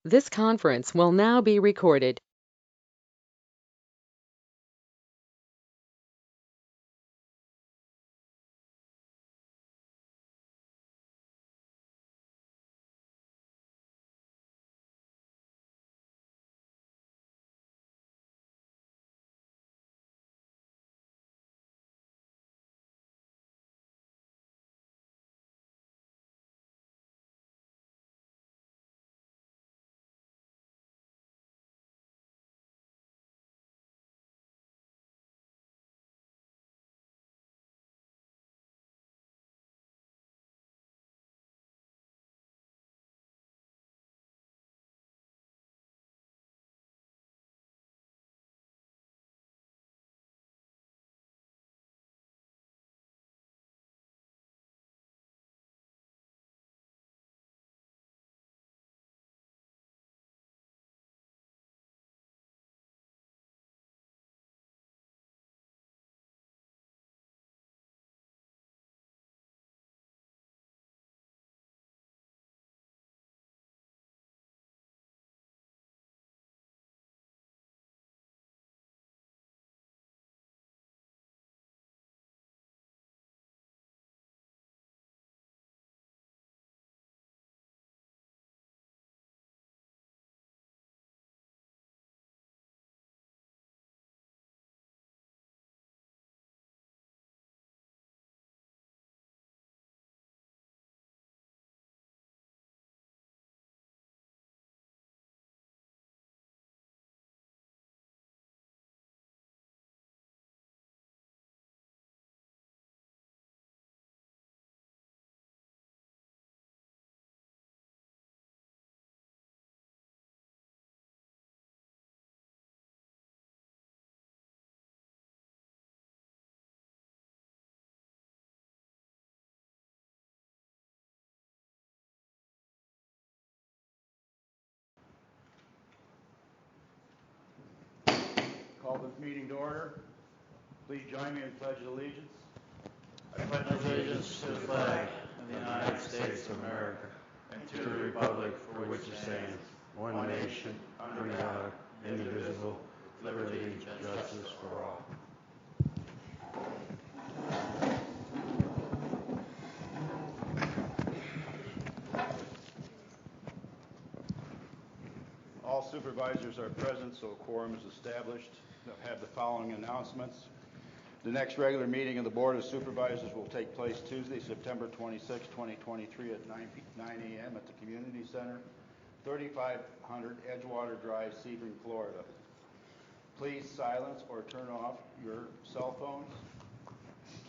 This conference will now be recorded. Call this meeting to order. Please join me in the Pledge of Allegiance. I pledge allegiance to the flag of the United States of America and to the republic for which it stands, one nation, under God, indivisible, with liberty and justice for all. All supervisors are present, so a quorum is established. I have the following announcements. The next regular meeting of the Board of Supervisors will take place Tuesday, September 26, 2023 at 9 a.m. at the Community Center, 3500 Edgewater Drive, Sebring, Florida. Please silence or turn off your cell phones.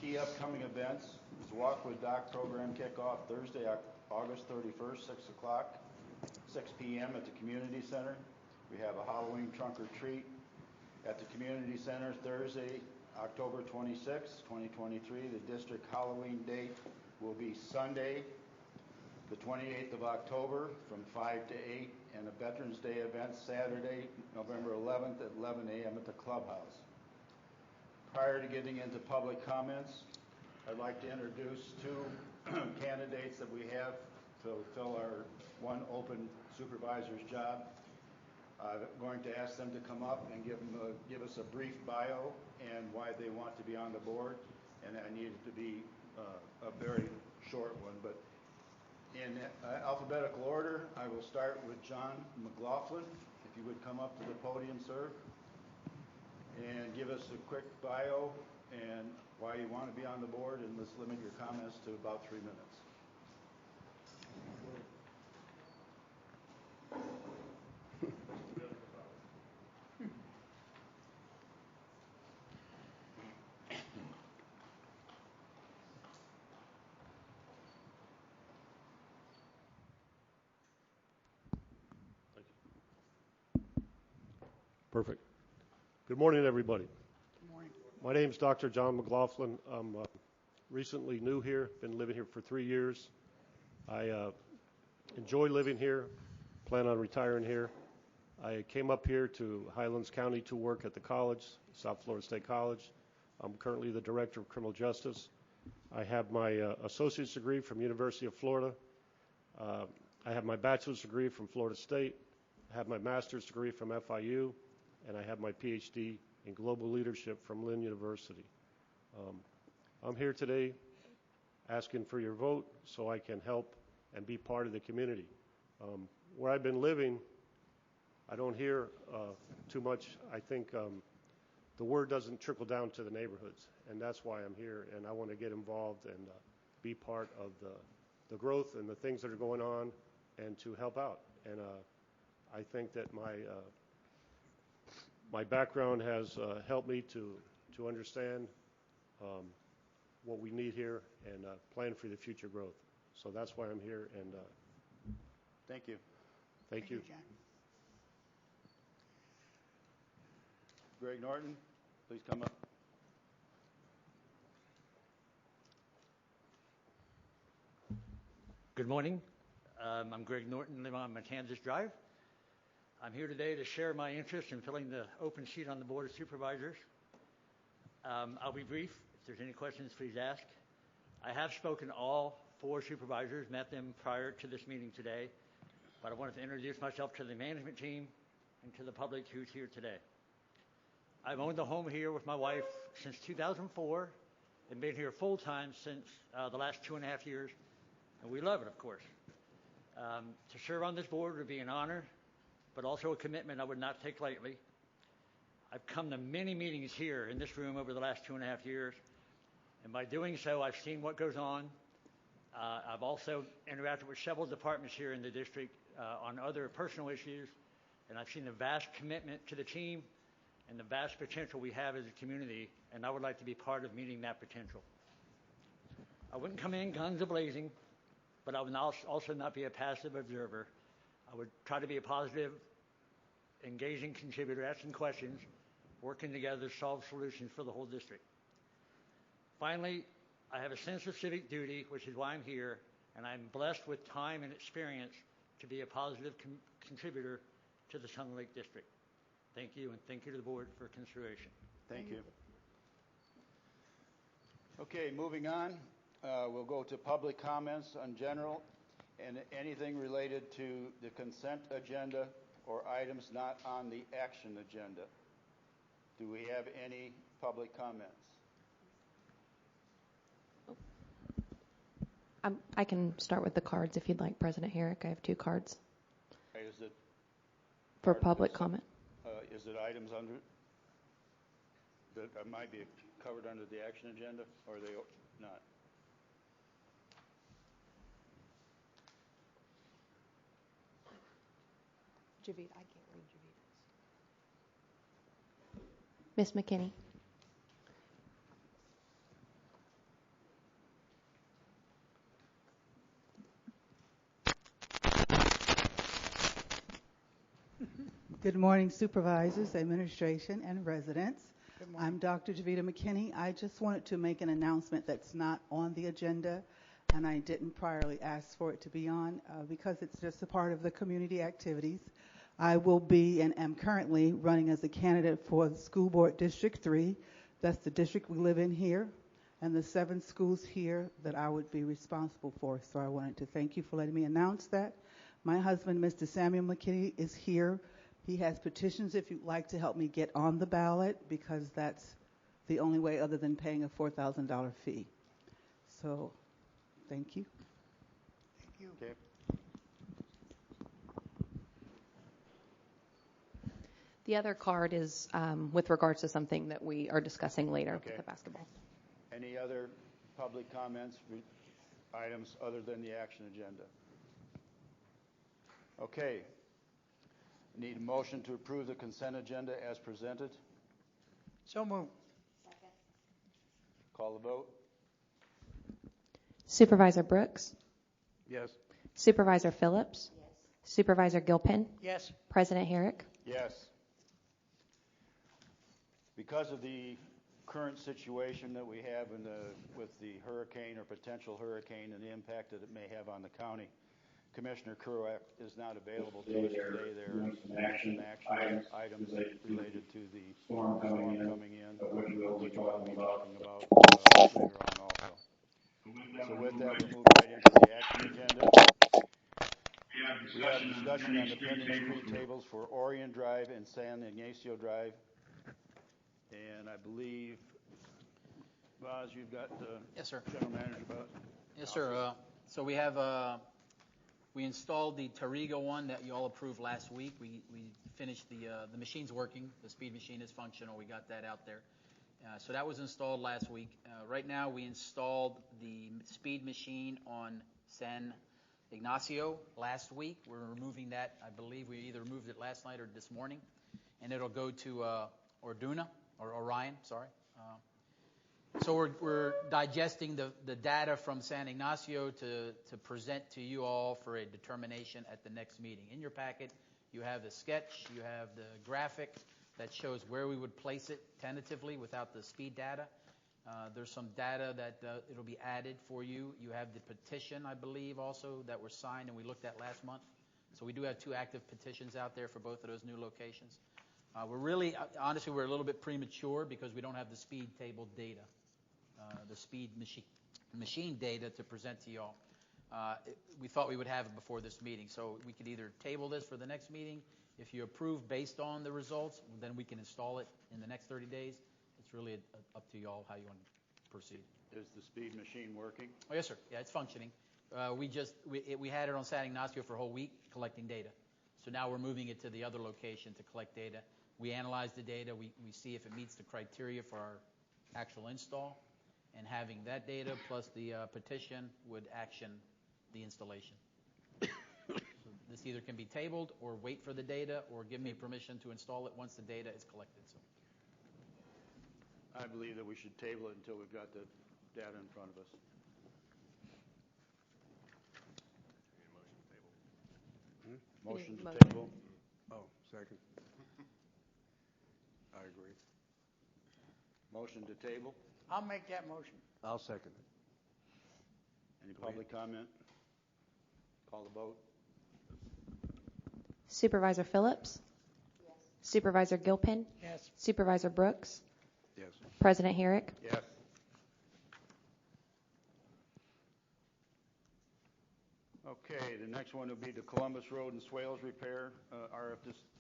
Key upcoming events is Walk with Doc program kickoff Thursday, August 31st, 6 o'clock, 6 p.m. at the Community Center. We have a Halloween trunk or treat at the Community Center Thursday, October 26, 2023. The district Halloween date will be Sunday, the 28th of October from 5 to 8, and a Veterans Day event Saturday, November 11th at 11 a.m. at the Clubhouse. Prior to getting into public comments, I'd like to introduce two candidates that we have to fill our one open supervisor's job. I'm going to ask them to come up and give us a brief bio and why they want to be on the board. And I need it to be a very short one, but in alphabetical order, I will start with John McLaughlin. If you would come up to the podium, sir, and give us a quick bio and why you want to be on the board, and let's limit your comments to about 3 minutes. Perfect. Good morning, everybody. Good morning. My name is Dr. John McLaughlin. I'm recently new here, been living here for 3 years. I enjoy living here, plan on retiring here. I came up here to Highlands County to work at the college, South Florida State College. I'm currently the Director of Criminal Justice. I have my associate's degree from University of Florida. I have my bachelor's degree from Florida State. have my master's degree from FIU, and I have my PhD in global leadership from Lynn University. I'm here today asking for your vote so I can help and be part of the community. Where I've been living, I don't hear too much. I think the word doesn't trickle down to the neighborhoods, and that's why I'm here, and I want to get involved and be part of the growth and the things that are going on and to help out. And I think that my background has helped me to understand what we need here and plan for the future growth. So that's why I'm here, and Thank you. thank you. John. Greg Norton, please come up. Good morning. I'm Greg Norton, live on Matanzas Drive. I'm here today to share my interest in filling the open seat on the Board of Supervisors. I'll be brief. If there's any questions, please ask. I have spoken to all 4 supervisors, met them prior to this meeting today, but I wanted to introduce myself to the management team and to the public who's here today. I've owned a home here with my wife since 2004 and been here full-time since the last 2.5 years, and we love it, of course. To serve on this board would be an honor, but also a commitment I would not take lightly. I've come to many meetings here in this room over the last 2.5 years, and by doing so, I've seen what goes on. I've also interacted with several departments here in the district on other personal issues, and I've seen the vast commitment to the team and the vast potential we have as a community, and I would like to be part of meeting that potential. I wouldn't come in guns a-blazing, but I would also not be a passive observer. I would try to be a positive, engaging contributor, asking questions, working together to solve solutions for the whole district. Finally, I have a sense of civic duty, which is why I'm here, and I'm blessed with time and experience to be a positive contributor to the Sun Lake District. Thank you, and thank you to the board for consideration. Thank you. Okay, moving on. We'll go to public comments on general and anything related to the consent agenda or items not on the action agenda. Do we have any public comments? I can start with the cards if you'd like, President Herrick. I have 2 cards Is it for public comment. Is it items under that might be covered under the action agenda, or are they not? Javita, I can't read Javita's. Miss McKinney. Good morning, supervisors, administration, and residents. I'm Dr. Javita McKinney. I just wanted to make an announcement that's not on the agenda, and I didn't priorly ask for it to be on because it's just a part of the community activities. I will be and am currently running as a candidate for the School Board District 3. That's the district we live in here, and the 7 schools here that I would be responsible for. So I wanted to thank you for letting me announce that. My husband, Mr. Samuel McKinney, is here. He has petitions if you'd like to help me get on the ballot, because that's the only way other than paying a $4,000 fee. So, thank you. Thank you. Okay. The other card is with regards to something that we are discussing later with the basketball. Any other public comments, items other than the action agenda? Okay. Need a motion to approve the consent agenda as presented. So moved. Second. Call the vote. Supervisor Brooks. Yes. Supervisor Phillips. Yes. Supervisor Gilpin. Yes. President Herrick. Yes. Because of the current situation that we have with the hurricane or potential hurricane and the impact that it may have on the county, Commissioner Kerouac is not available to us today. There are some action items related to the storm coming in, which we'll be talking about later on also. So with that, we'll move right into the action agenda. We have discussion on the pending street tables for Orion Drive and San Ignacio Drive. And I believe, Boz, you've got the Yes, sir. general manager, Boz? Yes, sir. So we installed the Tariga one that you all approved last week. We finished the machine's working. The speed machine is functional. We got that out there. So that was installed last week. Right now we installed the speed machine on San Ignacio last week. We're removing that. I believe we either removed it last night or this morning. And it'll go to Orion, sorry. So we're digesting the data from San Ignacio to present to you all for a determination at the next meeting. In your packet, you have the sketch, you have the graphic that shows where we would place it tentatively without the speed data. There's some data that it'll be added for you. You have the petition, I believe, also that were signed and we looked at last month. So we do have 2 active petitions out there for both of those new locations. Honestly, we're a little bit premature because we don't have the speed table data. The speed machine data to present to y'all. We thought we would have it before this meeting, so we could either table this for the next meeting. If you approve based on the results, then we can install it in the next 30 days. It's really up to y'all how you want to proceed. Is the speed machine working? Oh, yes, sir. Yeah, it's functioning. We had it on San Ignacio for a whole week collecting data. So now we're moving it to the other location to collect data. We analyze the data. We see if it meets the criteria for our actual install. And having that data plus the petition would action the installation. So this either can be tabled or wait for the data or give me permission to install it once the data is collected. So I believe that we should table it until we've got the data in front of us. Motion to table. Oh, second. I agree. Motion to table. I'll make that motion. I'll second it. Any public comment? Call the vote. Supervisor Phillips? Yes. Supervisor Gilpin? Yes. Supervisor Brooks? Yes. President Herrick? Yes. Okay, the next one will be the Columbus Road and Swales Repair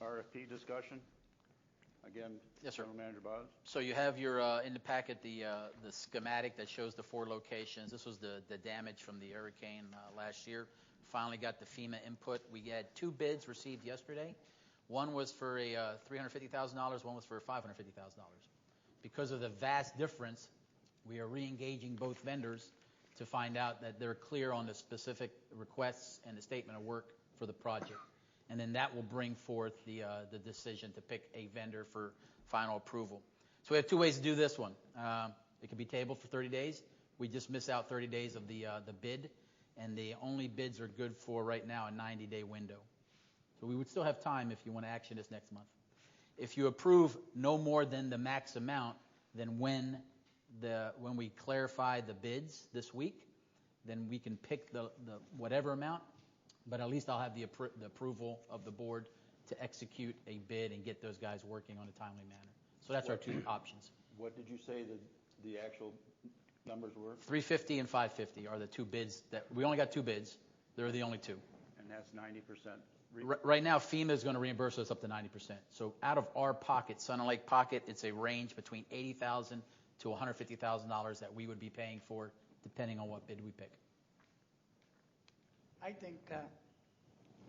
RFP discussion. Again, yes, sir. General Manager Boz. So you have your in the packet the schematic that shows the 4 locations. This was the damage from the hurricane last year. Finally got the FEMA input. We had 2 bids received yesterday. One was for a $350,000. One was for $550,000. Because of the vast difference, we are re-engaging both vendors to find out that they're clear on the specific requests and the statement of work for the project. And then that will bring forth the decision to pick a vendor for final approval. So we have 2 ways to do this one. It can be tabled for 30 days. We just miss out 30 days of the bid, and the only bids are good for right now a 90-day window. So we would still have time if you want to action this next month. If you approve no more than the max amount, then when we clarify the bids this week, then we can pick the whatever amount. But at least I'll have the approval of the board to execute a bid and get those guys working on a timely manner. So that's our 2 options. What did you say the actual numbers were? 350 and 550 are the 2 bids that we only got 2 bids. They're the only 2. And that's 90%. Right now, FEMA is going to reimburse us up to 90%. So out of our pocket, Sun and Lake pocket, it's a range between $80,000 to $150,000 that we would be paying for, depending on what bid we pick. I think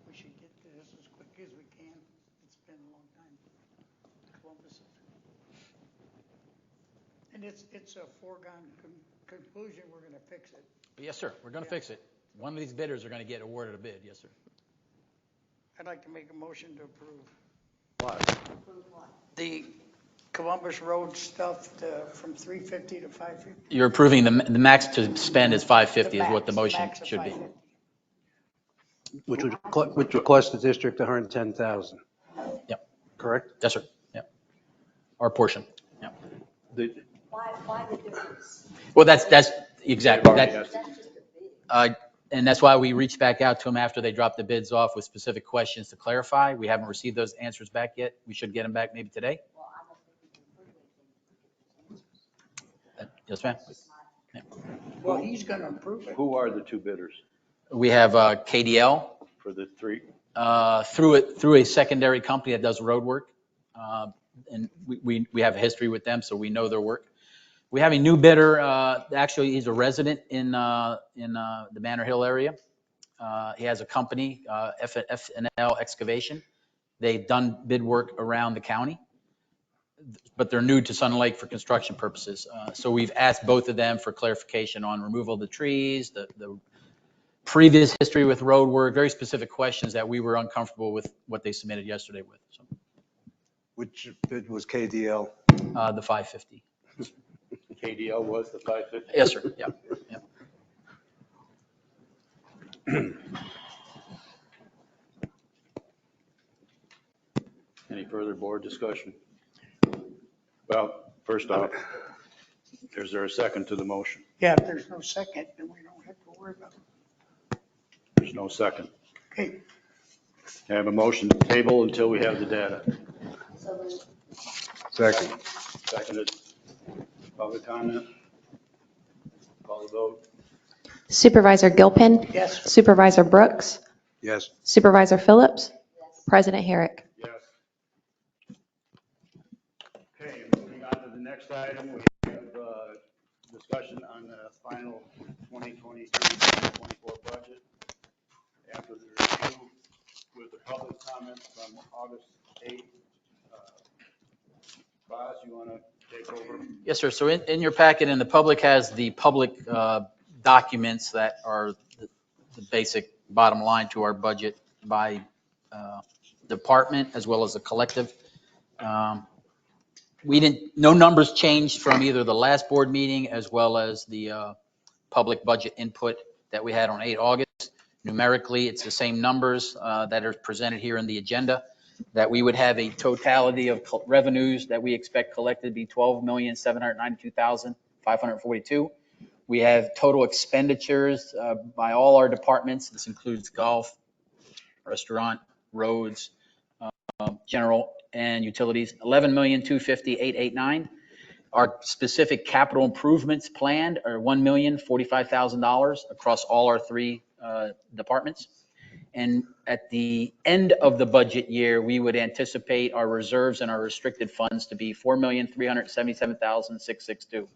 we should get this as quick as we can. It's been a long time. Columbus. And it's a foregone conclusion we're going to fix it. Yes, sir. We're going to fix it. One of these bidders are going to get awarded a bid. Yes, sir. I'd like to make a motion to approve. What? Approve what? The Columbus Road stuff from 350 to 550. You're approving the max to spend is 550 is what the motion should be. Which would cost the district $110,000. Yep. Correct? Yes, sir. Yep. Our portion. Yep. Why the difference? Well, that's exactly that. And that's why we reached back out to them after they dropped the bids off with specific questions to clarify. We haven't received those answers back yet. We should get them back maybe today. Well, I don't think we can prove anything. Yes, ma'am. Yeah. Well, he's going to approve it. Who are the 2 bidders? We have KDL for the three? Through a secondary company that does road work. And we have a history with them, so we know their work. We have a new bidder. Actually, he's a resident in the Manor Hill area. He has a company, F&L Excavation. They've done bid work around the county, but they're new to Sun Lake for construction purposes. So we've asked both of them for clarification on removal of the trees, the previous history with road work, very specific questions that we were uncomfortable with what they submitted yesterday with. So, Which bid was KDL? the 550. KDL was the 550? Yes, sir. Yeah. Any further board discussion? Well, first off, is there a second to the motion? Yeah, if there's no second, then we don't have to worry about it. There's no second. Okay, I have a motion to table until we have the data. So moved. Second. Seconded. Public comment? Call the vote. Supervisor Gilpin. yes, Supervisor Brooks. Yes. Supervisor Phillips. Yes. President Herrick. Yes. Okay, moving on to the next item, we have discussion on the final 2023-2024 budget. After the review with the public comments from August 8th, Boz, you want to take over? Yes, sir. So in your packet, and the public has the public documents that are the basic bottom line to our budget by department as well as the collective. No numbers changed from either the last board meeting as well as the public budget input that we had on 8 August. Numerically, it's the same numbers that are presented here in the agenda, that we would have a totality of revenues that we expect collected to be $12,792,542. We have total expenditures by all our departments. This includes golf, restaurant, roads, general, and utilities, $11,250,889. Our specific capital improvements planned are $1,045,000 across all our 3 departments. And at the end of the budget year, we would anticipate our reserves and our restricted funds to be $4,377,662.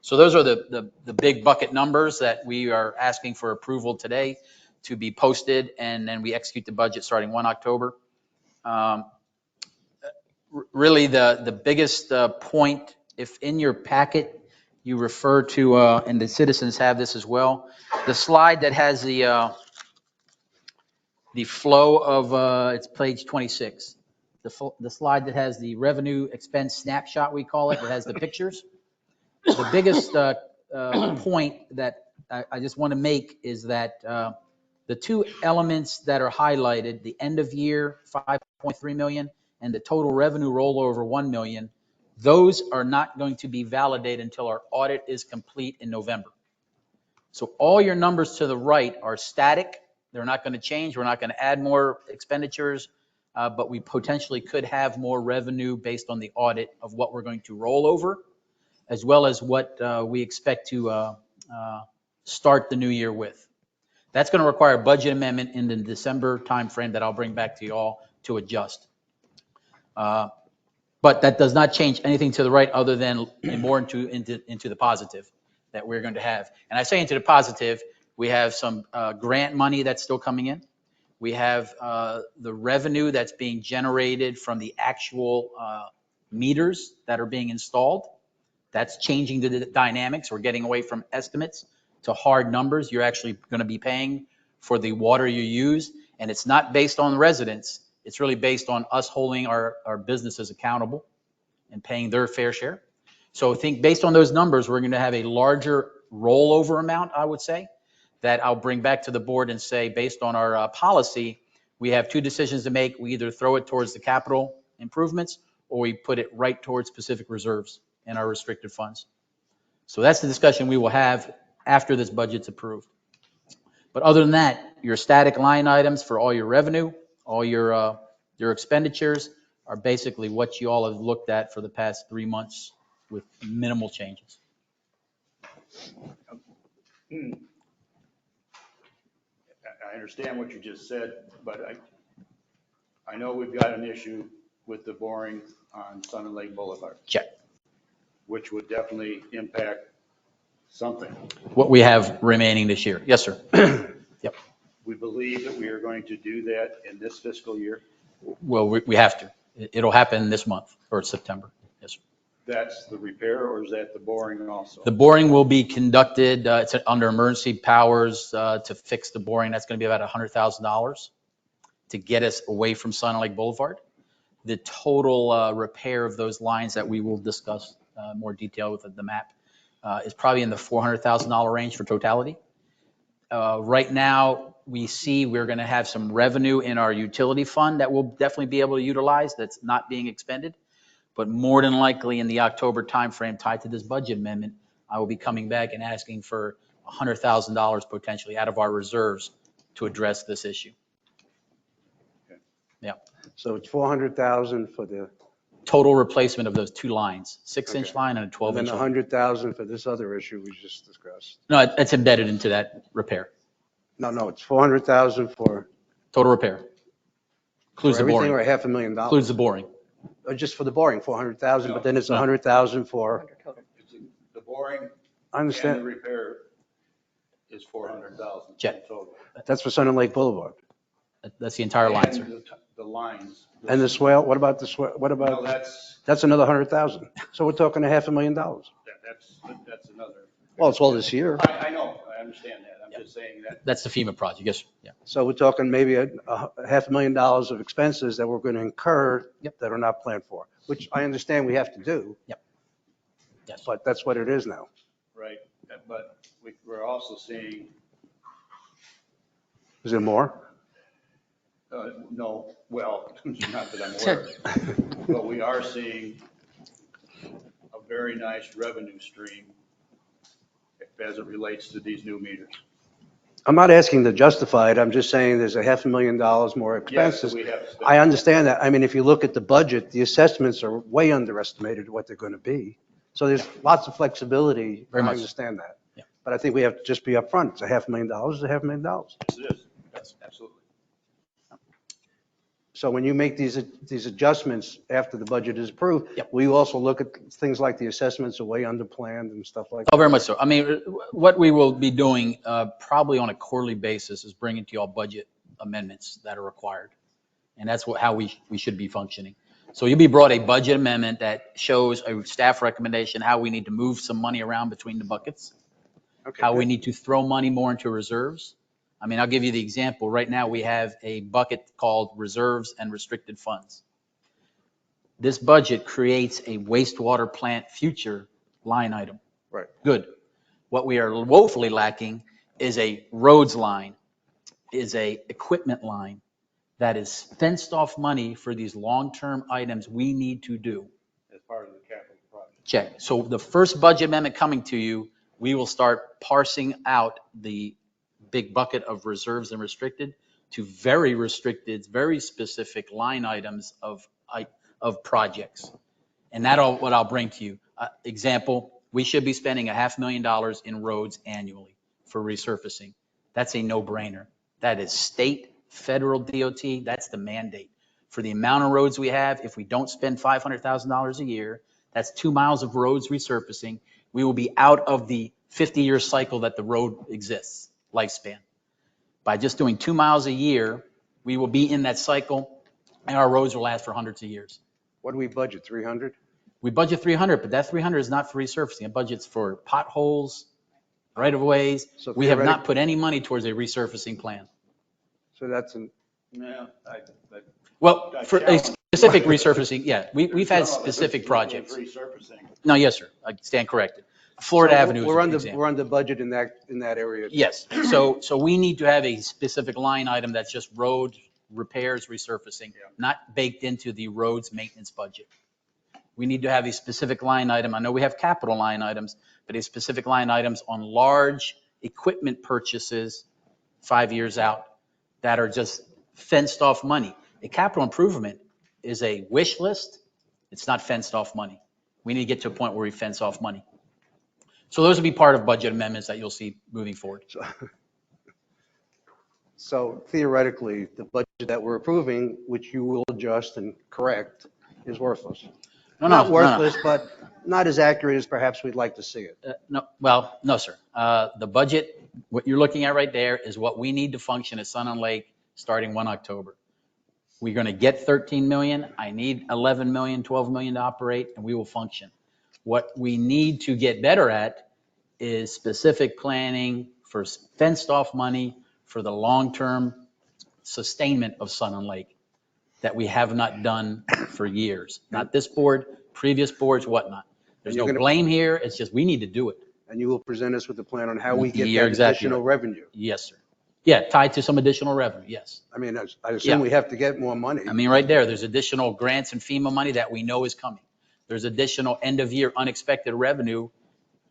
So those are the big bucket numbers that we are asking for approval today to be posted, and then we execute the budget starting 1 October. Really, the biggest point, if in your packet you refer to, and the citizens have this as well, the slide that has the flow of, it's page 26. The slide that has the revenue expense snapshot, we call it, that has the pictures. The biggest point that I just want to make is that the 2 elements that are highlighted, the end of year, 5.3 million, and the total revenue rollover, 1 million, those are not going to be validated until our audit is complete in November. So all your numbers to the right are static. They're not going to change. We're not going to add more expenditures, but we potentially could have more revenue based on the audit of what we're going to roll over, as well as what we expect to start the new year with. That's going to require a budget amendment in the December timeframe that I'll bring back to you all to adjust. But that does not change anything to the right other than more into the positive that we're going to have. And I say into the positive, we have some grant money that's still coming in. We have the revenue that's being generated from the actual meters that are being installed. That's changing the dynamics. We're getting away from estimates to hard numbers. You're actually going to be paying for the water you use, and it's not based on residents. It's really based on us holding our businesses accountable and paying their fair share. So I think based on those numbers, we're going to have a larger rollover amount, I would say, that I'll bring back to the board and say, based on our policy, we have 2 decisions to make. We either throw it towards the capital improvements or we put it right towards specific reserves and our restricted funds. So that's the discussion we will have after this budget's approved. But other than that, your static line items for all your revenue, all your expenditures are basically what you all have looked at for the past 3 months with minimal changes. I understand what you just said, but I know we've got an issue with the boring on Sun and Lake Boulevard, Check. which would definitely impact something. What we have remaining this year. Yes, sir. Yep. We believe that we are going to do that in this fiscal year. Well, we have to. It'll happen this month or September. Yes, sir. That's the repair, or is that the boring also? The boring will be conducted, it's under emergency powers to fix the boring. That's going to be about $100,000 to get us away from Sun Lake Boulevard. The total repair of those lines that we will discuss more detail with the map is probably in the $400,000 range for totality. Right now, we see we're going to have some revenue in our utility fund that we'll definitely be able to utilize that's not being expended. But more than likely in the October timeframe tied to this budget amendment, I will be coming back and asking for $100,000 potentially out of our reserves to address this issue. Yeah. So it's 400,000 for the, Total replacement of those two lines, 6-inch Okay. line and a and 12-inch then line. 100,000 for this other issue we just discussed. No, it's embedded into that repair. No, it's 400,000 for Total repair. Includes the everything, boring. or $500,000? Includes the boring. Or just for the boring, 400,000, No, but then it's no. 100,000 for, The boring I and the understand, repair is 400,000 Check. total. that's for Sun and Lake Boulevard. That's the entire line, sir. And the lines. And the swale, what about the swale, what No, about, that's another 100,000. So we're talking $500,000. that's another. Well, it's all this year. I know, I understand that. I'm just saying that. That's the FEMA project, yes, sir. Yeah. So we're talking maybe a $500,000 of expenses that we're going to incur that are not planned for, which I understand we have to do. Yep. Yes. But that's what it is now. Right, but we're also seeing, Is there more? no, well, not that I'm aware of, but we are seeing a very nice revenue stream as it relates to these new meters. I'm not asking to justify it. I'm just saying there's $500,000 more expenses. Yes, we have. I understand that. I mean, if you look at the budget, the assessments are way underestimated what they're going to be. So there's lots of flexibility. Very much. I understand that. Yeah. But I think we have to just be upfront. It's $500,000, it's $500,000. Yes, it is. Yes, absolutely. So when you make these adjustments after the budget is approved, Yep. will you also look at things like the assessments are way underplanned and stuff like that? Oh, very much so. I mean, what we will be doing probably on a quarterly basis is bringing to you all budget amendments that are required. And that's how we should be functioning. So you'll be brought a budget amendment that shows a staff recommendation, how we need to move some money around between the buckets, Okay, how we good. need to throw money more into reserves. I mean, I'll give you the example. Right now, we have a bucket called reserves and restricted funds. This budget creates a wastewater plant future line item. Right. Good. What we are woefully lacking is a roads line, is a equipment line that is fenced off money for these long-term items we need to do. As part of the capital project. Check. So the first budget amendment coming to you, we will start parsing out the big bucket of reserves and restricted to very restricted, very specific line items of projects. And that's what I'll bring to you. Example, we should be spending $500,000 in roads annually for resurfacing. That's a no-brainer. That is state, federal DOT, that's the mandate. For the amount of roads we have, if we don't spend $500,000 a year, that's 2 miles of roads resurfacing. We will be out of the 50-year cycle that the road exists, lifespan. By just doing 2 miles a year, we will be in that cycle, and our roads will last for hundreds of years. What do we budget, 300? We budget 300, but that 300 is not for resurfacing. It budgets for potholes, right-of-ways. So We have not put any money towards a resurfacing plan. So that's an, Yeah, Well, for a specific resurfacing, yeah, we've had specific projects. Resurfacing. No, yes, sir. I stand corrected. Florida So Avenue is we're an under, example. we're under budget in that area. Yes, so we need to have a specific line item that's just road repairs, resurfacing, not baked into the roads maintenance budget. We need to have a specific line item. I know we have capital line items, but a specific line items on large equipment purchases 5 years out that are just fenced off money. A capital improvement is a wish list. It's not fenced off money. We need to get to a point where we fence off money. So those will be part of budget amendments that you'll see moving forward. So theoretically, the budget that we're approving, which you will adjust and correct, is worthless. Not worthless, but not as accurate as perhaps we'd like to see it. No, sir. The budget, what you're looking at right there is what we need to function at Sun and Lake starting 1 October. We're going to get 13 million. I need 11 million, 12 million to operate, and we will function. What we need to get better at is specific planning for fenced off money for the long-term sustainment of Sun and Lake that we have not done for years. Not this board, previous boards, whatnot. There's no blame here. It's just we need to do it. And you will present us with a plan on how we get You're that exactly additional right. revenue. Yes, sir. Yeah, tied to some additional revenue, yes. I mean, I assume we have to get more money. I mean, right there's additional grants and FEMA money that we know is coming. There's additional end-of-year unexpected revenue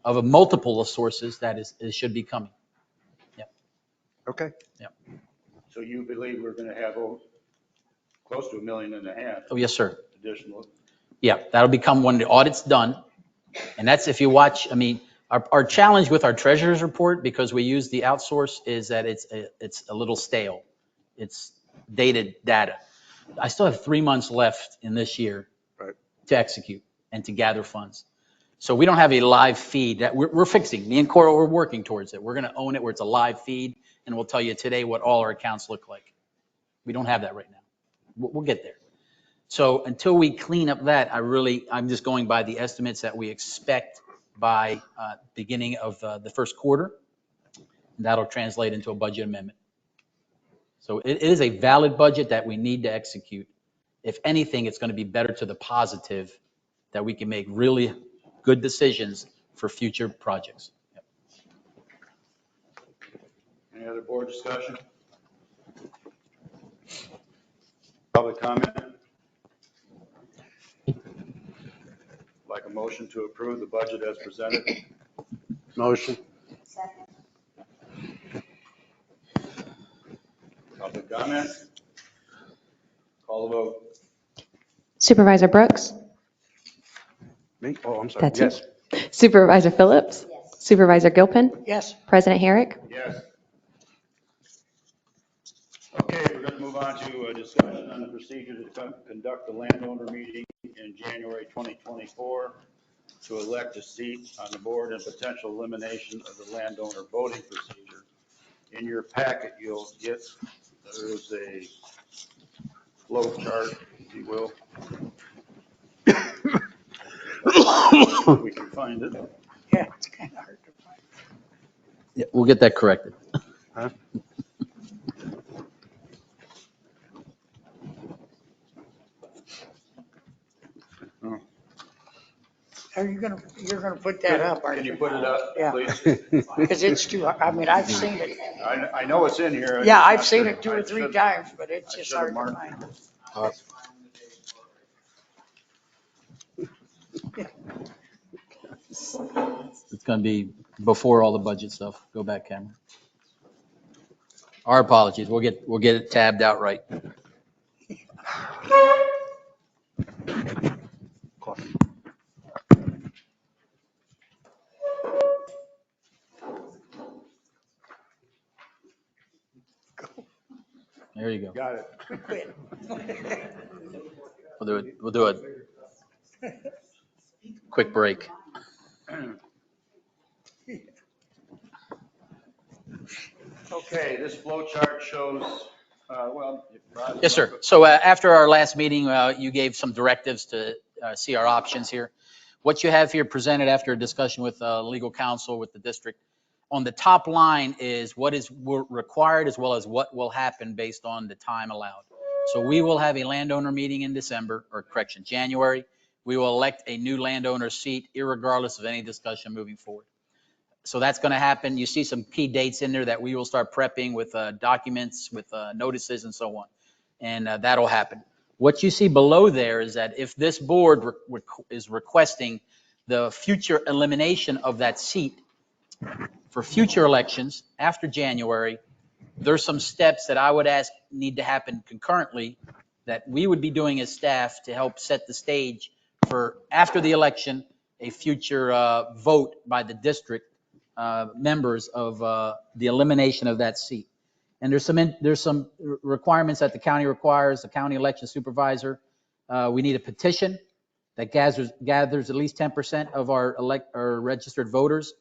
of a multiple of sources that should be coming. Yep. Okay. Yep. So you believe we're going to have close to $1.5 million? Oh, yes, sir. Additional. Yeah, that'll become when the audit's done. And that's if you watch, I mean, our challenge with our treasurer's report, because we use the outsource, is that it's a little stale. It's dated data. I still have 3 months left in this year to execute and to gather funds. So we don't have a live feed that we're fixing. Me and Cora, we're working towards it. We're going to own it where it's a live feed, and we'll tell you today what all our accounts look like. We don't have that right now. We'll get there. So until we clean up that, I'm just going by the estimates that we expect by beginning of the first quarter. And that'll translate into a budget amendment. So it is a valid budget that we need to execute. If anything, it's going to be better to the positive that we can make really good decisions for future projects. Yep. Any other board discussion? Public comment? Like a motion to approve the budget as presented? Motion. Second. Public comment? Call the vote. Supervisor Brooks? Me? Oh, I'm sorry. That's you. Yes. Supervisor Phillips? Yes. Supervisor Gilpin? Yes. President Herrick? Yes. Okay, we're going to move on to a discussion on the procedure to conduct the landowner meeting in January 2024 to elect a seat on the board and potential elimination of the landowner voting procedure. In your packet, you'll get, there is a flow chart, if you will. If we can find it. Yeah, it's kind of hard to find. Yeah, we'll get that corrected. Huh? You're gonna put that up, aren't Can you? you put it up, Yeah. please? Because it's too, I mean, I've seen it. I know it's in here. Yeah, I've seen it 2 or 3 times, but it's I just should have hard to marked find. It's going to be before all the budget stuff. Go back, Cameron. Our apologies. We'll get it tabbed out right. Coffee. There you go. Got it. Quit. We'll do it. Quick break. Okay, this flow chart shows, well. Yes, sir. So after our last meeting, you gave some directives to see our options here. What you have here presented after a discussion with legal counsel with the district, on the top line is what is required as well as what will happen based on the time allowed. So we will have a landowner meeting in January. We will elect a new landowner seat irregardless of any discussion moving forward. So that's going to happen. You see some key dates in there that we will start prepping with documents, with notices and so on. And that'll happen. What you see below there is that if this board is requesting the future elimination of that seat for future elections after January, there's some steps that I would ask need to happen concurrently that we would be doing as staff to help set the stage for after the election, a future vote by the district members of the elimination of that seat. And there's some requirements that the county requires, the county election supervisor. We need a petition that gathers at least 10% of our registered voters,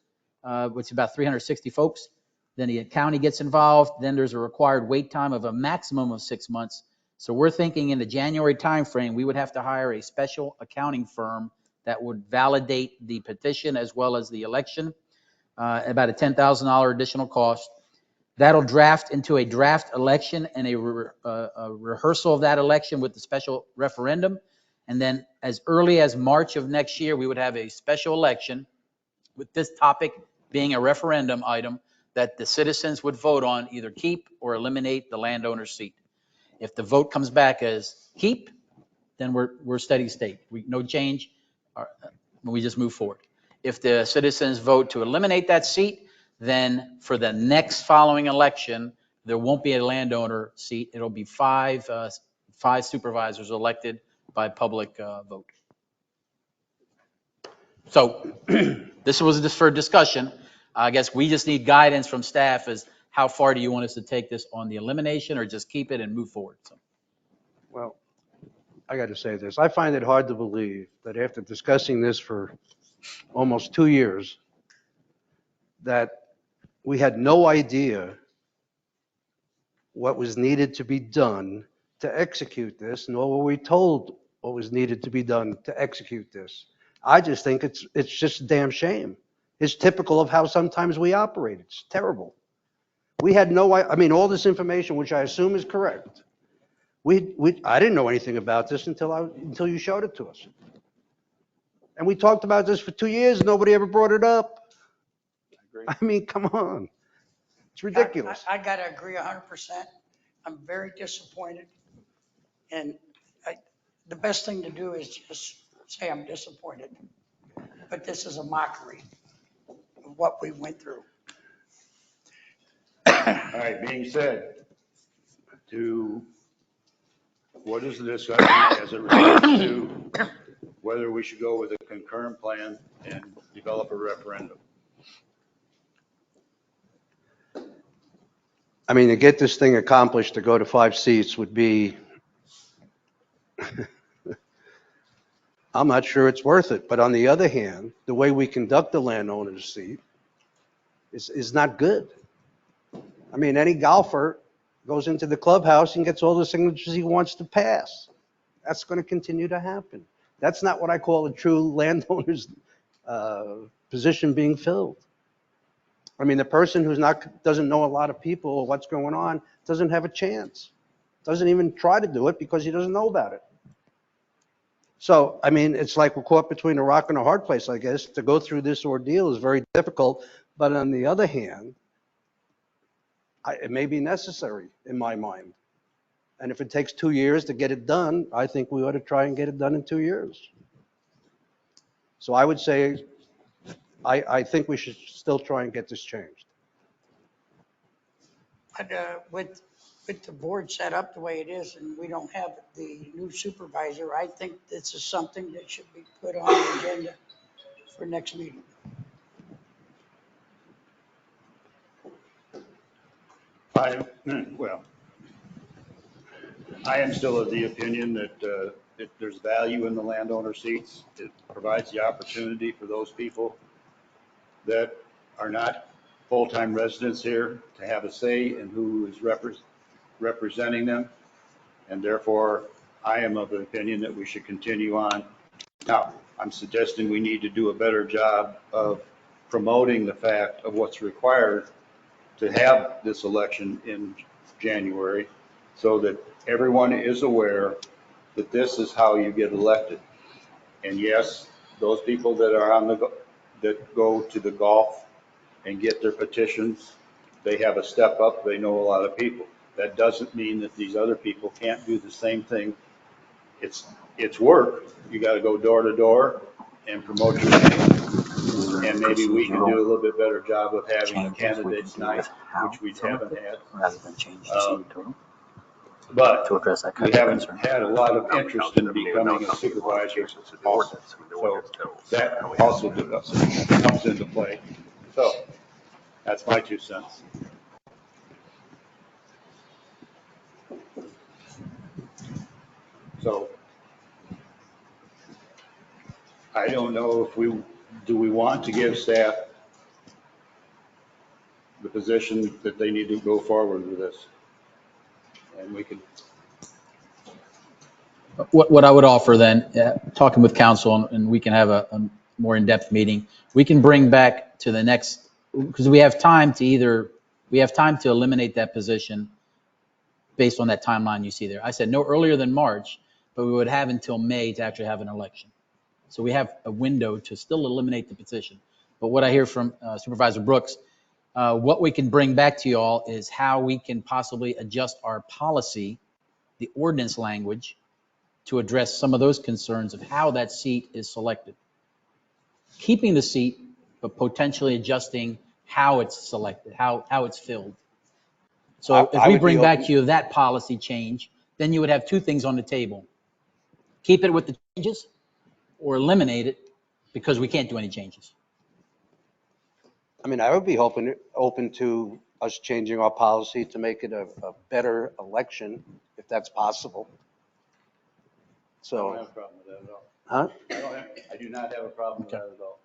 which is about 360 folks. Then the county gets involved. Then there's a required wait time of a maximum of 6 months. So we're thinking in the January timeframe, we would have to hire a special accounting firm that would validate the petition as well as the election, about a $10,000 additional cost. That'll draft into a draft election and a rehearsal of that election with the special referendum. And then as early as March of next year, we would have a special election with this topic being a referendum item that the citizens would vote on, either keep or eliminate the landowner's seat. If the vote comes back as keep, then we're steady state. No change. We just move forward. If the citizens vote to eliminate that seat, then for the next following election, there won't be a landowner seat. It'll be five supervisors elected by public vote. So this was just for discussion. I guess we just need guidance from staff as how far do you want us to take this on the elimination or just keep it and move forward? So. Well, I got to say this. I find it hard to believe that after discussing this for almost 2 years, that we had no idea what was needed to be done to execute this, nor were we told what was needed to be done to execute this. I just think it's just a damn shame. It's typical of how sometimes we operate. It's terrible. We had I mean, all this information, which I assume is correct. I didn't know anything about this until you showed it to us. And we talked about this for 2 years. Nobody ever brought it up. I mean, come on. It's ridiculous. I got to agree 100%. I'm very disappointed. And the best thing to do is just say I'm disappointed. But this is a mockery of what we went through. All right, being said, what is the discussion as it relates to whether we should go with a concurrent plan and develop a referendum? I mean, to get this thing accomplished, to go to 5 seats would be, I'm not sure it's worth it. But on the other hand, the way we conduct the landowner's seat is not good. I mean, any golfer goes into the clubhouse and gets all the signatures he wants to pass. That's going to continue to happen. That's not what I call a true landowner's position being filled. I mean, the person who's doesn't know a lot of people or what's going on doesn't have a chance. Doesn't even try to do it because he doesn't know about it. So, I mean, it's like we're caught between a rock and a hard place, I guess. To go through this ordeal is very difficult. But on the other hand, it may be necessary in my mind. And if it takes 2 years to get it done, I think we ought to try and get it done in 2 years. So I would say, I think we should still try and get this changed. But with the board set up the way it is and we don't have the new supervisor, I think this is something that should be put on the agenda for next meeting. I am still of the opinion that there's value in the landowner seats. It provides the opportunity for those people that are not full-time residents here to have a say in who is representing them. And therefore, I am of the opinion that we should continue on. Now, I'm suggesting we need to do a better job of promoting the fact of what's required to have this election in January so that everyone is aware that this is how you get elected. And yes, those people that are that go to the golf and get their petitions, they have a step up, they know a lot of people. That doesn't mean that these other people can't do the same thing. It's work. You got to go door to door and promote your name. And maybe we can do a little bit better job of having a candidates night, which we haven't had. But we haven't had a lot of interest in becoming a supervisor also. So that also comes into play. So that's my 2 cents. So I don't know if do we want to give staff the position that they need to go forward with this? And we could, What I would offer then, talking with council, and we can have a more in-depth meeting, we can bring back to the next, because we have time to eliminate that position based on that timeline you see there. I said no earlier than March, but we would have until May to actually have an election. So we have a window to still eliminate the position. But what I hear from Supervisor Brooks, what we can bring back to you all is how we can possibly adjust our policy, the ordinance language, to address some of those concerns of how that seat is selected. Keeping the seat, but potentially adjusting how it's selected, how it's filled. So if we bring back to you that policy change, then you would have two things on the table. Keep it with the changes or eliminate it because we can't do any changes. I mean, I would be open to us changing our policy to make it a better election, if that's possible. I don't So, have a problem with that at all. huh? I do not have a problem with that at all.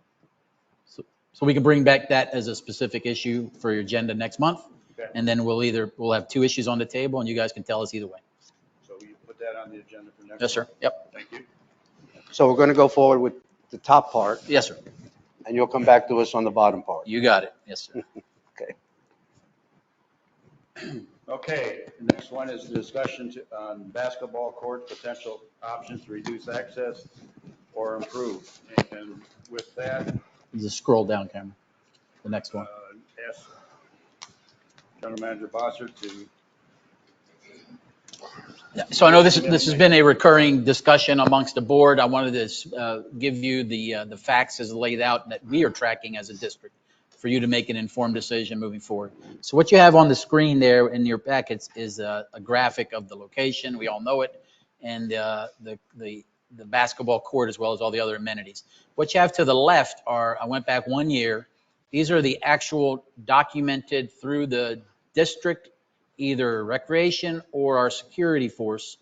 So we can bring back that as a specific issue for your agenda next month. Okay. And then we'll have two issues on the table and you guys can tell us either way. So you put that on the agenda for next. Yes, sir. Yep. Thank you. So we're going to go forward with the top part, Yes, sir. and you'll come back to us on the bottom part. You got it. Yes, sir. Okay. Okay, the next one is discussion on basketball court potential options to reduce access or improve. And with that, Just scroll down, Cameron. The next one. ask General Manager Bossert to. So I know this has been a recurring discussion amongst the board. I wanted to give you the facts as laid out that we are tracking as a district for you to make an informed decision moving forward. So what you have on the screen there in your packets is a graphic of the location. We all know it, and the basketball court as well as all the other amenities. What you have to the left are, I went back 1 year. These are the actual documented through the district, either recreation or our security force,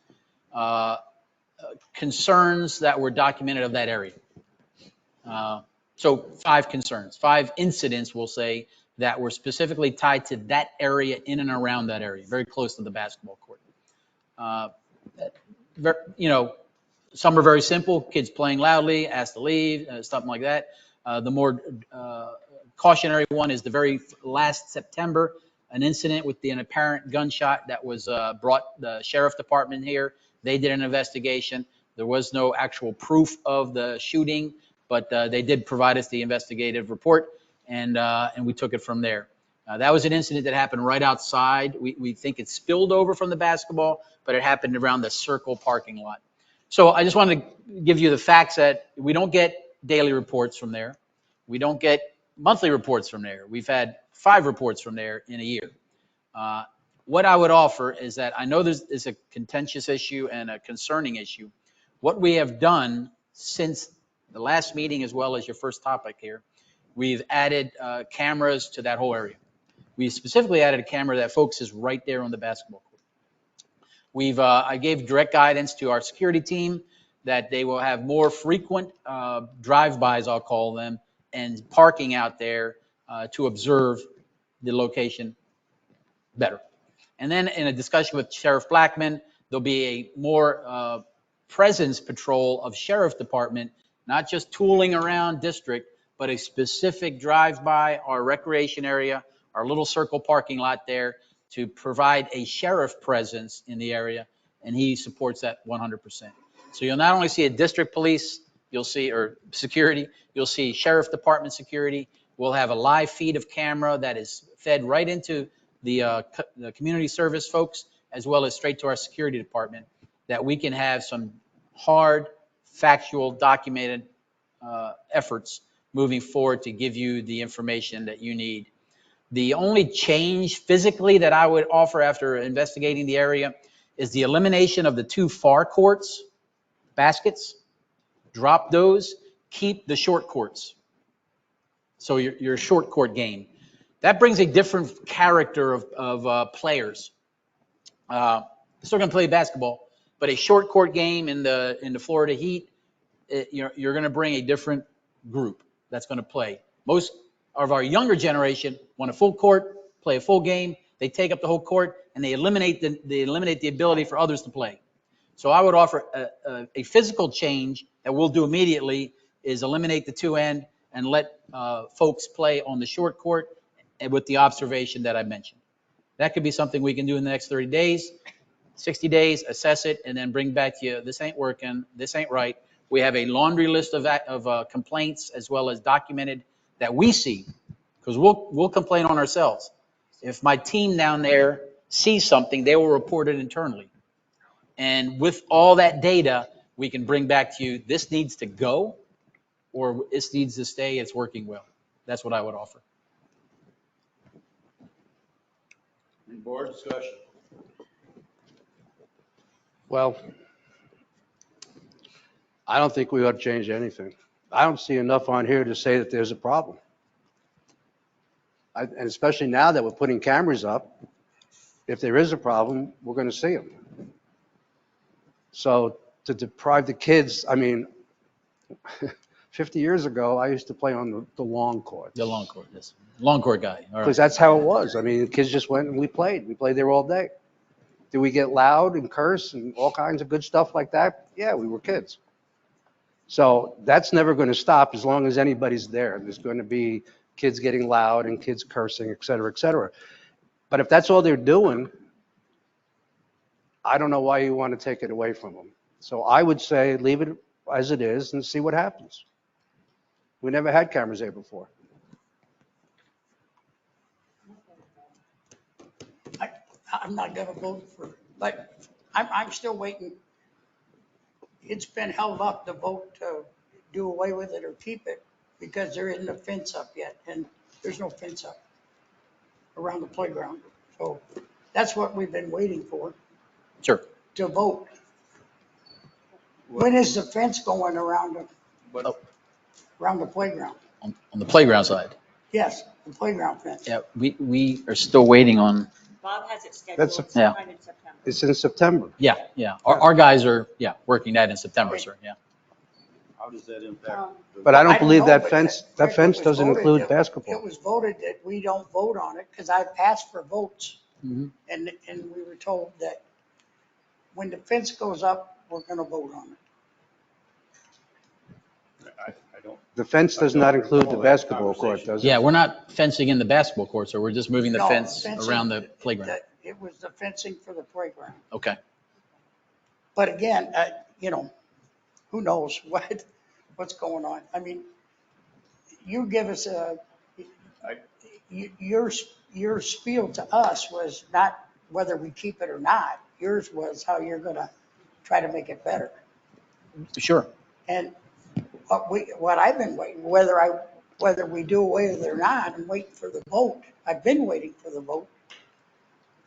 concerns that were documented of that area. So 5 concerns, 5 incidents, we'll say, that were specifically tied to that area, in and around that area, very close to the basketball court. Some are very simple, kids playing loudly, asked to leave, something like that. The more cautionary one is the very last September, an incident with an apparent gunshot that was brought the sheriff department here. They did an investigation. There was no actual proof of the shooting, but they did provide us the investigative report, and we took it from there. That was an incident that happened right outside. We think it spilled over from the basketball, but it happened around the Circle parking lot. So I just wanted to give you the facts that we don't get daily reports from there. We don't get monthly reports from there. We've had 5 reports from there in a year. What I would offer is that I know this is a contentious issue and a concerning issue. What we have done since the last meeting, as well as your first topic here, we've added cameras to that whole area. We specifically added a camera that focuses right there on the basketball court. I gave direct guidance to our security team that they will have more frequent drive-bys, I'll call them, and parking out there to observe the location better. And then in a discussion with Sheriff Blackman, there'll be a more presence patrol of sheriff department, not just tooling around district, but a specific drive-by our recreation area, our little Circle parking lot there, to provide a sheriff presence in the area, and he supports that 100%. So you'll not only see a district police, you'll see, or security, you'll see sheriff department security. We'll have a live feed of camera that is fed right into the community service folks, as well as straight to our security department, that we can have some hard, factual, documented efforts moving forward to give you the information that you need. The only change physically that I would offer after investigating the area is the elimination of the 2 far courts, baskets. Drop those, keep the short courts. So your short court game. That brings a different character of players. They're still going to play basketball, But a short court game in the Florida heat, you're going to bring a different group that's going to play. Most of our younger generation want a full court, play a full game. They take up the whole court, and they eliminate the ability for others to play. So I would offer a physical change that we'll do immediately is eliminate the two end and let folks play on the short court and with the observation that I mentioned. That could be something we can do in the next 30 days, 60 days, assess it, and then bring back to you, this ain't working, this ain't right. We have a laundry list of complaints as well as documented that we see, because we'll complain on ourselves. If my team down there sees something, they will report it internally. And with all that data, we can bring back to you, this needs to go, or this needs to stay, it's working well. That's what I would offer. Any board discussion? Well, I don't think we ought to change anything. I don't see enough on here to say that there's a problem. And especially now that we're putting cameras up, if there is a problem, we're going to see them. So to deprive the kids, I mean, 50 years ago, I used to play on the long court. The long court, yes. Long court guy. All right. Because that's how it was. I mean, the kids just went and we played. We played there all day. Did we get loud and curse and all kinds of good stuff like that? Yeah, we were kids. So that's never going to stop as long as anybody's there. There's going to be kids getting loud and kids cursing, et cetera, et cetera. But if that's all they're doing, I don't know why you want to take it away from them. So I would say leave it as it is and see what happens. We never had cameras there before. I'm not going to vote for, but I'm still waiting. It's been held up to vote to do away with it or keep it because there isn't a fence up yet, and there's no fence up around the playground. So that's what we've been waiting for. Sure. To vote. When is the fence going around the playground? On the playground side. Yes, the playground fence. Yeah, we are still waiting on. Bob has it scheduled That's sometime in September. It's in September. Yeah. Our guys are, working that in September, sir, yeah. How does that impact? But I don't believe know, that but fence it doesn't was voted include that- basketball. It was voted that we don't vote on it because I've asked for votes. Mhm. And we were told that when the fence goes up, we're going to vote on it. I don't. The fence does not include the recall that basketball court, conversation. does it? Yeah, we're not fencing in the basketball court, so we're just moving the No, fence fencing- around the playground. It was the fencing for the playground. Okay. But again, who knows what's going on? I mean, you give us your spiel to us was not whether we keep it or not. Yours was how you're going to try to make it better. Sure. And what I've been waiting, whether we do away with it or not, I'm waiting for the vote. I've been waiting for the vote.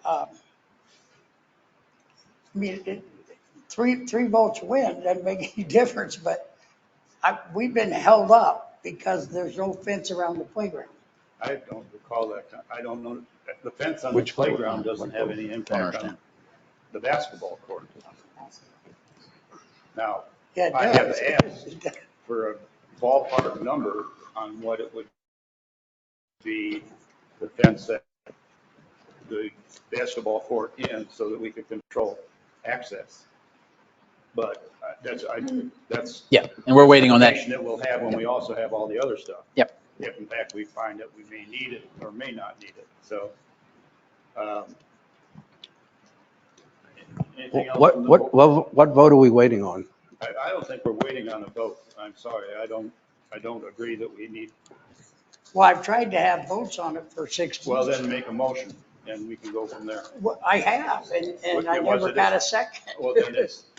I mean, three votes win, doesn't make any difference, but we've been held up because there's no fence around the playground. I don't recall that. I don't know. The fence on the Which vote? playground doesn't have any impact on understand. the basketball court. Now, Yeah, it I have does. asked for a ballpark number on what it would be, the fence that the basketball court in, so that we could control access. But that's. Yeah, and we're waiting on that. information that we'll have when we also have all the other stuff. Yep. If in fact we find that we may need it or may not need it. So, anything else from the board? What vote are we waiting on? I don't think we're waiting on a vote. I'm sorry. I don't agree that we need. Well, I've tried to have votes on it for 6 months. Well, then make a motion and we can go from there. Well, I have, and I never got a second. Well,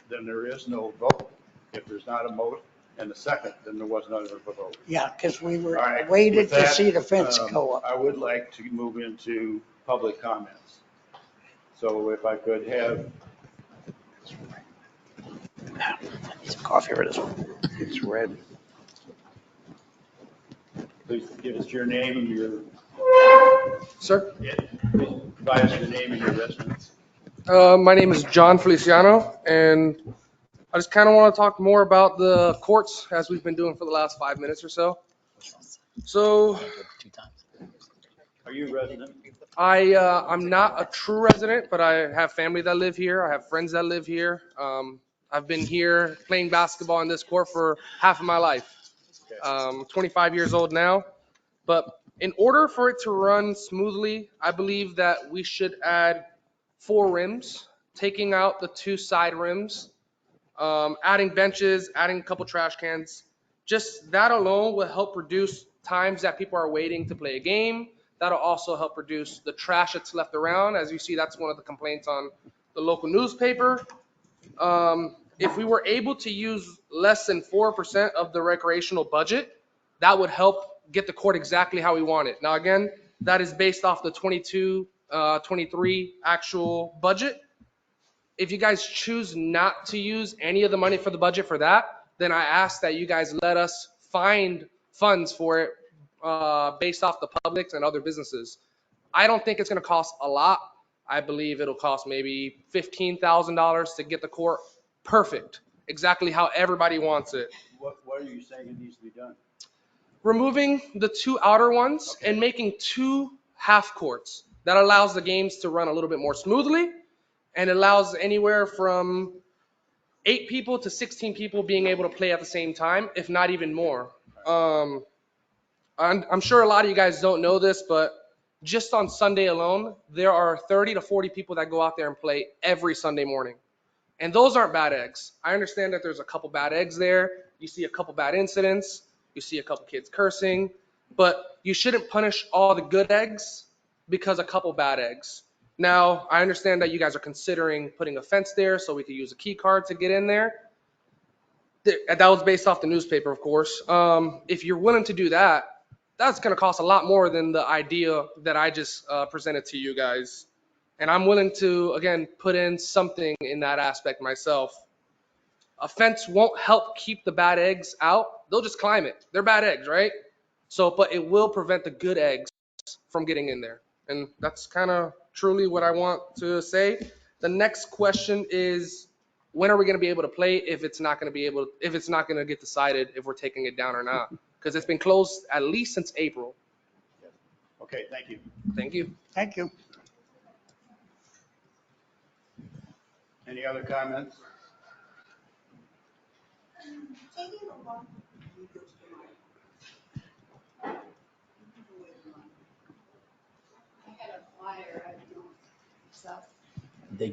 then there is no vote. If there's not a vote and a second, then there was not a vote. Yeah, because we were All right. waited With to that, see the fence go up. I would like to move into public comments. So if I could have. Need some coffee for this one. It's red. Please give us your name and your. Sir? Please provide us your name and your residence. My name is John Feliciano, and I just kind of want to talk more about the courts as we've been doing for the last 5 minutes or so. So Are you a resident? I'm not a true resident, but I have family that live here. I have friends that live here. I've been here playing basketball in this court for half of my life. 25 years old now. But in order for it to run smoothly, I believe that we should add 4 rims, taking out the 2 side rims, adding benches, adding a couple trash cans. Just that alone will help reduce times that people are waiting to play a game. That'll also help reduce the trash that's left around. As you see, that's one of the complaints on the local newspaper. If we were able to use less than 4% of the recreational budget, that would help get the court exactly how we want it. Now, again, that is based off the 22-23 actual budget. If you guys choose not to use any of the money for the budget for that, then I ask that you guys let us find funds for it based off the Publix and other businesses. I don't think it's going to cost a lot. I believe it'll cost maybe $15,000 to get the court perfect, exactly how everybody wants it. What are you saying it needs to be done? Removing the 2 outer ones and making 2 half courts. That allows the games to run a little bit more smoothly and allows anywhere from 8 people to 16 people being able to play at the same time, if not even more. I'm sure a lot of you guys don't know this, but just on Sunday alone, there are 30 to 40 people that go out there and play every Sunday morning. And those aren't bad eggs. I understand that there's a couple bad eggs there. You see a couple bad incidents. You see a couple kids cursing. But you shouldn't punish all the good eggs because a couple bad eggs. Now, I understand that you guys are considering putting a fence there so we could use a key card to get in there. That was based off the newspaper, of course. If you're willing to do that, that's going to cost a lot more than the idea that I just presented to you guys. And I'm willing to, again, put in something in that aspect myself. A fence won't help keep the bad eggs out. They'll just climb it. They're bad eggs, right? So, but it will prevent the good eggs from getting in there. And that's kind of truly what I want to say. The next question is, when are we going to be able to play if it's not going to get decided if we're taking it down or not? Because it's been closed at least since April. Okay, thank you. Thank you. Thank you. Any other comments?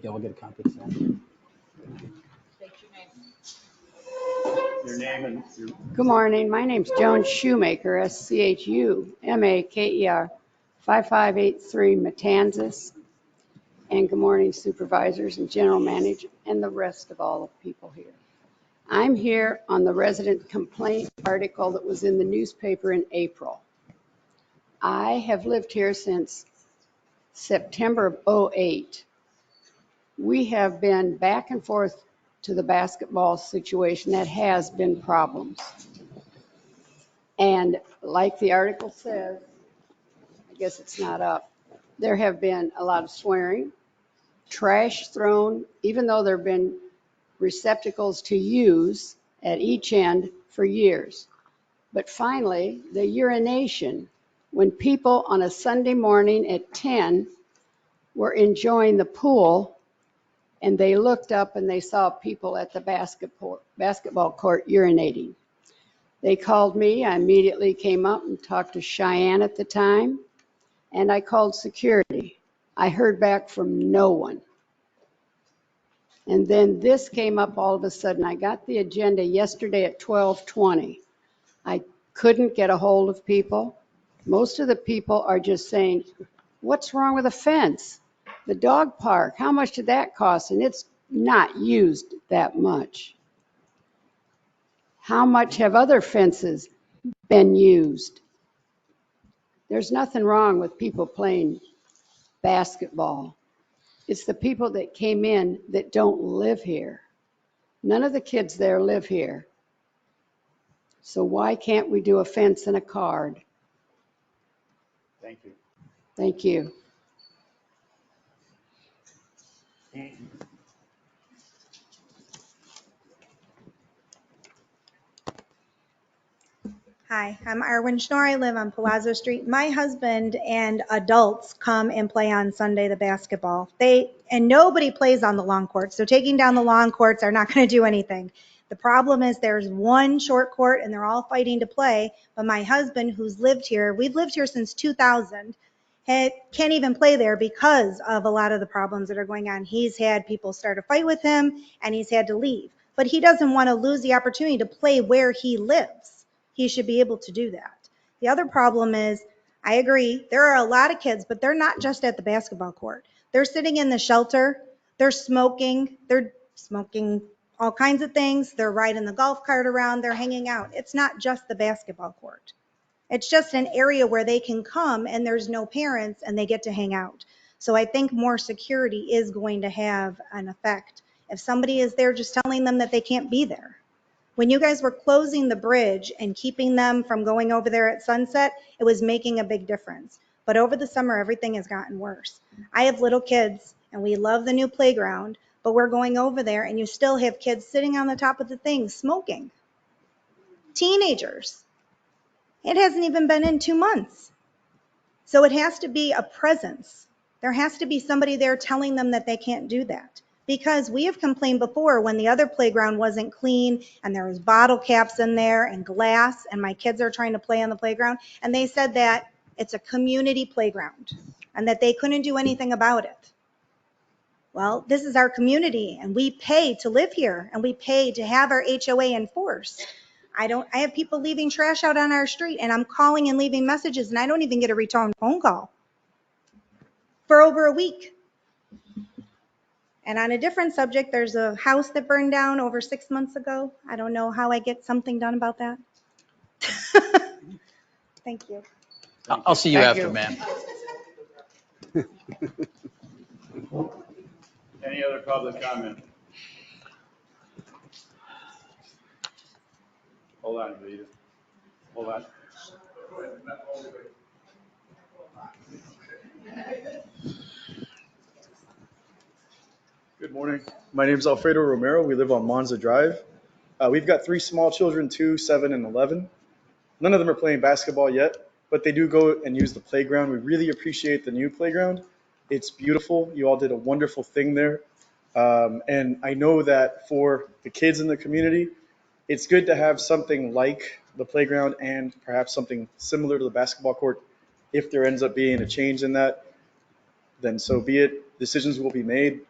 I'll get a copy of that. Your name and your Good morning. My name's Joan Shoemaker, SCHUMAKER, 5583 Matanzas. And good morning, supervisors and general manager and the rest of all the people here. I'm here on the resident complaint article that was in the newspaper in April. I have lived here since September of '08. We have been back and forth to the basketball situation that has been problems. And like the article says, I guess it's not up, there have been a lot of swearing, trash thrown, even though there have been receptacles to use at each end for years. But finally, the urination, when people on a Sunday morning at 10 were enjoying the pool, and they looked up and they saw people at the basketball court urinating. They called me. I immediately came up and talked to Cheyenne at the time, and I called security. I heard back from no one. And then this came up all of a sudden. I got the agenda yesterday at 12:20. I couldn't get a hold of people. Most of the people are just saying, what's wrong with the fence? The dog park, how much did that cost? And it's not used that much. How much have other fences been used? There's nothing wrong with people playing basketball. It's the people that came in that don't live here. None of the kids there live here. So why can't we do a fence and a card? thank you. Thank you. Hi, I'm Arwen Schnorr. I live on Palazzo Street. My husband and adults come and play on Sunday the basketball. And nobody plays on the long courts, so taking down the long courts are not going to do anything. The problem is there's one short court and they're all fighting to play. But my husband, who's lived here, we've lived here since 2000, can't even play there because of a lot of the problems that are going on. He's had people start a fight with him and he's had to leave. But he doesn't want to lose the opportunity to play where he lives. He should be able to do that. The other problem is, I agree, there are a lot of kids, but they're not just at the basketball court. They're sitting in the shelter, they're smoking all kinds of things, they're riding the golf cart around, they're hanging out. It's not just the basketball court. It's just an area where they can come and there's no parents and they get to hang out. So I think more security is going to have an effect. If somebody is there just telling them that they can't be there. When you guys were closing the bridge and keeping them from going over there at sunset, it was making a big difference. But over the summer, everything has gotten worse. I have little kids and we love the new playground, but we're going over there and you still have kids sitting on the top of the thing smoking. Teenagers. It hasn't even been in 2 months. So it has to be a presence. There has to be somebody there telling them that they can't do that. Because we have complained before when the other playground wasn't clean and there was bottle caps in there and glass and my kids are trying to play on the playground and they said that it's a community playground and that they couldn't do anything about it. Well, this is our community and we pay to live here and we pay to have our HOA enforced. I have people leaving trash out on our street and I'm calling and leaving messages and I don't even get a return phone call for over a week. And on a different subject, there's a house that burned down over 6 months ago. I don't know how I get something done about that. Thank you. I'll see you after, ma'am. Any other public comment? Hold on, Vita. Hold on. Good morning. My name is Alfredo Romero. We live on Monza Drive. We've got 3 small children, 2, 7, and 11. None of them are playing basketball yet, but they do go and use the playground. We really appreciate the new playground. It's beautiful. You all did a wonderful thing there. And I know that for the kids in the community, it's good to have something like the playground and perhaps something similar to the basketball court. If there ends up being a change in that, then so be it. Decisions will be made.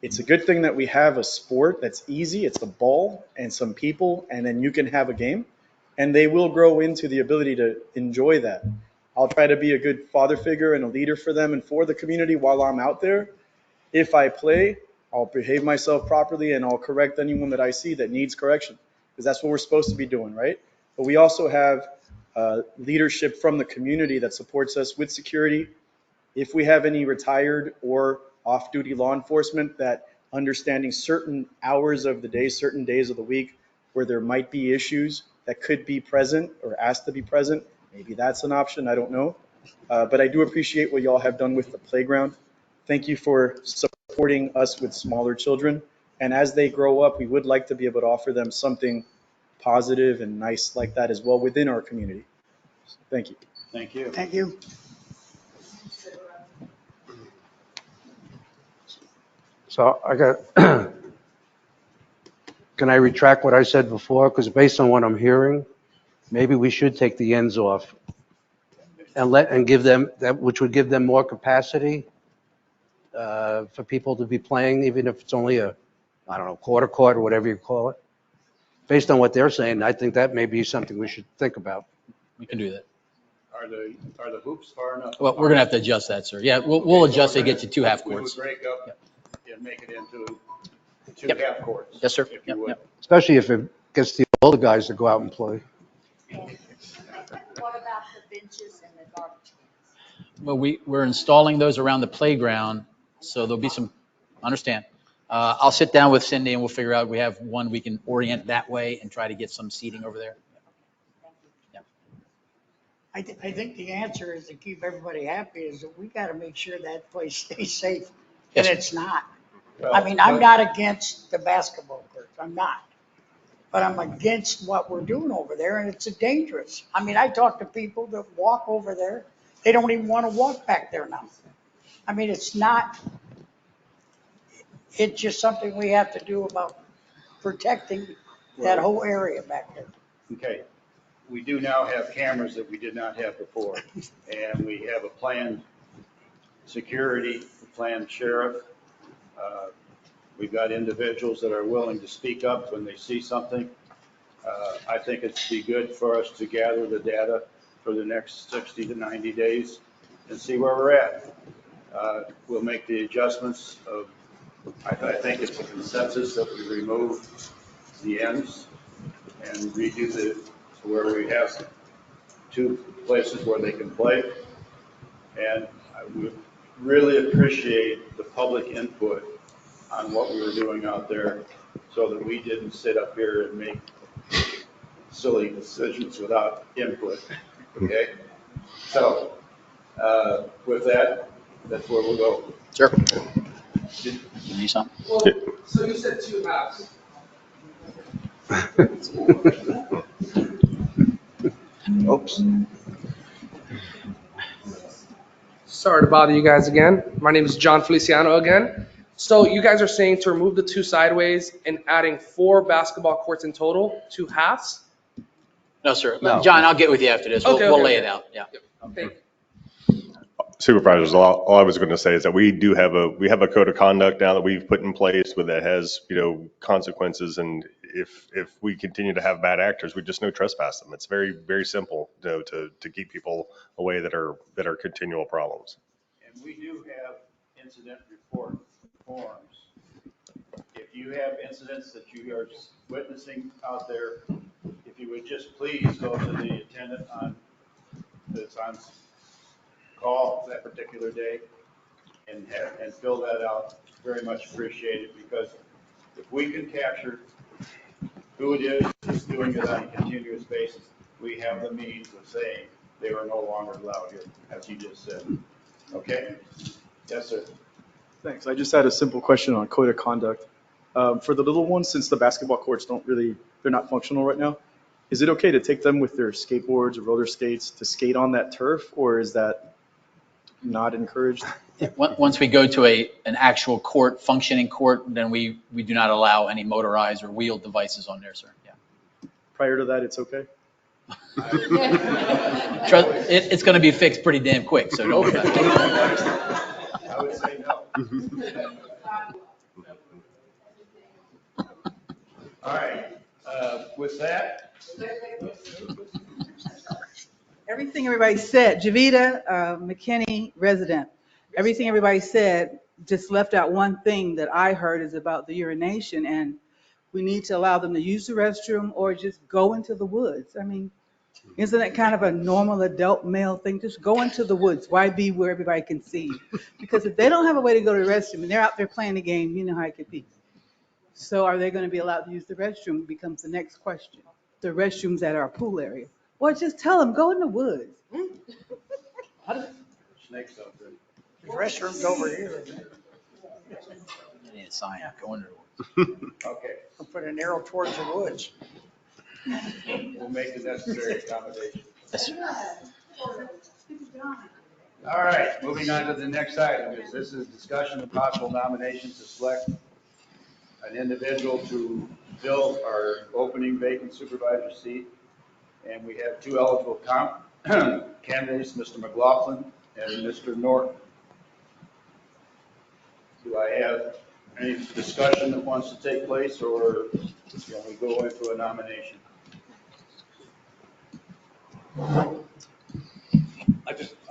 It's a good thing that we have a sport that's easy. It's the ball and some people, and then you can have a game. And they will grow into the ability to enjoy that. I'll try to be a good father figure and a leader for them and for the community while I'm out there. If I play, I'll behave myself properly and I'll correct anyone that I see that needs correction, because that's what we're supposed to be doing, right? But we also have leadership from the community that supports us with security. If we have any retired or off-duty law enforcement, that understanding certain hours of the day, certain days of the week where there might be issues that could be present or asked to be present, maybe that's an option, I don't know. But I do appreciate what y'all have done with the playground. Thank you for supporting us with smaller children. And as they grow up, we would like to be able to offer them something positive and nice like that as well within our community. Thank you. Thank you. Thank you. So I got, can I retract what I said before? Because based on what I'm hearing, maybe we should take the ends off and give them that, which would give them more capacity for people to be playing, even if it's only a, I don't know, quarter court or whatever you call it. Based on what they're saying, I think that may be something we should think about. We can do that. Are the hoops far enough? Well, we're gonna have to adjust that, sir. Yeah, we'll adjust it, get you 2 half We would courts. break up and make it into 2 Yep. half courts. Yes, sir. If you Yep, would. yep. Especially if it gets the older guys to go out and play. What about the benches and the garbage cans? Well, we're installing those around the playground, so there'll be some, understand. I'll sit down with Cindy and we'll figure out, we have one we can orient that way and try to get some seating over there. I think the answer is to keep everybody happy is that we got to make sure that place stays safe. And Yes, sir. it's not. I mean, I'm not against the basketball courts, I'm not. But I'm against what we're doing over there, and it's dangerous. I mean, I talk to people that walk over there, they don't even want to walk back there now. I mean, it's just something we have to do about protecting that whole area back there. Okay, we do now have cameras that we did not have before, and we have a planned security, a planned sheriff. We've got individuals that are willing to speak up when they see something. I think it'd be good for us to gather the data for the next 60 to 90 days and see where we're at. We'll make the adjustments of, I think it's a consensus that we remove the ends and redo where we have 2 places where they can play. And I would really appreciate the public input on what we were doing out there so that we didn't sit up here and make silly decisions without input, okay? So, with that, that's where we'll go. Sure. You need something? Well, so you said 2 halves. Oops. Sorry to bother you guys again. My name is John Feliciano again. So you guys are saying to remove the 2 sideways and adding 4 basketball courts in total, 2 halves? No, sir. No. John, I'll get with you after this. We'll lay it out. Yeah. Thank you. Supervisors, all I was going to say is that we have a code of conduct now that we've put in place that has, consequences. And if we continue to have bad actors, we just no trespass them. It's very, very simple, to keep people away that are continual problems. And we do have incident report forms. If you have incidents that you are witnessing out there, if you would just please go to the attendant that's on call that particular day and fill that out. Very much appreciated, because if we can capture who it is that's doing it on a continuous basis, we have the means of saying they are no longer allowed here, as you just said. Okay? Yes, sir. Thanks. I just had a simple question on code of conduct. For the little ones, since the basketball courts they're not functional right now, is it okay to take them with their skateboards or roller skates to skate on that turf, or is that not encouraged? Once we go to an actual court, functioning court, then we do not allow any motorized or wheeled devices on there, sir. Yeah. Prior to that, it's okay? It's going to be fixed pretty damn quick, so don't worry about it. I would say no. All right. With that. Everything everybody said, Javita McKinney, resident, everything everybody said just left out one thing that I heard is about the urination, and we need to allow them to use the restroom or just go into the woods. I mean, isn't that kind of a normal adult male thing? Just go into the woods. Why be where everybody can see you? Because if they don't have a way to go to the restroom and they're out there playing the game, you know how it could be. So are they going to be allowed to use the restroom becomes the next question. The restrooms at our pool area. Or just tell them, go in the woods. Snakes out there. The restroom's over here. I need a sign. Go in there. Okay. We'll put an arrow towards the woods. We'll make the necessary accommodation. Yes, sir. All right, moving on to the next item. This is discussion of possible nominations to select an individual to fill our opening vacant supervisor seat. And we have 2 eligible candidates, Mr. McLaughlin and Mr. Norton. Do I have any discussion that wants to take place, or can we go into a nomination?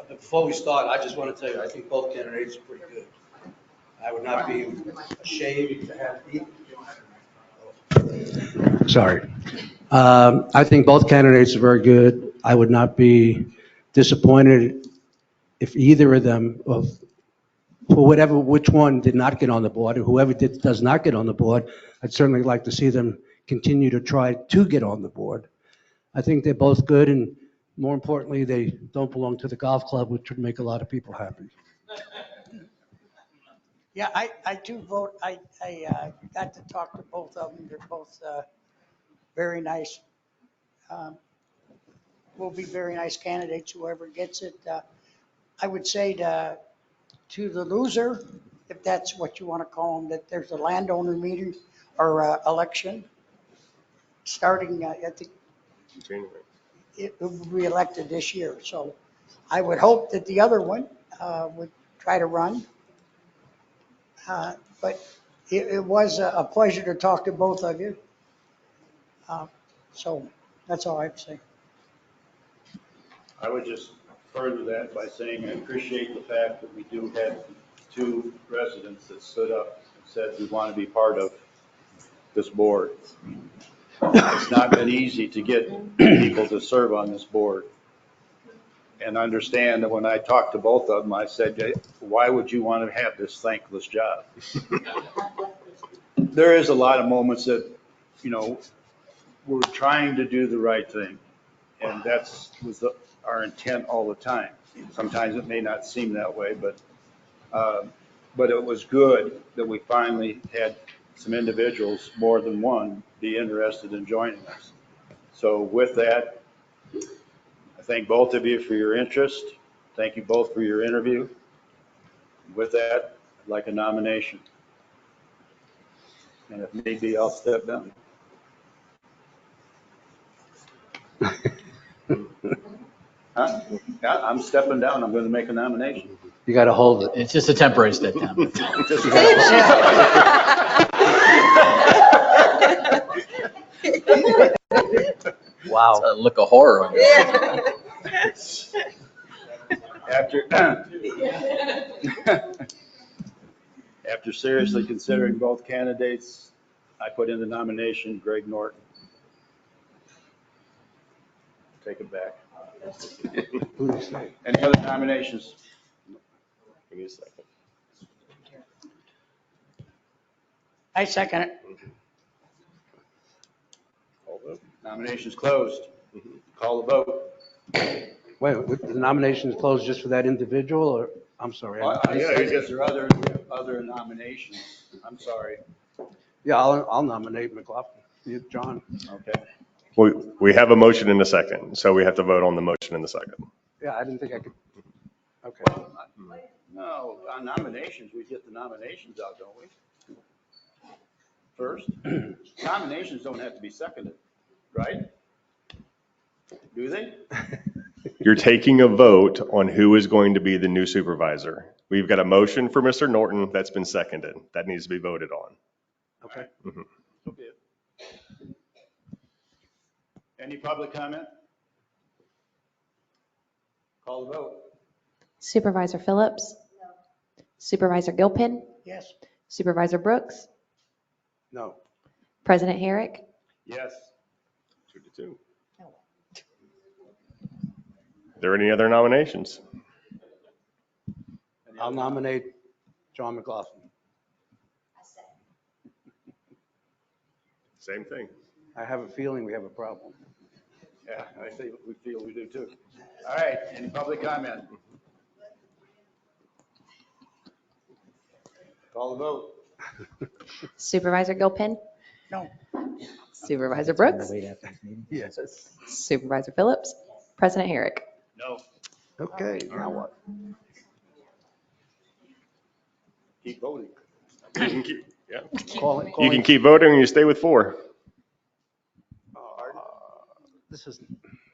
Before we start, I just want to tell you, I think both candidates are pretty good. I would not be ashamed to have. Sorry. I think both candidates are very good. I would not be disappointed if either of them, for which one did not get on the board, or whoever does not get on the board, I'd certainly like to see them continue to try to get on the board. I think they're both good, and more importantly, they don't belong to the golf club, which would make a lot of people happy. Yeah, I do vote. I got to talk to both of them. They're both very nice. Will be very nice candidates, whoever gets it. I would say to the loser, if that's what you want to call them, that there's a landowner meeting or election starting at the, January. it will be elected this year. So I would hope that the other one would try to run. But it was a pleasure to talk to both of you. So that's all I have to say. I would just further that by saying I appreciate the fact that we do have two residents that stood up and said we want to be part of this board. It's not been easy to get people to serve on this board. And understand that when I talked to both of them, I said, why would you want to have this thankless job? There is a lot of moments that, we're trying to do the right thing. And was our intent all the time. Sometimes it may not seem that way, but it was good that we finally had some individuals, more than one, be interested in joining us. So with that, I thank both of you for your interest. Thank you both for your interview. With that, I'd like a nomination. And if need be, I'll step down. Huh? Yeah, I'm stepping down. I'm going to make a nomination. You got to hold it. It's just a temporary step down. Wow. It's a look of horror on you. After seriously considering both candidates, I put in the nomination Greg Norton. Take it back. Who do you say? Any other nominations? Give me a second. I second it. Call vote. Nominations closed. Call the vote. Wait, the nomination is closed just for that individual, or, I'm sorry. I guess there are other nominations. I'm sorry. Yeah, I'll nominate McLaughlin. John. Okay. We have a motion in a second, so we have to vote on the motion in the second. Yeah, I didn't think I could. Okay. No, on nominations, we get the nominations out, don't we? First, nominations don't have to be seconded, right? Do they? You're taking a vote on who is going to be the new supervisor. We've got a motion for Mr. Norton that's been seconded. That needs to be voted on. Okay. Mhm. Okay. Any public comment? Call the vote. Supervisor Phillips? No. Supervisor Gilpin? Yes. Supervisor Brooks? No. President Herrick? Yes. 2-2. Are there any other nominations? I'll nominate John McLaughlin. Same thing. I have a feeling we have a problem. Yeah, I think we feel we do too. All right, any public comment? Call the vote. Supervisor Gilpin? No. Supervisor Brooks? Yes. Supervisor Phillips? President Herrick? No. Okay, now what? Keep voting. You can keep, yeah. You can keep voting and you stay with 4. This is.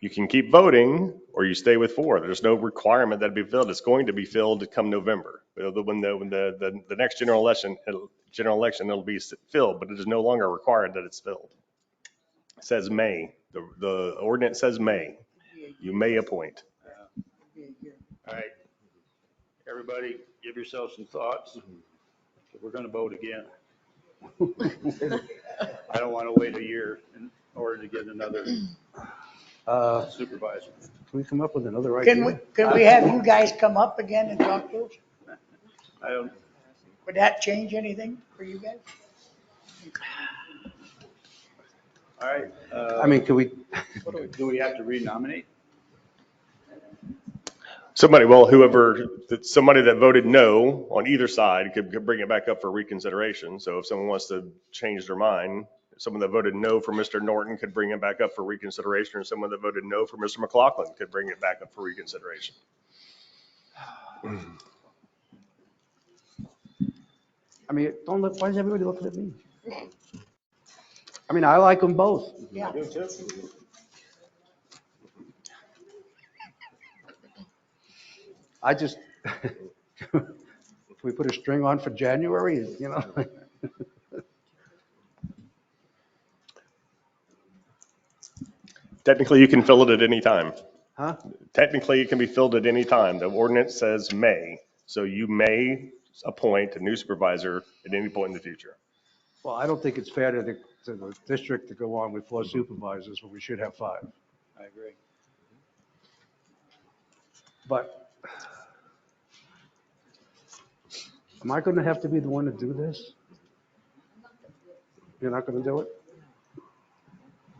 You can keep voting or you stay with 4. There's no requirement that it be filled. It's going to be filled come November. When the next general election, it'll be filled, but it is no longer required that it's filled. It says may. The ordinance says may. You may appoint. All right. Everybody, give yourself some thoughts. We're going to vote again. I don't want to wait a year in order to get another supervisor. Can we come up with another idea? Can we have you guys come up again and talk to us? I don't. Would that change anything for you guys? All right. I mean, can we? Do we have to renominate? somebody that voted no on either side could bring it back up for reconsideration. So if someone wants to change their mind, someone that voted no for Mr. Norton could bring it back up for reconsideration, or someone that voted no for Mr. McLaughlin could bring it back up for reconsideration. I mean, why is everybody looking at me? I mean, I like them both. Yeah. I just, can we put a string on for January, you know? Technically, you can fill it at any time. Huh? Technically, it can be filled at any time. The ordinance says may, so you may appoint a new supervisor at any point in the future. Well, I don't think it's fair to the district to go on with 4 supervisors when we should have 5. I agree. But am I going to have to be the one to do this? You're not going to do it?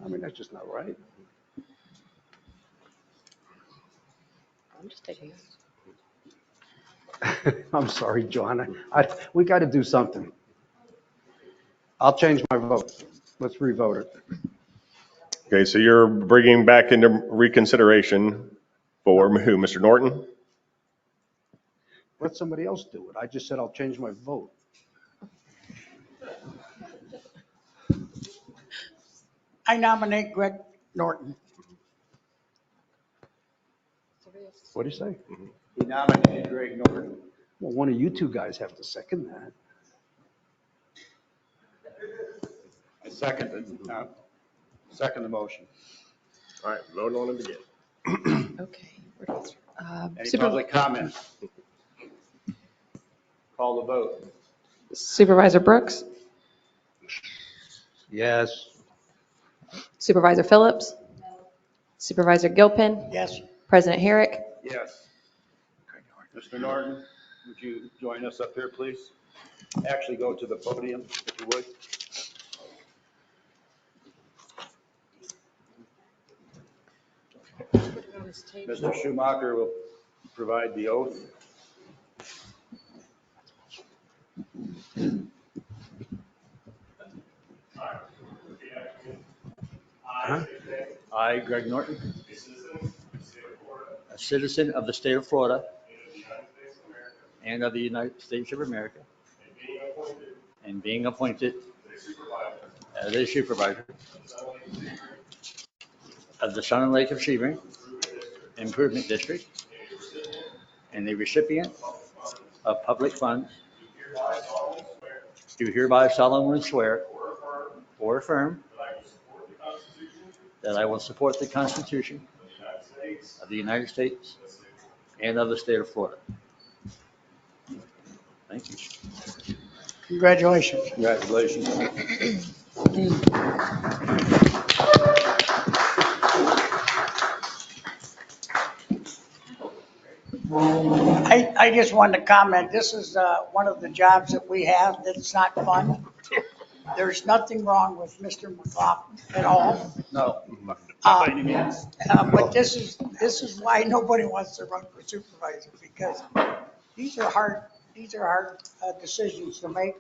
I mean, that's just not right. I'm just taking it. I'm sorry, John. We got to do something. I'll change my vote. Let's revote it. Okay, so you're bringing back into reconsideration for who, Mr. Norton? Let somebody else do it. I just said I'll change my vote. I nominate Greg Norton. What do you say? He nominated Greg Norton. Well, one of you 2 guys have to second that. I second the motion. All right, vote on it again. Okay. Any public comment? Call the vote. Supervisor Brooks, Yes. Supervisor Phillips, Supervisor Gilpin, Yes. President Herrick. Yes. Mr. Norton, would you join us up here, please? Actually, go to the podium, if you would. Mr. Schumacher will provide the oath. I, Greg Norton, a citizen of the state of Florida and of the United States of America, and being appointed as a supervisor of the Sun and Lake of Sebring Improvement District and the recipient of public funds, do hereby solemnly swear or affirm that I will support the Constitution of the United States and of the state of Florida. Thank you. Congratulations. Congratulations. I just wanted to comment, this is one of the jobs that we have that's not fun. There's nothing wrong with Mr. McLaughlin at all. No, not by any means. But this is why nobody wants to run for supervisor, because these are hard decisions to make.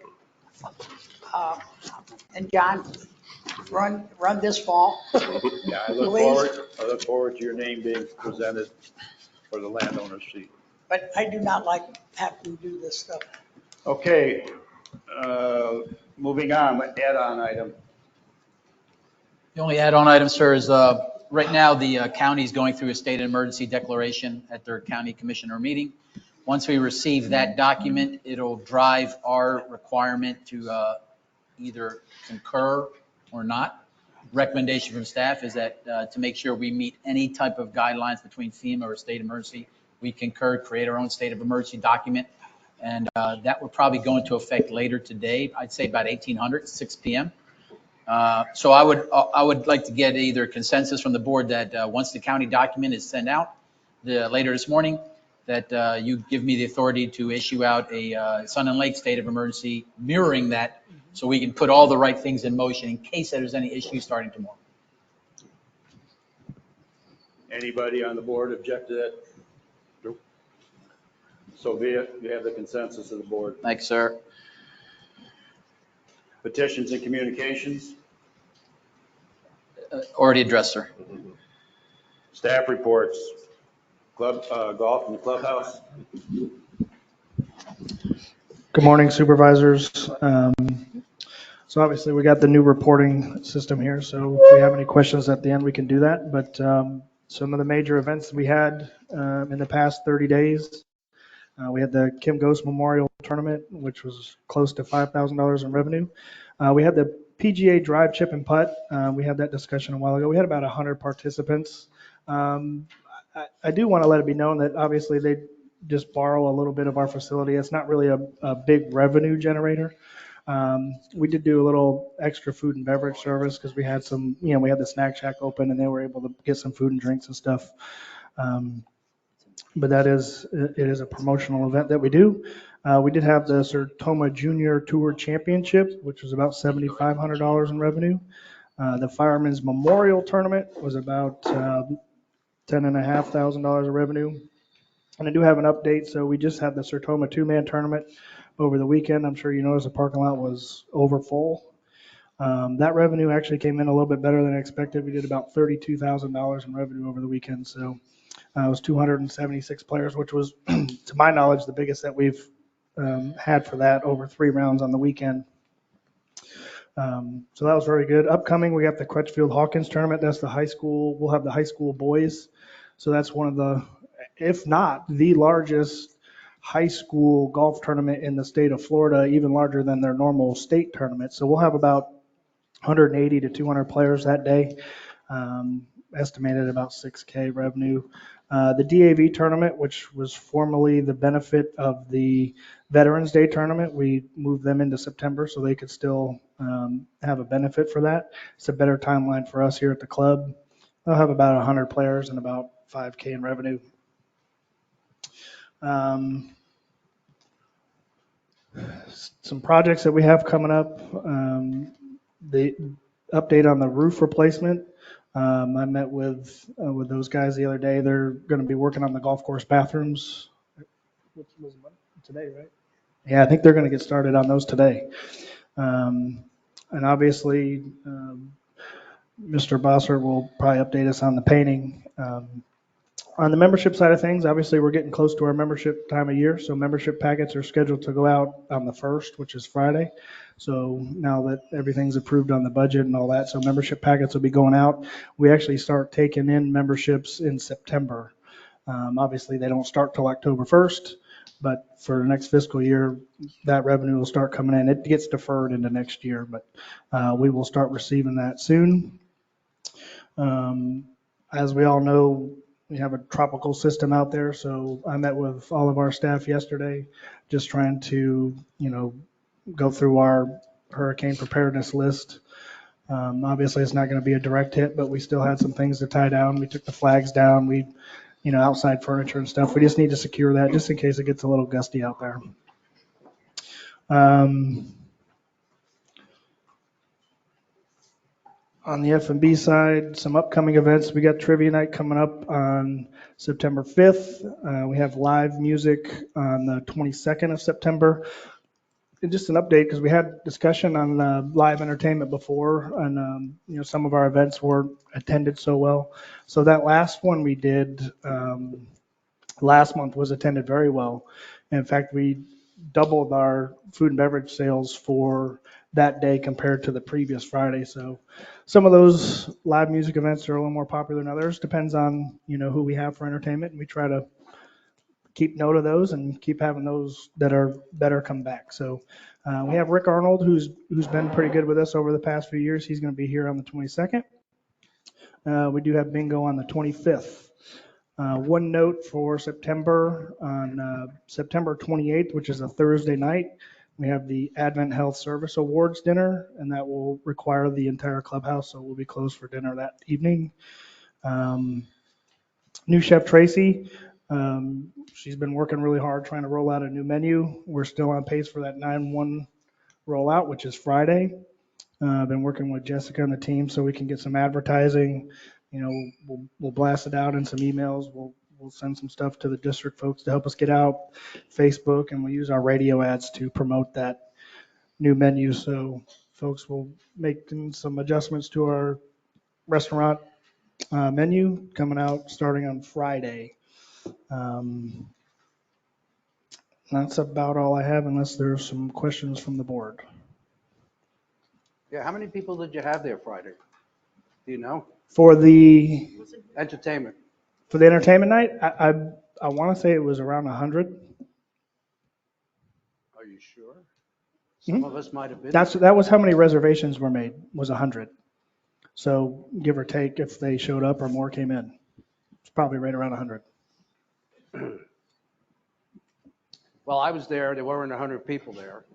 And John, run this fall. Yeah, I look forward to your name being presented for the landowner's seat. But I do not like having to do this stuff. Okay, moving on, add-on item. The only add-on item, sir, is right now the county is going through a state of emergency declaration at their county commissioner meeting. Once we receive that document, it'll drive our requirement to either concur or not. Recommendation from staff is that to make sure we meet any type of guidelines between FEMA or state emergency, we concur, create our own state of emergency document. And that will probably go into effect later today. I'd say about 1800, 6 p.m. So I would like to get either consensus from the board that once the county document is sent out later this morning, that you give me the authority to issue out a Sun and Lake state of emergency mirroring that, so we can put all the right things in motion in case there's any issues starting tomorrow. Anybody on the board object to that? Nope. So be it. You have the consensus of the board. Thanks, sir. Petitions and communications, Already addressed, sir. staff reports, golf in the clubhouse. Good morning, supervisors. So obviously we got the new reporting system here, so if we have any questions at the end, we can do that. But some of the major events we had in the past 30 days, we had the Kim Ghost Memorial Tournament, which was close to $5,000 in revenue. We had the PGA Drive, Chip, and Putt. We had that discussion a while ago. We had about 100 participants. I do want to let it be known that obviously they just borrow a little bit of our facility. It's not really a big revenue generator. We did do a little extra food and beverage service because we had some, we had the snack shack open and they were able to get some food and drinks and stuff. But it is a promotional event that we do. We did have the Sertoma Junior Tour Championship, which was about $7,500 in revenue. The Fireman's Memorial Tournament was about $10,500 of revenue. And I do have an update. So we just had the Sertoma two-man tournament over the weekend. I'm sure you noticed the parking lot was over full. That revenue actually came in a little bit better than expected. We did about $32,000 in revenue over the weekend. So it was 276 players, which was, to my knowledge, the biggest that we've had for that, over 3 rounds on the weekend. So that was very good. Upcoming, we got the Crutchfield Hawkins tournament. That's the high school. We'll have the high school boys. So that's one of the, if not the largest high school golf tournament in the state of Florida, even larger than their normal state tournament. So we'll have about 180 to 200 players that day, estimated about $6K revenue. The DAV tournament, which was formerly the benefit of the Veterans Day tournament, we moved them into September so they could still have a benefit for that. It's a better timeline for us here at the club. They'll have about 100 players and about $5K in revenue. Some projects that we have coming up. The update on the roof replacement. I met with those guys the other day. They're going to be working on the golf course bathrooms. Today, right? Yeah, I think they're going to get started on those today. And obviously, Mr. Bossert will probably update us on the painting. On the membership side of things, obviously we're getting close to our membership time of year, so membership packets are scheduled to go out on the 1st, which is Friday. So now that everything's approved on the budget and all that, so membership packets will be going out. We actually start taking in memberships in September. Obviously they don't start till October 1st, but for the next fiscal year, that revenue will start coming in. It gets deferred into next year, but we will start receiving that soon. As we all know, we have a tropical system out there, so I met with all of our staff yesterday, just trying to, go through our hurricane preparedness list. Obviously, it's not going to be a direct hit, but we still had some things to tie down. We took the flags down. We, outside furniture and stuff. We just need to secure that just in case it gets a little gusty out there. On the F&B side, some upcoming events. We got Trivia Night coming up on September 5th. We have live music on the 22nd of September. And just an update, because we had discussion on live entertainment before, and some of our events weren't attended so well. So that last one we did last month was attended very well. In fact, we doubled our food and beverage sales for that day compared to the previous Friday. So some of those live music events are a little more popular than others. Depends on, who we have for entertainment. And we try to keep note of those and keep having those that are better come back. So we have Rick Arnold, who's been pretty good with us over the past few years. He's going to be here on the 22nd. We do have bingo on the 25th. One note for September, on September 28th, which is a Thursday night, we have the Advent Health Service Awards dinner, and that will require the entire clubhouse, so we'll be closed for dinner that evening. New chef Tracy, she's been working really hard trying to roll out a new menu. We're still on pace for that 9/1 rollout, which is Friday. I've been working with Jessica and the team so we can get some advertising. We'll blast it out in some emails. We'll we'll send some stuff to the district folks to help us get out, Facebook, and we'll use our radio ads to promote that new menu. So folks will make some adjustments to our restaurant menu coming out starting on Friday. That's about all I have unless there's some questions from the board. Yeah, how many people did you have there Friday? Do you know? For the Entertainment. For the entertainment night, I want to say it was around 100. Are you sure? Some of us might have been. That was how many reservations were made, was 100. So give or take, if they showed up or more came in, it's probably right around 100. Well, I was there. There weren't 100 people there.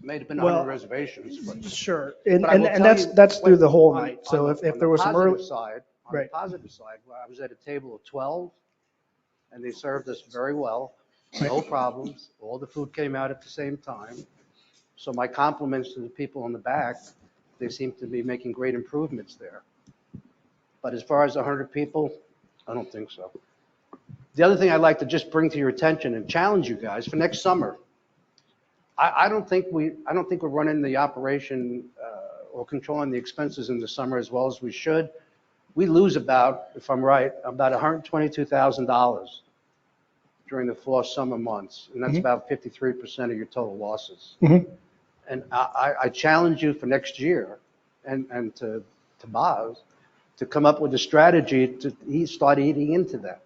May have been 100 reservations. But, sure, but and that's through the whole night. So if there was some early side, on the positive side, well, I was at a table of 12, and they served us very well. No problems. All the food came out at the same time. So my compliments to the people in the back. They seem to be making great improvements there. But as far as 100 people, I don't think so. The other thing I'd like to just bring to your attention and challenge you guys for next summer, I don't think we're running the operation or controlling the expenses in the summer as well as we should. We lose about, if I'm right, about $122,000 during the 4 summer months, and that's about 53% of your total losses. And I challenge you for next year and to Boz to come up with a strategy to start eating into that.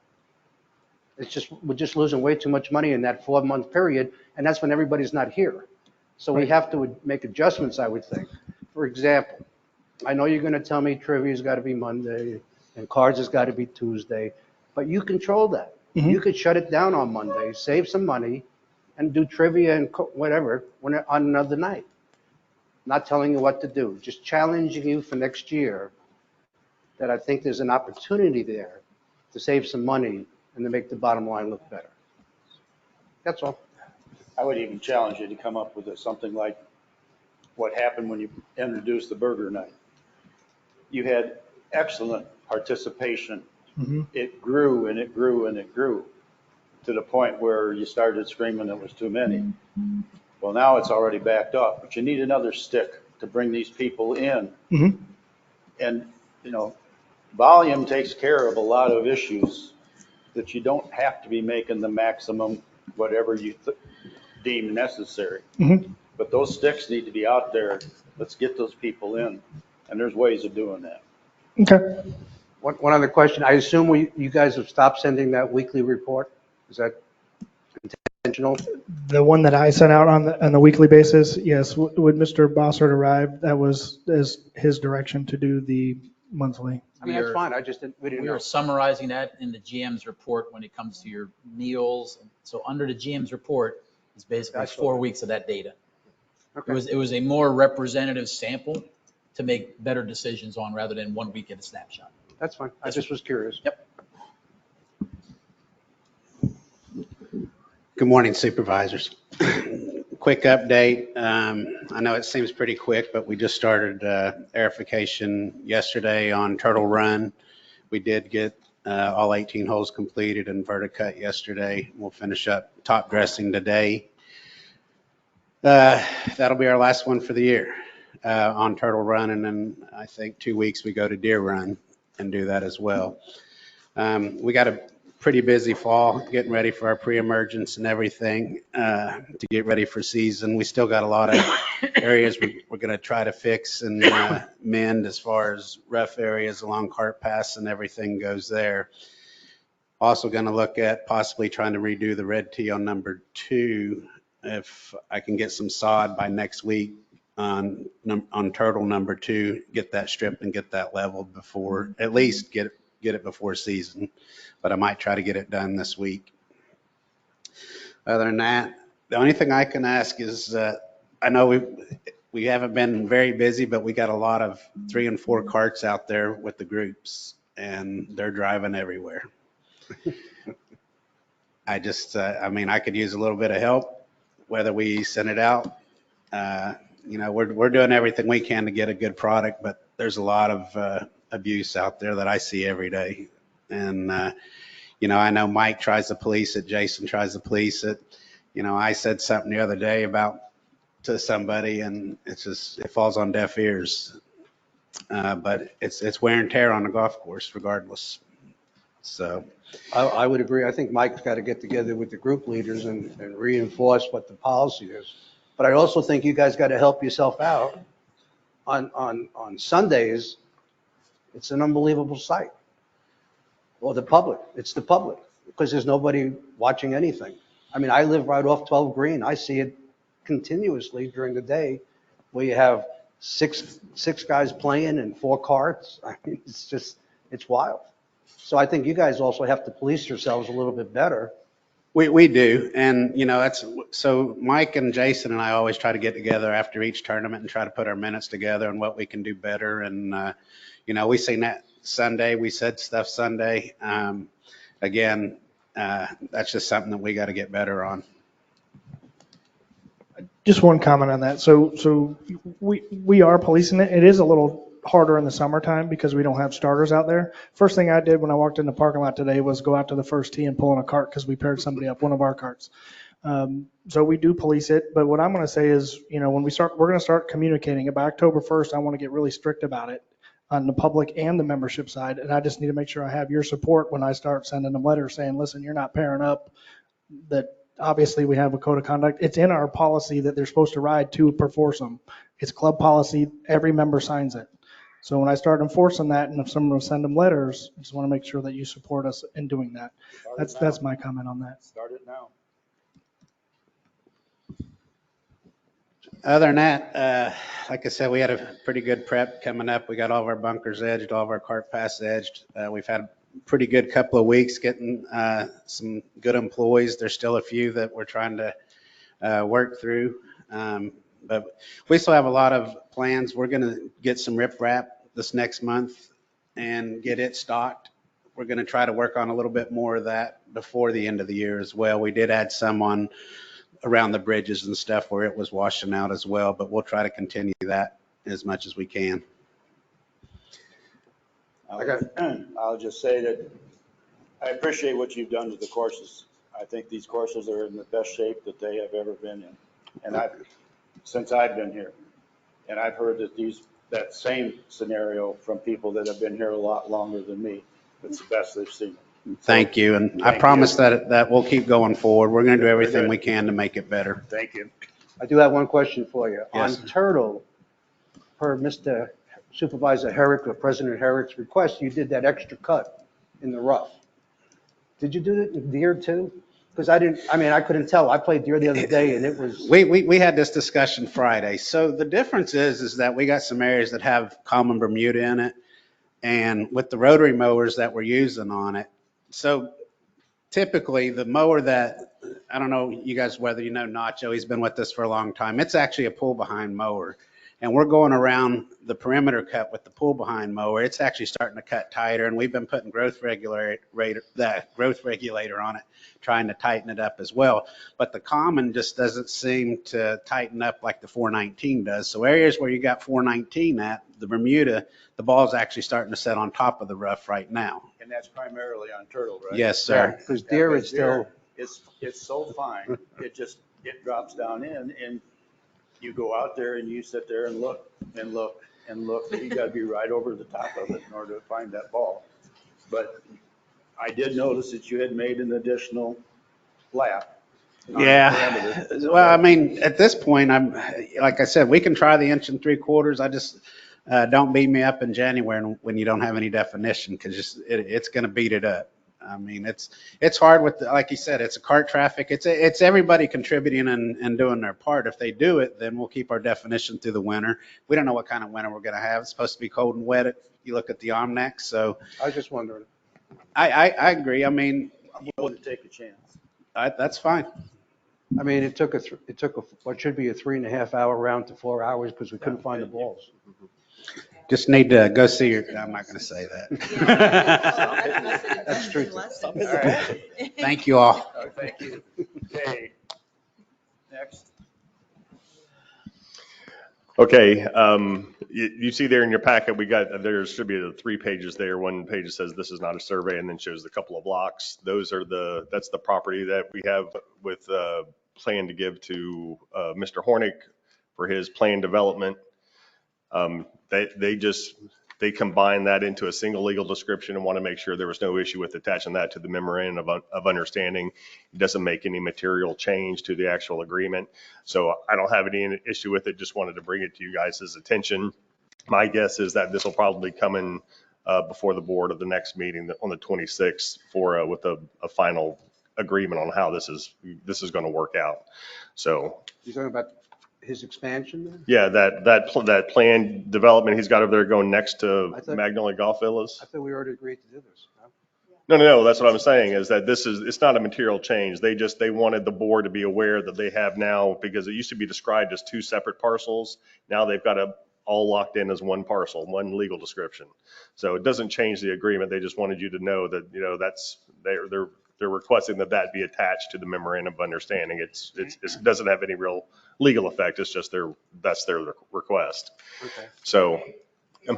We're just losing way too much money in that 4-month period, and that's when everybody's not here. So we have to make adjustments, I would think. For example, I know you're going to tell me trivia's got to be Monday and cards has got to be Tuesday, but you control that. You could shut it down on Monday, save some money, and do trivia and whatever on another night. Not telling you what to do, just challenging you for next year that I think there's an opportunity there to save some money and to make the bottom line look better. That's all. I would even challenge you to come up with something like what happened when you introduced the burger night. You had excellent participation. It grew and it grew and it grew to the point where you started screaming it was too many. Well, now it's already backed up, but you need another stick to bring these people in. And, you know, volume takes care of a lot of issues that you don't have to be making the maximum whatever you deem necessary. But those sticks need to be out there. Let's get those people in. And there's ways of doing that. Okay. One other question. I assume you guys have stopped sending that weekly report? Is that intentional? The one that I sent out on the weekly basis, yes. When Mr. Bossert arrived, that was his direction to do the monthly. I mean, that's fine. We didn't know. are summarizing that in the GM's report when it comes to your meals. So under the GM's report, it's basically 4 weeks of that data. Okay. It was a more representative sample to make better decisions on rather than 1 week at a snapshot. That's fine. I just was curious. Yep. Good morning, Supervisors. Quick update. I know it seems pretty quick, but we just started aerification yesterday on Turtle Run. We did get all 18 holes completed and verticut yesterday. We'll finish up top dressing today. That'll be our last one for the year on Turtle Run, and then I think 2 weeks we go to Deer Run and do that as well. We got a pretty busy fall, getting ready for our pre-emergence and everything to get ready for season. We still got a lot of areas we're going to try to fix and mend as far as rough areas along cart paths and everything goes there. Also going to look at possibly trying to redo the red tee on number 2 if I can get some sod by next week on Turtle number 2, get that stripped and get that leveled before, at least get it before season. But I might try to get it done this week. Other than that, the only thing I can ask is, I know we haven't been very busy, but we got a lot of 3 and 4 carts out there with the groups, and they're driving everywhere. I mean, I could use a little bit of help, whether we send it out. You know, we're doing everything we can to get a good product, but there's a lot of abuse out there that I see every day. And, I know Mike tries to police it, Jason tries to police it. I said something the other day to somebody, and it falls on deaf ears. But it's wear and tear on the golf course regardless. So I would agree. I think Mike's got to get together with the group leaders and reinforce what the policy is. But I also think you guys got to help yourself out. On Sundays, it's an unbelievable sight. Well, it's the public, because there's nobody watching anything. I mean, I live right off 12 Green. I see it continuously during the day, where you have six guys playing and 4 carts. I mean, it's wild. So I think you guys also have to police yourselves a little bit better. we do, and that's so. Mike and Jason and I always try to get together after each tournament and try to put our minutes together and what we can do better. And we seen that Sunday. We said stuff Sunday. Again, that's just something that we got to get better on. Just one comment on that. So we are policing it. It is a little harder in the summertime because we don't have starters out there. First thing I did when I walked in the parking lot today was go out to the first tee and pull in a cart because we paired somebody up, one of our carts. So we do police it. But what I'm going to say is, when we're going to start communicating it by October 1st. I want to get really strict about it on the public and the membership side. And I just need to make sure I have your support when I start sending them letters saying, listen, you're not pairing up. That obviously we have a code of conduct. It's in our policy that they're supposed to ride to per foursome. It's club policy. Every member signs it. So when I start enforcing that, and if someone will send them letters, I just want to make sure that you support us in doing that. That's my comment on that. Start it now. Other than that, like I said, we had a pretty good prep coming up. We got all of our bunkers edged, all of our cart paths edged. We've had a pretty good couple of weeks getting some good employees. There's still a few that we're trying to work through. But we still have a lot of plans. We're going to get some riprap this next month and get it stocked. We're going to try to work on a little bit more of that before the end of the year as well. We did add some on around the bridges and stuff where it was washing out as well, but we'll try to continue that as much as we can. I'll just say that I appreciate what you've done to the courses. I think these courses are in the best shape that they have ever been in. And since I've been here, and I've heard that same scenario from people that have been here a lot longer than me. It's the best they've seen. Thank you, and I promise that we'll keep going forward. We're going to do everything we can to make it better. Thank you. I do have one question for you. Yes. On Turtle, per Mr. Supervisor Herrick or President Herrick's request, you did that extra cut in the rough. Did you do it in deer too? Because I couldn't tell. I played deer the other day and it was. We had this discussion Friday. So the difference is that we got some areas that have common Bermuda in it, and with the rotary mowers that we're using on it. So typically the mower that, I don't know you guys whether you know Nacho, he's been with us for a long time. It's actually a pull behind mower. And we're going around the perimeter cut with the pull behind mower. It's actually starting to cut tighter, and we've been putting growth regulator on it, trying to tighten it up as well. But the common just doesn't seem to tighten up like the 419 does. So areas where you got 419 at, the Bermuda, the ball's actually starting to set on top of the rough right now. And that's primarily on turtle, right? Yes, sir. Because deer is still. It's so fine, it drops down in, and you go out there and you sit there and look and look and look. You got to be right over the top of it in order to find that ball. But I did notice that you had made an additional lap. Yeah. Well, I mean, at this point, like I said, we can try the 1 3/4. I just don't beat me up in January when you don't have any definition, because it's going to beat it up. I mean, it's hard with, like you said, it's a cart traffic. It's everybody contributing and doing their part. If they do it, then we'll keep our definition through the winter. We don't know what kind of winter we're going to have. It's supposed to be cold and wet. You look at the almanac. So I was just wondering. I agree. I mean, I'm willing to take a chance. That's fine. I mean, it took what should be a 3.5 hour round to 4 hours because we couldn't find the balls. Just need to go see your. I'm not going to say that. That's true. All right. Thank you all. Oh, thank you. Okay. Next. Okay, you see there in your packet, there should be 3 pages there. One page that says this is not a survey and then shows a couple of blocks. That's the property that we have with plan to give to Mr. Hornick for his plan development. They combined that into a single legal description and want to make sure there was no issue with attaching that to the memorandum of understanding. It doesn't make any material change to the actual agreement. So I don't have any issue with it. Just wanted to bring it to you guys' attention. My guess is that this will probably come in before the board of the next meeting on the 26th with a final agreement on how this is going to work out. So You're talking about his expansion there? yeah, that plan development he's got over there going next to Magnolia Golf Villas. I thought we already agreed to do this. No, that's what I'm saying is that it's not a material change. They wanted the board to be aware that they have now, because it used to be described as 2 separate parcels. Now they've got it all locked in as one parcel, one legal description. So it doesn't change the agreement. They just wanted you to know that, they're requesting that be attached to the memorandum of understanding. It doesn't have any real legal effect. It's just that's their request. Okay. So. I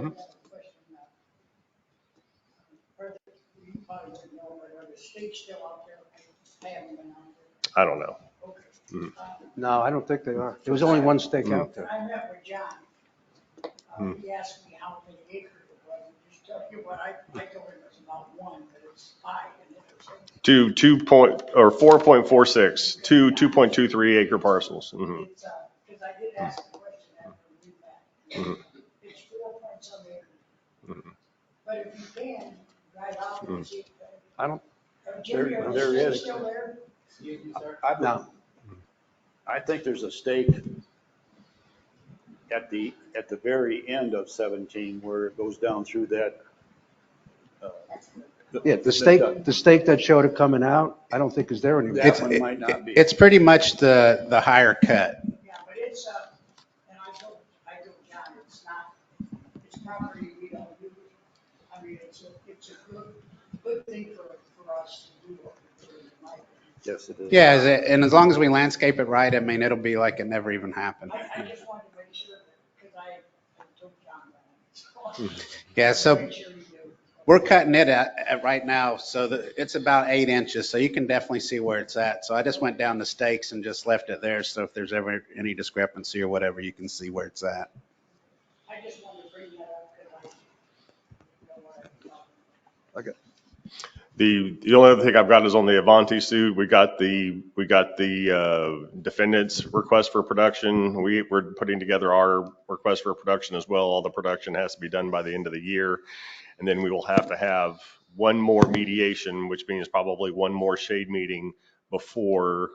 don't know. No, I don't think they are. There was only one stake out there. I met with John. He asked me how many acres it was. And just tell you what, I told him it's about 1, but it's 5. And 4.46, 2.23 acre parcels. Because I did ask the question after we met. It's 4 point some acres. But if you can, drive out and see. I don't. Jimmy, are the stakes still there? No. I think there's a stake at the very end of 17 where it goes down through that. Yeah, the stake that showed it coming out, I don't think is there anymore. That one might not be. It's pretty much the higher cut. Yeah, but it's, and I told John, it's property we don't use. I mean, it's a good thing for us to do. Yes, it is. Yeah, and as long as we landscape it right, I mean, it'll be like it never even happened. I just wanted to make sure because I told John that. Yeah, so we're cutting it at right now, so it's about 8 inches, so you can definitely see where it's at. So I just went down the stakes and just left it there, so if there's ever any discrepancy or whatever, you can see where it's at. I just wanted to bring that up because I know what I'm talking about. Okay. The only other thing I've got is on the Avanti suit. We got the defendant's request for production. We're putting together our request for production as well. All the production has to be done by the end of the year. And then we will have to have one more mediation, which means probably one more shade meeting before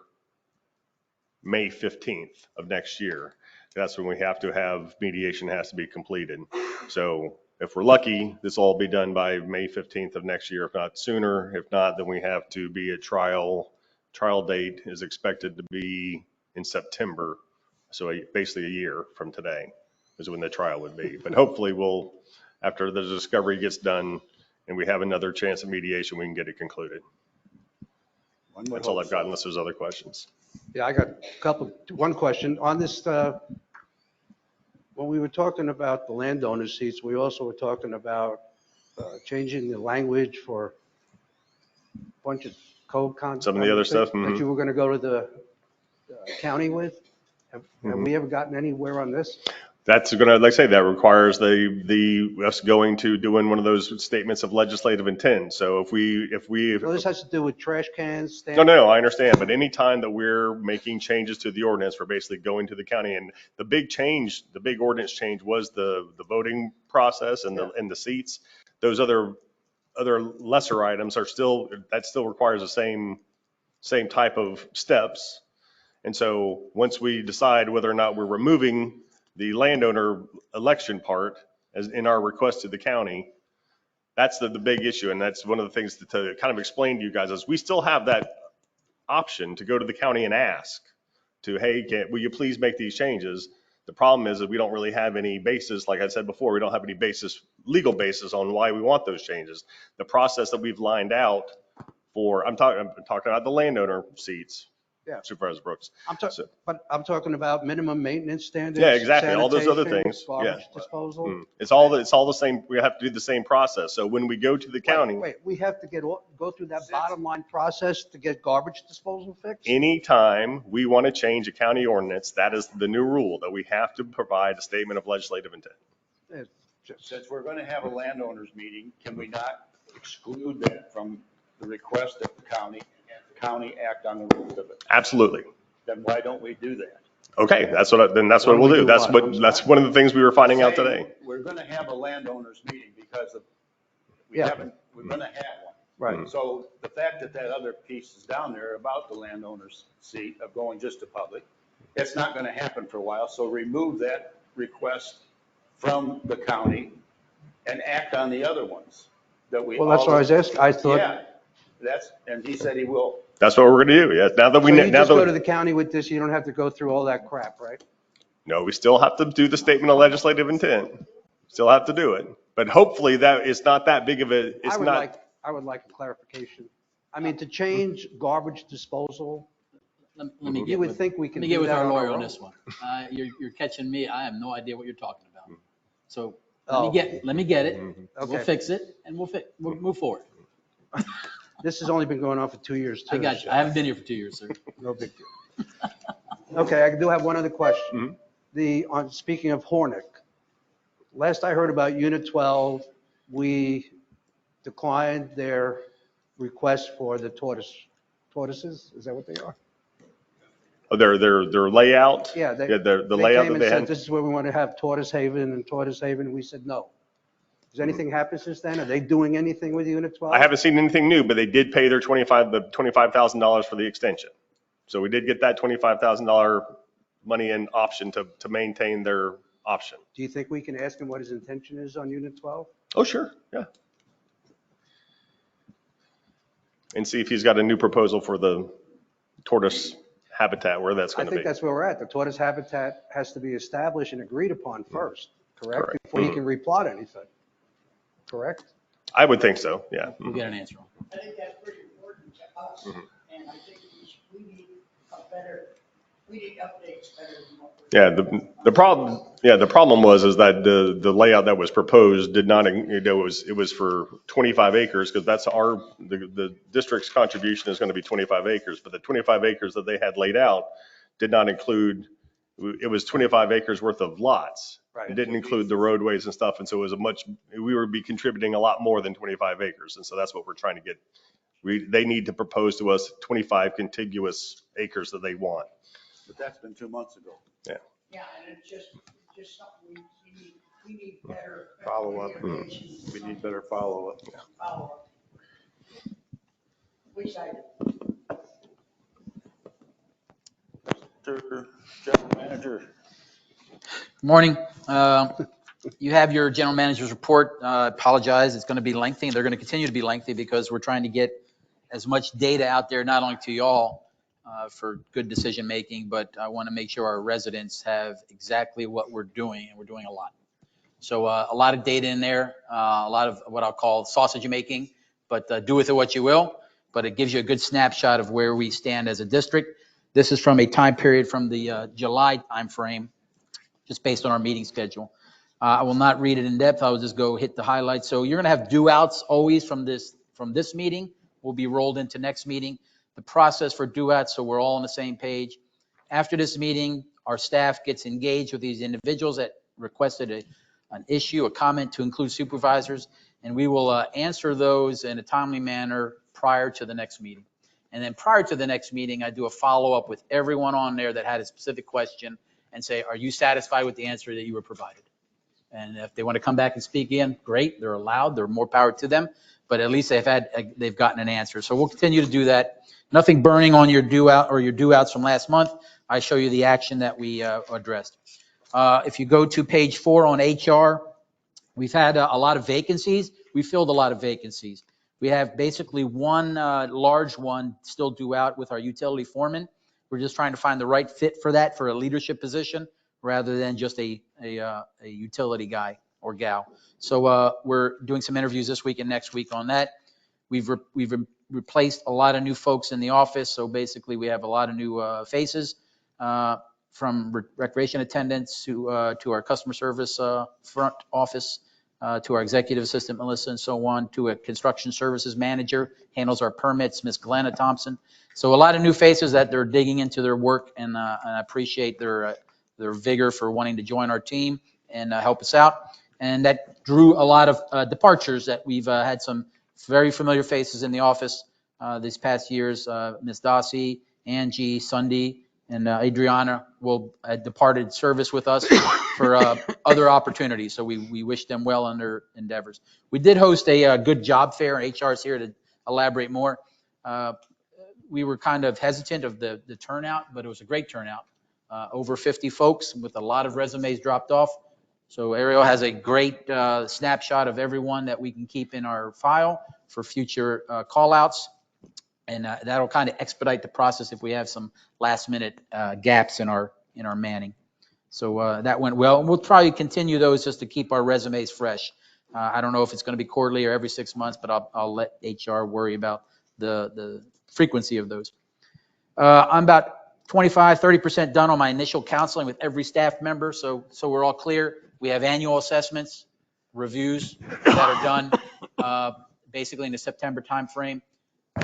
May 15th of next year. That's when we have to have mediation has to be completed. So if we're lucky, this will all be done by May 15th of next year, if not sooner. If not, then we have to be a trial. Trial date is expected to be in September. So basically a year from today is when the trial would be. But hopefully after the discovery gets done and we have another chance at mediation, we can get it concluded. That's all I've got unless there's other questions. Yeah, I got one question on this. When we were talking about the landowner seats, we also were talking about changing the language for a bunch of code content. Some of the other stuff. That you were going to go to the county with. Have we ever gotten anywhere on this? That's going to, like I say, that requires us going to doing one of those statements of legislative intent. So if we. Well, this has to do with trash cans. No, I understand. But anytime that we're making changes to the ordinance, we're basically going to the county. And the big ordinance change was the voting process and the seats. Those other lesser items that still requires the same type of steps. And so once we decide whether or not we're removing the landowner election part as in our request to the county, that's the big issue. And that's one of the things to kind of explain to you guys is we still have that option to go to the county and ask hey, will you please make these changes? The problem is that we don't really have any basis. Like I said before, we don't have any legal basis on why we want those changes. The process that we've lined out I'm talking about the landowner seats. Yeah. Supervisor Brooks. But I'm talking about minimum maintenance standards. Yeah, exactly. All those other sanitation, things. Yeah. Garbage disposal. It's all the same. We have to do the same process. So when we go to the county, Wait, we have to go through that bottom line process to get garbage disposal fixed? anytime we want to change a county ordinance, that is the new rule, that we have to provide a statement of legislative intent. Since we're going to have a landowners meeting, can we not exclude that from the request of the county and the county act on the rules of it? Absolutely. Then why don't we do that? Okay, that's what we'll do. That's one of the things we were finding out today. We're going to have a landowners meeting because we're going to have one. Right. So the fact that other piece is down there about the landowner's seat of going just to public, it's not going to happen for a while. So remove that request from the county and act on the other ones that we. Well, that's what I was asking. I thought. Yeah, and he said he will. That's what we're going to do. Yeah. Now that we So you just go to the county with this, you don't have to go through all that crap, right? No, we still have to do the statement of legislative intent. Still have to do it. But hopefully that it's not that big of a. I would like a clarification. I mean, to change garbage disposal. You would think we can. Let me get with our lawyer on this one. You're catching me. I have no idea what you're talking about. So let me get it. Okay. We'll fix it and we'll move forward. This has only been going on for 2 years too. I got you. I haven't been here for 2 years, sir. No big deal. Okay, I do have one other question. Speaking of Hornick, last I heard about Unit 12, we declined their request for the tortoises. Is that what they are? Oh, their layout. Yeah, the layout that they had. This is where we want to have Tortoise Haven and Tortoise Haven. We said no. Has anything happened since then? Are they doing anything with Unit 12? I haven't seen anything new, but they did pay their $25,000 for the extension. So we did get that $25,000 money in option to maintain their option. Do you think we can ask him what his intention is on Unit 12? Oh, sure. Yeah. And see if he's got a new proposal for the tortoise habitat, where that's going to be. I think that's where we're at. The tortoise habitat has to be established and agreed upon first, correct? Before you can replot anything. Correct? I would think so, yeah. We'll get an answer. I think that's pretty important to us, and I think we need updates better than what we're. The problem was that the layout that was proposed did not, it was for 25 acres, because that's the district's contribution is going to be 25 acres, but the 25 acres that they had laid out did not include, it was 25 acres worth of lots. Right. It didn't include the roadways and stuff, and so it was we would be contributing a lot more than 25 acres, and so that's what we're trying to get. They need to propose to us 25 contiguous acres that they want. But that's been 2 months ago. Yeah, and it's just something we need better. Follow up. We need better follow up. Follow up. Which side? General Manager. Good morning. You have your general manager's report. Apologize, it's going to be lengthy, and they're going to continue to be lengthy because we're trying to get as much data out there, not only to y'all for good decision making, but I want to make sure our residents have exactly what we're doing, and we're doing a lot. So a lot of data in there, a lot of what I'll call sausage making, but do with it what you will. But it gives you a good snapshot of where we stand as a district. This is from a time period from the July timeframe, just based on our meeting schedule. I will not read it in depth. I will just go hit the highlights. So you're going to have due outs always from this meeting will be rolled into next meeting. The process for due outs, so we're all on the same page. After this meeting, our staff gets engaged with these individuals that requested an issue, a comment to include supervisors, and we will answer those in a timely manner prior to the next meeting. And then prior to the next meeting, I do a follow-up with everyone on there that had a specific question and say, are you satisfied with the answer that you were provided? And if they want to come back and speak again, great, they're allowed, they're more power to them, but at least they've gotten an answer. So we'll continue to do that. Nothing burning on your due out or your due outs from last month. I show you the action that we addressed. If you go to page 4 on HR, we've had a lot of vacancies. We filled a lot of vacancies. We have basically one large one still due out with our utility foreman. We're just trying to find the right fit for that, for a leadership position, rather than just a utility guy or gal. So we're doing some interviews this week and next week on that. We've replaced a lot of new folks in the office. So basically, we have a lot of new faces, from recreation attendants to our customer service front office, to our executive assistant, Melissa, and so on, to a construction services manager, handles our permits, Miss Glenna Thompson. So a lot of new faces that they're digging into their work, and I appreciate their vigor for wanting to join our team and help us out. And that drew a lot of departures that we've had some very familiar faces in the office these past years. Ms. Dossie, Angie, Sunday, and Adriana will departed service with us for other opportunities. So we wish them well on their endeavors. We did host a good job fair, and HR is here to elaborate more. We were kind of hesitant of the turnout, but it was a great turnout. Over 50 folks with a lot of resumes dropped off. So Ariel has a great snapshot of everyone that we can keep in our file for future call-outs. And that'll kind of expedite the process if we have some last-minute gaps in our manning. So that went well. And we'll probably continue those just to keep our resumes fresh. I don't know if it's going to be quarterly or every 6 months, but I'll let HR worry about the frequency of those. I'm about 25-30% done on my initial counseling with every staff member, so we're all clear. We have annual assessments, reviews that are done basically in the September timeframe.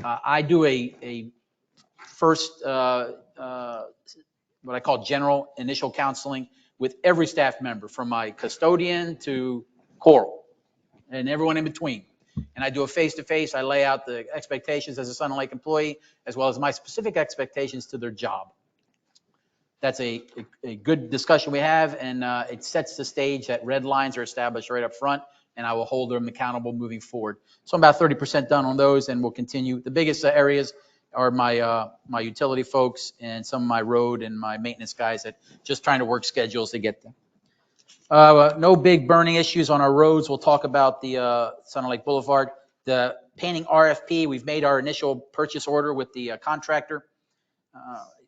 I do a first what I call general initial counseling with every staff member, from my custodian to Coral and everyone in between. And I do a face-to-face. I lay out the expectations as a Sun and Lake employee, as well as my specific expectations to their job. That's a good discussion we have, and it sets the stage that red lines are established right up front, and I will hold them accountable moving forward. So I'm about 30% done on those, and we'll continue. The biggest areas are my utility folks and some of my road and my maintenance guys that just trying to work schedules to get them. No big burning issues on our roads. We'll talk about the Sun and Lake Boulevard. The painting RFP, we've made our initial purchase order with the contractor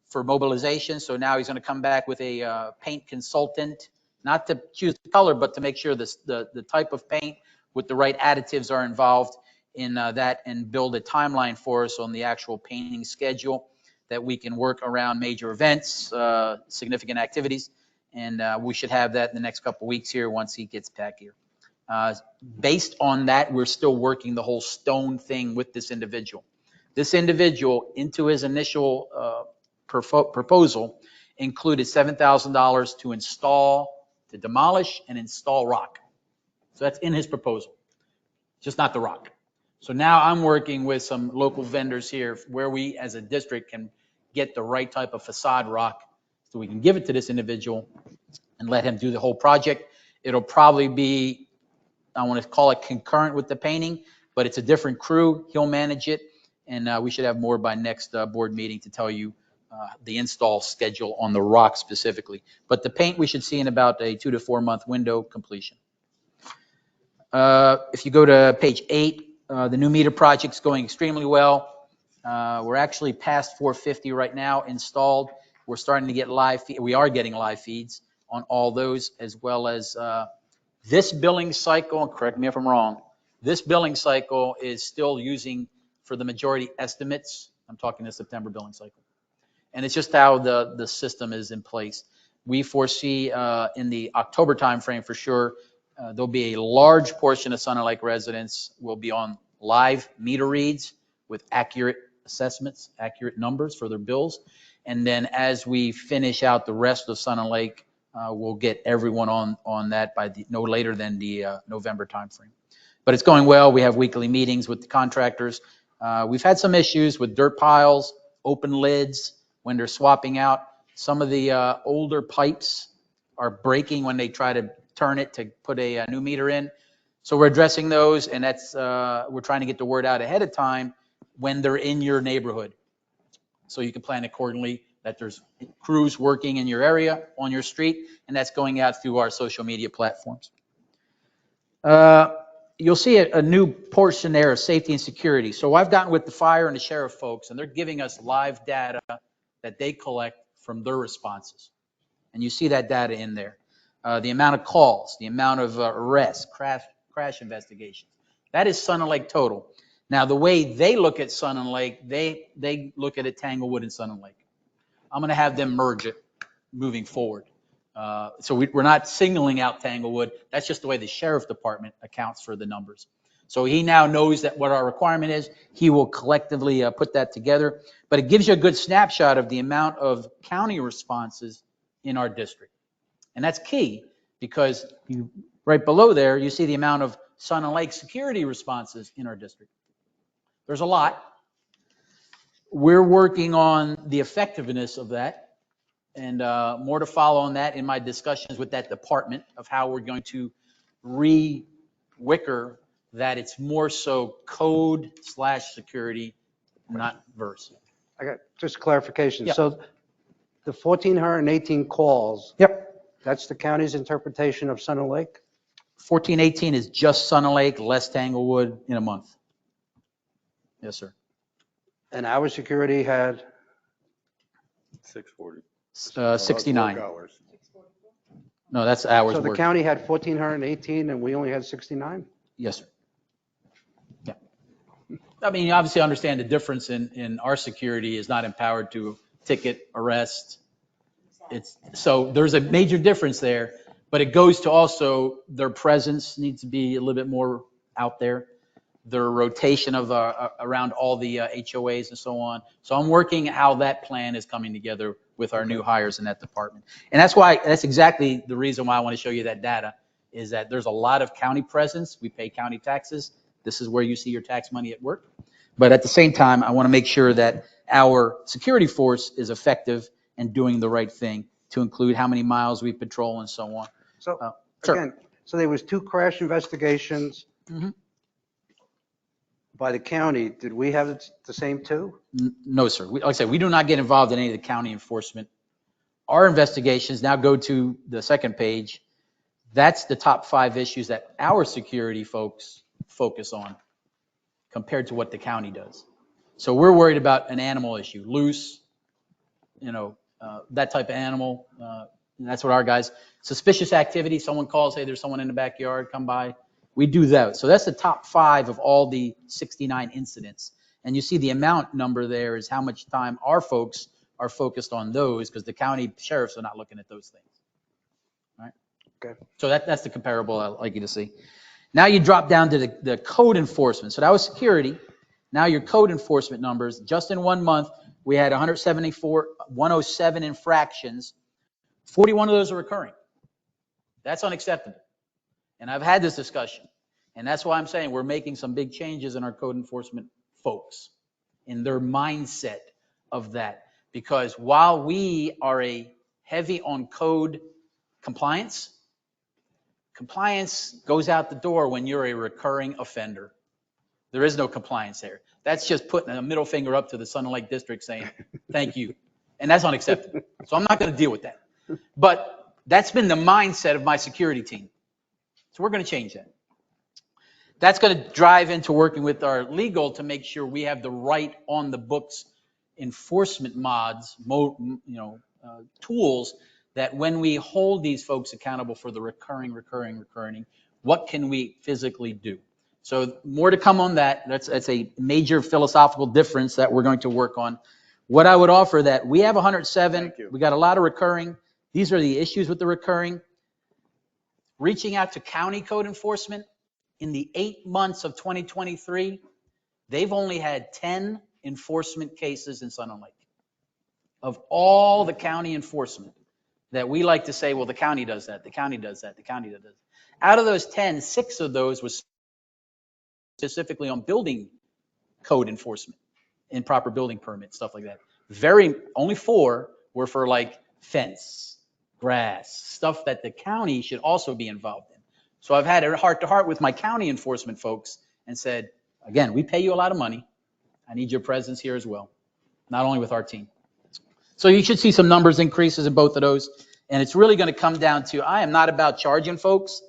for mobilization. So now he's going to come back with a paint consultant, not to choose the color, but to make sure the type of paint with the right additives are involved in that, and build a timeline for us on the actual painting schedule that we can work around major events, significant activities. And we should have that in the next couple weeks here once he gets back here. Based on that, we're still working the whole stone thing with this individual. This individual, into his initial proposal, included $7,000 to demolish and install rock. So that's in his proposal, just not the rock. So now I'm working with some local vendors here where we as a district can get the right type of facade rock so we can give it to this individual and let him do the whole project. It'll probably be, I want to call it concurrent with the painting, but it's a different crew. He'll manage it, and we should have more by next board meeting to tell you the install schedule on the rock specifically. But the paint we should see in about a 2 to 4 month window completion. If you go to page 8, the new meter project's going extremely well. We're actually past 450 right now installed. We're starting to get we are getting live feeds on all those, as well as this billing cycle, and correct me if I'm wrong, this billing cycle is still using, for the majority, estimates. I'm talking the September billing cycle. And it's just how the system is in place. We foresee in the October timeframe for sure, there'll be a large portion of Sun and Lake residents will be on live meter reads with accurate assessments, accurate numbers for their bills. And then as we finish out the rest of Sun and Lake, we'll get everyone on that by no later than the November timeframe. But it's going well. We have weekly meetings with the contractors. We've had some issues with dirt piles, open lids when they're swapping out. Some of the older pipes are breaking when they try to turn it to put a new meter in. So we're addressing those, and that's we're trying to get the word out ahead of time when they're in your neighborhood, so you can plan accordingly that there's crews working in your area, on your street, and that's going out through our social media platforms. You'll see a new portion there of safety and security. So I've gotten with the fire and the sheriff folks, and they're giving us live data that they collect from their responses. And you see that data in there. The amount of calls, the amount of arrests, crash investigations. That is Sun and Lake total. Now, the way they look at Sun and Lake, they look at it Tanglewood and Sun and Lake. I'm going to have them merge it moving forward. So we're not singling out Tanglewood. That's just the way the sheriff department accounts for the numbers. So he now knows that what our requirement is. He will collectively put that together. But it gives you a good snapshot of the amount of county responses in our district. And that's key because right below there, you see the amount of Sun and Lake security responses in our district. There's a lot. We're working on the effectiveness of that, and more to follow on that in my discussions with that department of how we're going to re-wicker that it's more so code/security, not verse. I got just clarification. Yeah. So the 1,418 calls. Yep. That's the county's interpretation of Sun and Lake? 1418 is just Sun and Lake, less Tanglewood in a month. Yes, sir. And our security had? 640. 69. Hours. No, that's hours So the worked. county had 1,418 and we only had 69? Yes, sir. Yeah. I mean, you obviously understand the difference in our security is not empowered to ticket, arrest. So there's a major difference there, but it goes to also their presence needs to be a little bit more out there. Their rotation of around all the HOAs and so on. So I'm working how that plan is coming together with our new hires in that department. And that's exactly the reason why I want to show you that data, is that there's a lot of county presence. We pay county taxes. This is where you see your tax money at work. But at the same time, I want to make sure that our security force is effective and doing the right thing, to include how many miles we patrol and so on. So sure. again, so there was 2 crash investigations by the county. Did we have the same 2? No, sir. Like I said, we do not get involved in any of the county enforcement. Our investigations now go to the second page. That's the top 5 issues that our security folks focus on compared to what the county does. So we're worried about an animal issue, loose, that type of animal. And that's what our guys, suspicious activity, someone calls, hey, there's someone in the backyard, come by. We do that. So that's the top 5 of all the 69 incidents. And you see the amount number there is how much time our folks are focused on those, because the county sheriffs are not looking at those things. All right? Okay. So that's the comparable I'd like you to see. Now you drop down to the code enforcement. So that was security. Now your code enforcement numbers, just in 1 month, we had 107 infractions. 41 of those are recurring. That's unacceptable. And I've had this discussion. And that's why I'm saying we're making some big changes in our code enforcement folks, in their mindset of that. Because while we are a heavy on code compliance, compliance goes out the door when you're a recurring offender. There is no compliance there. That's just putting a middle finger up to the Sun and Lake District saying, thank you. And that's unacceptable. So I'm not going to deal with that. But that's been the mindset of my security team. So we're going to change that. That's going to drive into working with our legal to make sure we have the right on the books enforcement mods, tools that when we hold these folks accountable for the recurring, what can we physically do? So more to come on that. That's a major philosophical difference that we're going to work on. What I would offer that we have 107. We got a lot of recurring. These are the issues with the recurring. Reaching out to county code enforcement, in the 8 months of 2023, they've only had 10 enforcement cases in Sun and Lake. Of all the county enforcement that we like to say, well, the county does that, the county does that, the county does that. Out of those 10, 6 of those was specifically on building code enforcement, improper building permits, stuff like that. Only 4 were for like fence, grass, stuff that the county should also be involved in. So I've had a heart-to-heart with my county enforcement folks and said, again, we pay you a lot of money. I need your presence here as well, not only with our team. So you should see some numbers increases in both of those. And it's really going to come down to, I am not about charging folks,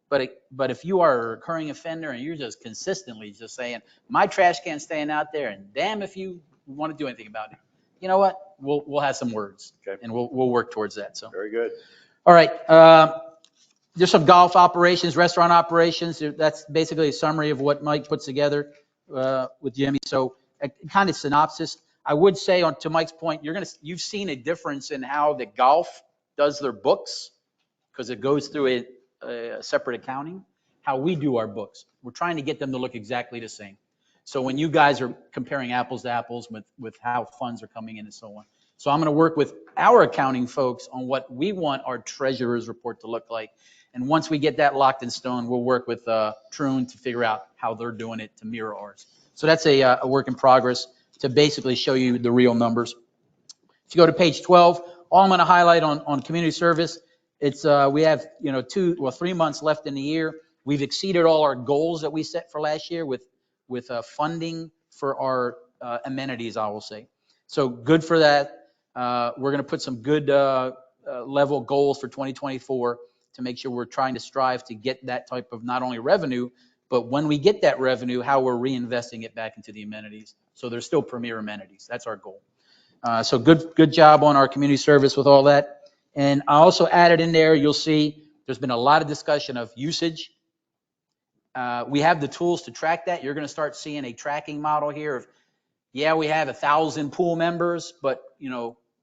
but if you are a recurring offender and you're just consistently just saying, my trash can's staying out there, and damn if you want to do anything about it. You know what? We'll have some words, okay, and we'll work towards that. So Very good. All right. There's some golf operations, restaurant operations. That's basically a summary of what Mike puts together. with Jimmy. So a kind of synopsis. I would say to Mike's point, you've seen a difference in how the golf does their books because it goes through a separate accounting. How we do our books, we're trying to get them to look exactly the same. So when you guys are comparing apples to apples with how funds are coming in and so on. So I'm going to work with our accounting folks on what we want our treasurer's report to look like. And once we get that locked in stone, we'll work with Troon to figure out how they're doing it to mirror ours. So that's a work in progress to basically show you the real numbers. If you go to page 12, all I'm going to highlight on community service, it's we have 3 months left in the year. We've exceeded all our goals that we set for last year with funding for our amenities, I will say. So good for that. We're going to put some good level goals for 2024 to make sure we're trying to strive to get that type of not only revenue, but when we get that revenue, how we're reinvesting it back into the amenities. So there's still premier amenities. That's our goal. So good job on our community service with all that. And I also added in there, you'll see there's been a lot of discussion of usage. We have the tools to track that. You're going to start seeing a tracking model here of, yeah, we have 1,000 pool members, but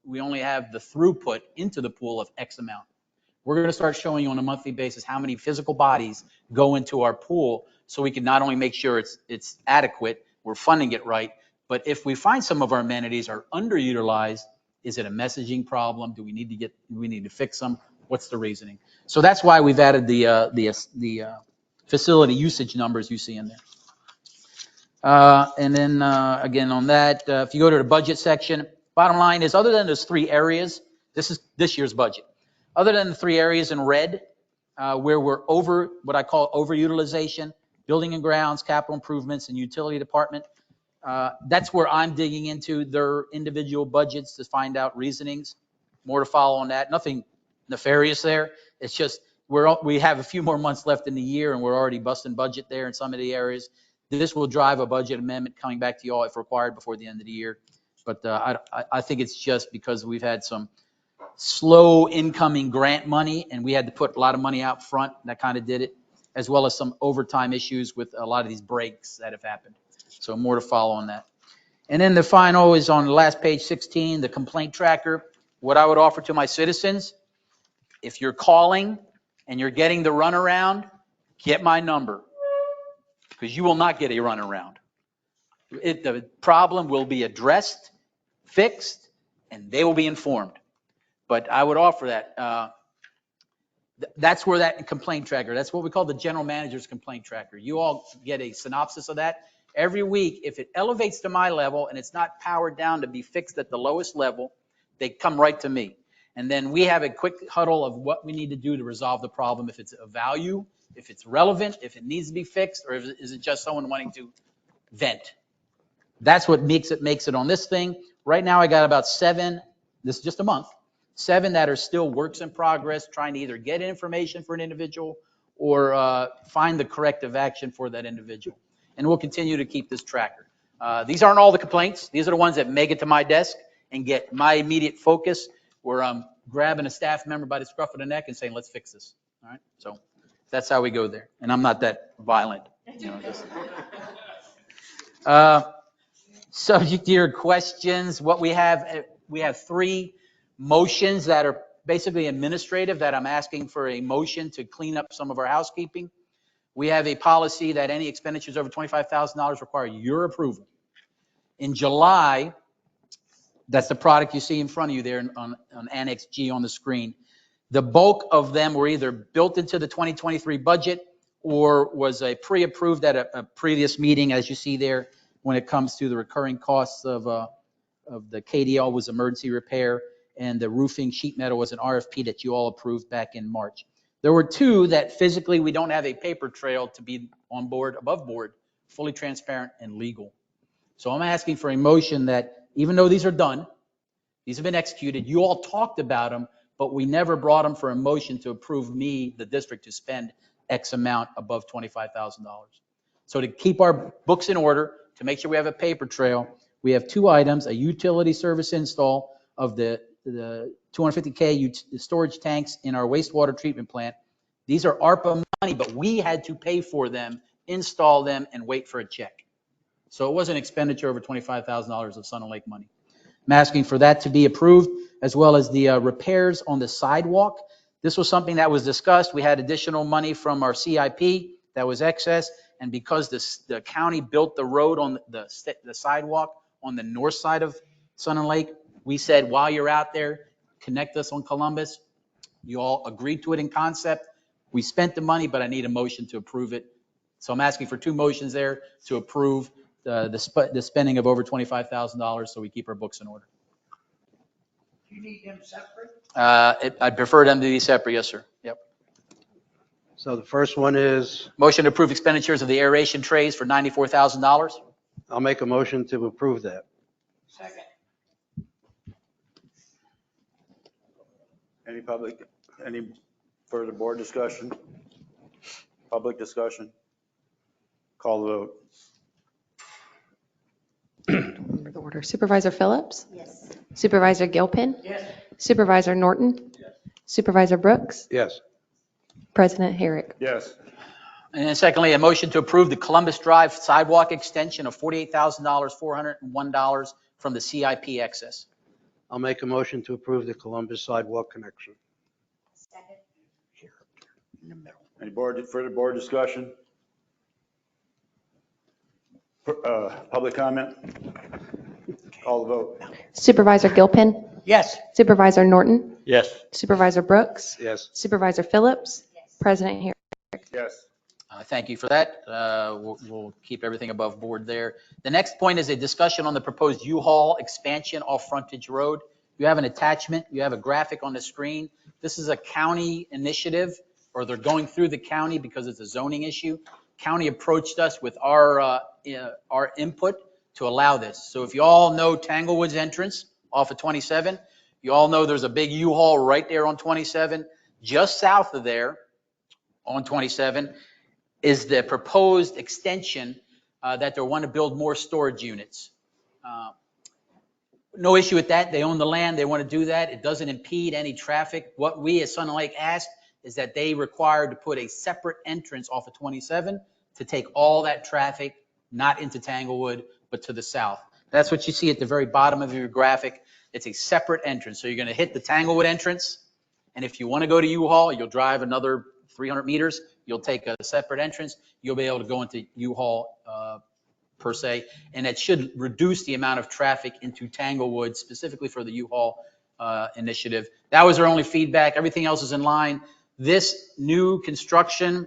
we only have the throughput into the pool of X amount. We're going to start showing you on a monthly basis how many physical bodies go into our pool so we can not only make sure it's adequate, we're funding it right, but if we find some of our amenities are underutilized, is it a messaging problem? Do we need to fix them? What's the reasoning? So that's why we've added the facility usage numbers you see in there. And then again on that, if you go to the budget section, bottom line is other than those 3 areas, this is this year's budget. Other than the 3 areas in red, where we're over what I call overutilization, building and grounds, capital improvements, and utility department, that's where I'm digging into their individual budgets to find out reasonings. More to follow on that. Nothing nefarious there. It's just we have a few more months left in the year, and we're already busting budget there in some of the areas. This will drive a budget amendment coming back to you all if required before the end of the year. But I think it's just because we've had some slow incoming grant money, and we had to put a lot of money out front. That kind of did it, as well as some overtime issues with a lot of these breaks that have happened. So more to follow on that. And then the final is on the last page 16, the complaint tracker. What I would offer to my citizens, if you're calling and you're getting the runaround, get my number, because you will not get a runaround. The problem will be addressed, fixed, and they will be informed. But I would offer that. That's where that complaint tracker, that's what we call the general manager's complaint tracker. You all get a synopsis of that. Every week, if it elevates to my level and it's not powered down to be fixed at the lowest level, they come right to me. And then we have a quick huddle of what we need to do to resolve the problem, if it's of value, if it's relevant, if it needs to be fixed, or is it just someone wanting to vent. That's what makes it on this thing. Right now I got about 7, this is just a month, 7 that are still works in progress, trying to either get information for an individual or find the corrective action for that individual. And we'll continue to keep this tracker. These aren't all the complaints. These are the ones that make it to my desk and get my immediate focus, where I'm grabbing a staff member by the scruff of the neck and saying, let's fix this. All right. So that's how we go there. And I'm not that violent. Subject to your questions, what we have 3 motions that are basically administrative that I'm asking for a motion to clean up some of our housekeeping. We have a policy that any expenditures over $25,000 require your approval. In July, that's the product you see in front of you there on Annex G on the screen. The bulk of them were either built into the 2023 budget or was a pre-approved at a previous meeting, as you see there, when it comes to the recurring costs of the KDL was emergency repair, and the roofing sheet metal was an RFP that you all approved back in March. There were 2 that physically we don't have a paper trail to be on board, above board, fully transparent and legal. So I'm asking for a motion that even though these are done, these have been executed, you all talked about them, but we never brought them for a motion to approve me, the district, to spend X amount above $25,000. So to keep our books in order, to make sure we have a paper trail, we have 2 items, a utility service install of the 250K storage tanks in our wastewater treatment plant. These are ARPA money, but we had to pay for them, install them, and wait for a check. So it was an expenditure over $25,000 of Sun and Lake money. I'm asking for that to be approved, as well as the repairs on the sidewalk. This was something that was discussed. We had additional money from our CIP that was excess, and because the county built the road on the sidewalk on the north side of Sun and Lake, we said, while you're out there, connect us on Columbus. You all agreed to it in concept. We spent the money, but I need a motion to approve it. So I'm asking for two motions there to approve the spending of over $25,000 so we keep our books in order. Do you need them separate? I'd prefer them to be separate, yes, sir. Yep. So the first one is, Motion to approve expenditures of the aeration trays for $94,000. I'll make a motion to approve that. Second. Any further board discussion? Public discussion? Call the vote. Remember the order. Supervisor Phillips? Yes. Supervisor Gilpin? Yes. Supervisor Norton? Yes. Supervisor Brooks? Yes. President Herrick? Yes. And then secondly, a motion to approve the Columbus Drive sidewalk extension of $48,401 from the CIP excess. I'll make a motion to approve the Columbus sidewalk connection. Second. Here, in the middle. Any further board discussion? Public comment? Call the vote. Supervisor Gilpin? Yes. Supervisor Norton? Yes. Supervisor Brooks? Yes. Supervisor Phillips? Yes. President Herrick? Yes. Thank you for that. We'll keep everything above board there. The next point is a discussion on the proposed U-Haul expansion off Frontage Road. You have an attachment. You have a graphic on the screen. This is a county initiative, or they're going through the county because it's a zoning issue. County approached us with our input to allow this. So if you all know Tanglewood's entrance off of 27, you all know there's a big U-Haul right there on 27. Just south of there on 27 is the proposed extension that they want to build more storage units. No issue with that. They own the land. They want to do that. It doesn't impede any traffic. What we as Sun and Lake asked is that they required to put a separate entrance off of 27 to take all that traffic, not into Tanglewood, but to the south. That's what you see at the very bottom of your graphic. It's a separate entrance. So you're going to hit the Tanglewood entrance, and if you want to go to U-Haul, you'll drive another 300 meters. You'll take a separate entrance. You'll be able to go into U-Haul per se, and it should reduce the amount of traffic into Tanglewood, specifically for the U-Haul initiative. That was our only feedback. Everything else is in line. This new construction,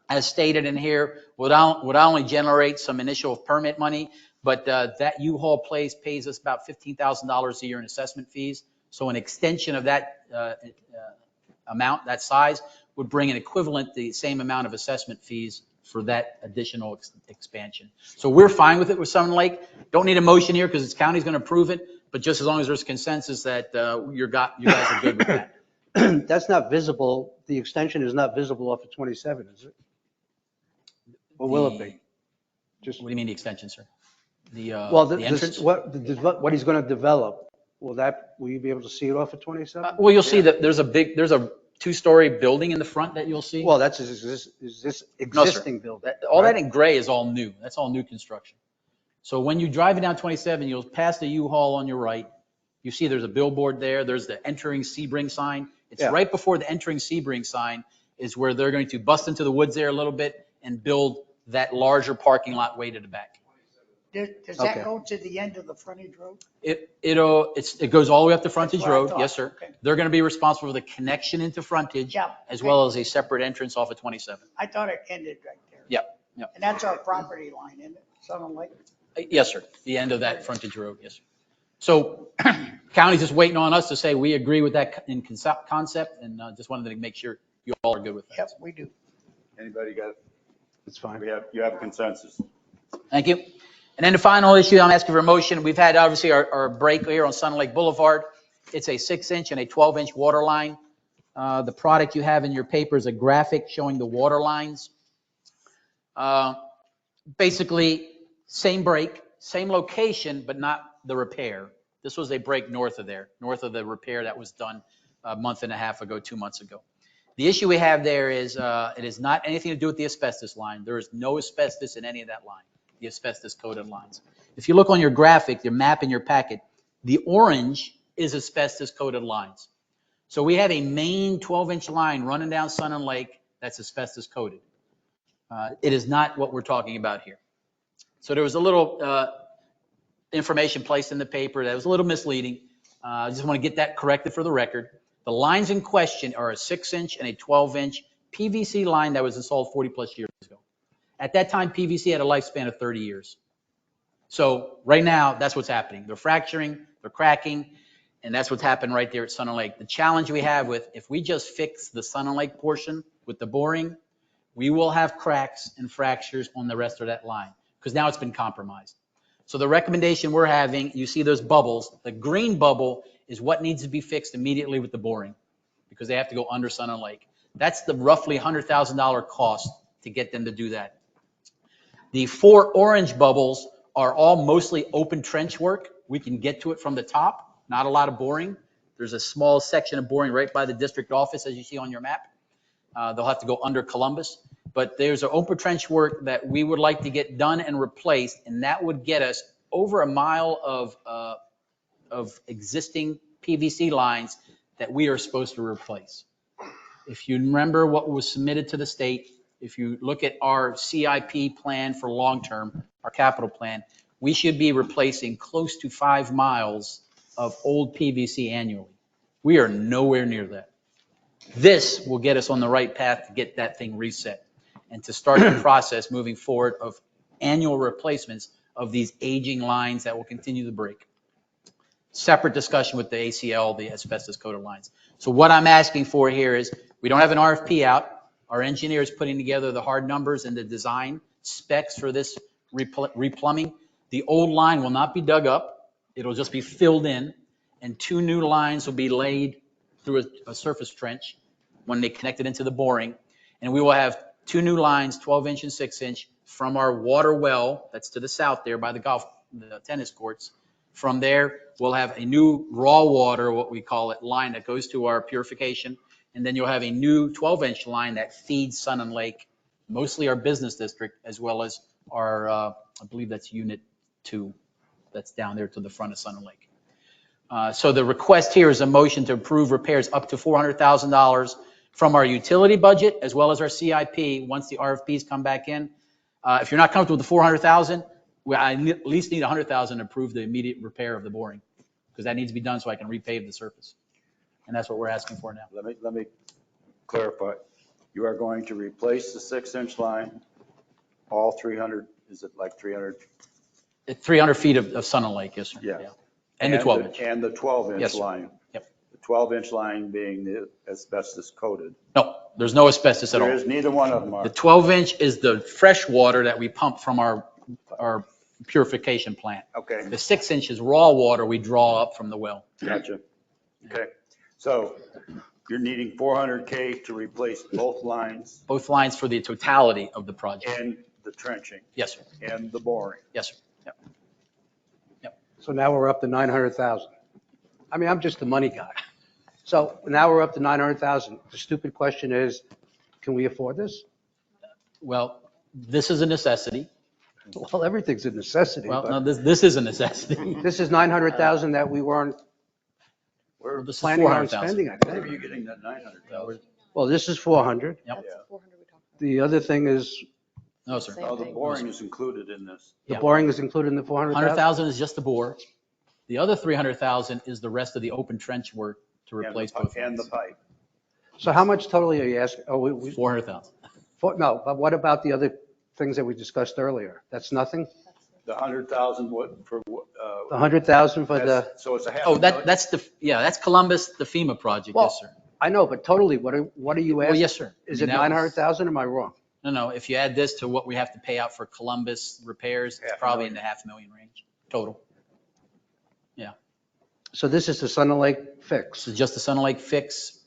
as stated in here, would only generate some initial permit money, but that U-Haul place pays us about $15,000 a year in assessment fees. So an extension of that amount, that size, would bring an equivalent, the same amount of assessment fees for that additional expansion. So we're fine with it with Sun Lake. Don't need a motion here because the county's going to approve it, but just as long as there's consensus that you guys are good with that. That's not visible. The extension is not visible off of 27, is it? Or will it be? What do you mean the extension, sir? The entrance? What he's going to develop, will you be able to see it off of 27? Well, you'll see that there's a two-story building in the front that you'll see. Well, that's this existing building. All that in gray is all new. That's all new construction. So when you drive down 27, you'll pass the U-Haul on your right. You see there's a billboard there. There's the entering Sebring sign. It's right before the entering Sebring sign is where they're going to bust into the woods there a little bit and build that larger parking lot way to the back. Does that go to the end of the frontage road? It goes all the way up to Frontage That's what I Road. thought. Yes, sir. Okay. They're going to be responsible for the connection into Frontage, as well as a separate entrance off of 27. I thought it ended right there. Yep. And that's our property line, isn't it? Sun Lake? Yes, sir. The end of that Frontage Road. Yes, sir. So county's just waiting on us to say we agree with that in concept, and just wanted to make sure you all are good with that. Yep, we do. Anybody got it? It's fine. You have a consensus. Thank you. And then the final issue I'm asking for a motion. We've had obviously our break here on Sun Lake Boulevard. It's a 6-inch and a 12-inch water line. The product you have in your paper is a graphic showing the water lines. Basically, same break, same location, but not the repair. This was a break north of there, north of the repair that was done a month and a half ago, 2 months ago. The issue we have there is it is not anything to do with the asbestos line. There is no asbestos in any of that line. the asbestos coated lines. If you look on your graphic, your map in your packet, the orange is asbestos coated lines. So we have a main 12-inch line running down Sun and Lake that's asbestos coated. It is not what we're talking about here. So there was a little information placed in the paper that was a little misleading. I just want to get that corrected for the record. The lines in question are a 6-inch and a 12-inch PVC line that was installed 40 plus years ago. At that time, PVC had a lifespan of 30 years. So right now, that's what's happening. They're fracturing, they're cracking, and that's what's happened right there at Sun and Lake. The challenge we have with, if we just fix the Sun and Lake portion with the boring, we will have cracks and fractures on the rest of that line because now it's been compromised. So the recommendation we're having, you see those bubbles, the green bubble is what needs to be fixed immediately with the boring because they have to go under Sun and Lake. That's the roughly $100,000 cost to get them to do that. The 4 orange bubbles are all mostly open trench work. We can get to it from the top, not a lot of boring. There's a small section of boring right by the district office, as you see on your map. They'll have to go under Columbus. But there's an open trench work that we would like to get done and replaced, and that would get us over a mile of existing PVC lines that we are supposed to replace. If you remember what was submitted to the state, if you look at our CIP plan for long-term, our capital plan, we should be replacing close to 5 miles of old PVC annually. We are nowhere near that. This will get us on the right path to get that thing reset and to start the process moving forward of annual replacements of these aging lines that will continue to break. Separate discussion with the ACL, the asbestos coated lines. So what I'm asking for here is we don't have an RFP out. Our engineer is putting together the hard numbers and the design specs for this replumbing. The old line will not be dug up. It'll just be filled in, and 2 new lines will be laid through a surface trench when they connect it into the boring. And we will have 2 new lines, 12-inch and 6-inch, from our water well that's to the south there by the tennis courts. From there, we'll have a new raw water, what we call it, line that goes to our purification. And then you'll have a new 12-inch line that feeds Sun and Lake, mostly our business district, as well as our, I believe that's Unit 2, that's down there to the front of Sun and Lake. So the request here is a motion to approve repairs up to $400,000 from our utility budget as well as our CIP once the RFPs come back in. If you're not comfortable with the $400,000, I at least need $100,000 to approve the immediate repair of the boring because that needs to be done so I can repave the surface. And that's what we're asking for now. Let me clarify. You are going to replace the 6-inch line, all 300, is it like 300? 300 feet of Sun and Lake, yes, sir. Yeah. And the 12-inch. And the 12-inch Yes, sir. line. Yep. The 12-inch line being the asbestos coated. No, there's no asbestos at all. There is, neither one of them are. The 12-inch is the fresh water that we pump from our purification plant. Okay. The 6-inch is raw water we draw up from the well. Gotcha. Okay. So you're needing $400K to replace both lines. Both lines for the totality of the project. And the trenching. Yes, sir. And the boring. Yes, sir. Yep. Yep. So now we're up to 900,000. I mean, I'm just the money guy. So now we're up to 900,000. The stupid question is, can we afford this? Well, this is a necessity. Well, everything's a necessity. Well, no, this is a necessity. This is 900,000 that we weren't This is planning on 400,000. spending, I Where think. are you getting that 900,000? Well, this is 400. Yep. The other thing is, No, sir. Oh, the boring is included in this. the Yeah. boring is included in the 400,000? 100,000 is just the bore. The other 300,000 is the rest of the open trench work to replace both And the lines. pipe. So how much totally are you asking? Oh, 400,000. No, but what about the other things that we discussed earlier? That's nothing? The 100,000 for, The 100,000 for the, so it's a half. Oh, a million? that's Columbus, the FEMA project. Well, Yes, sir. I know, but totally, what are you asking? Well, yes, sir. Is I it mean, that was- 900,000? Am I wrong? No, if you add this to what we have to pay out for Columbus repairs, it's probably in the $500,000 range total. Yeah. So this is the Sun and Lake fix. So just the Sun and Lake fix.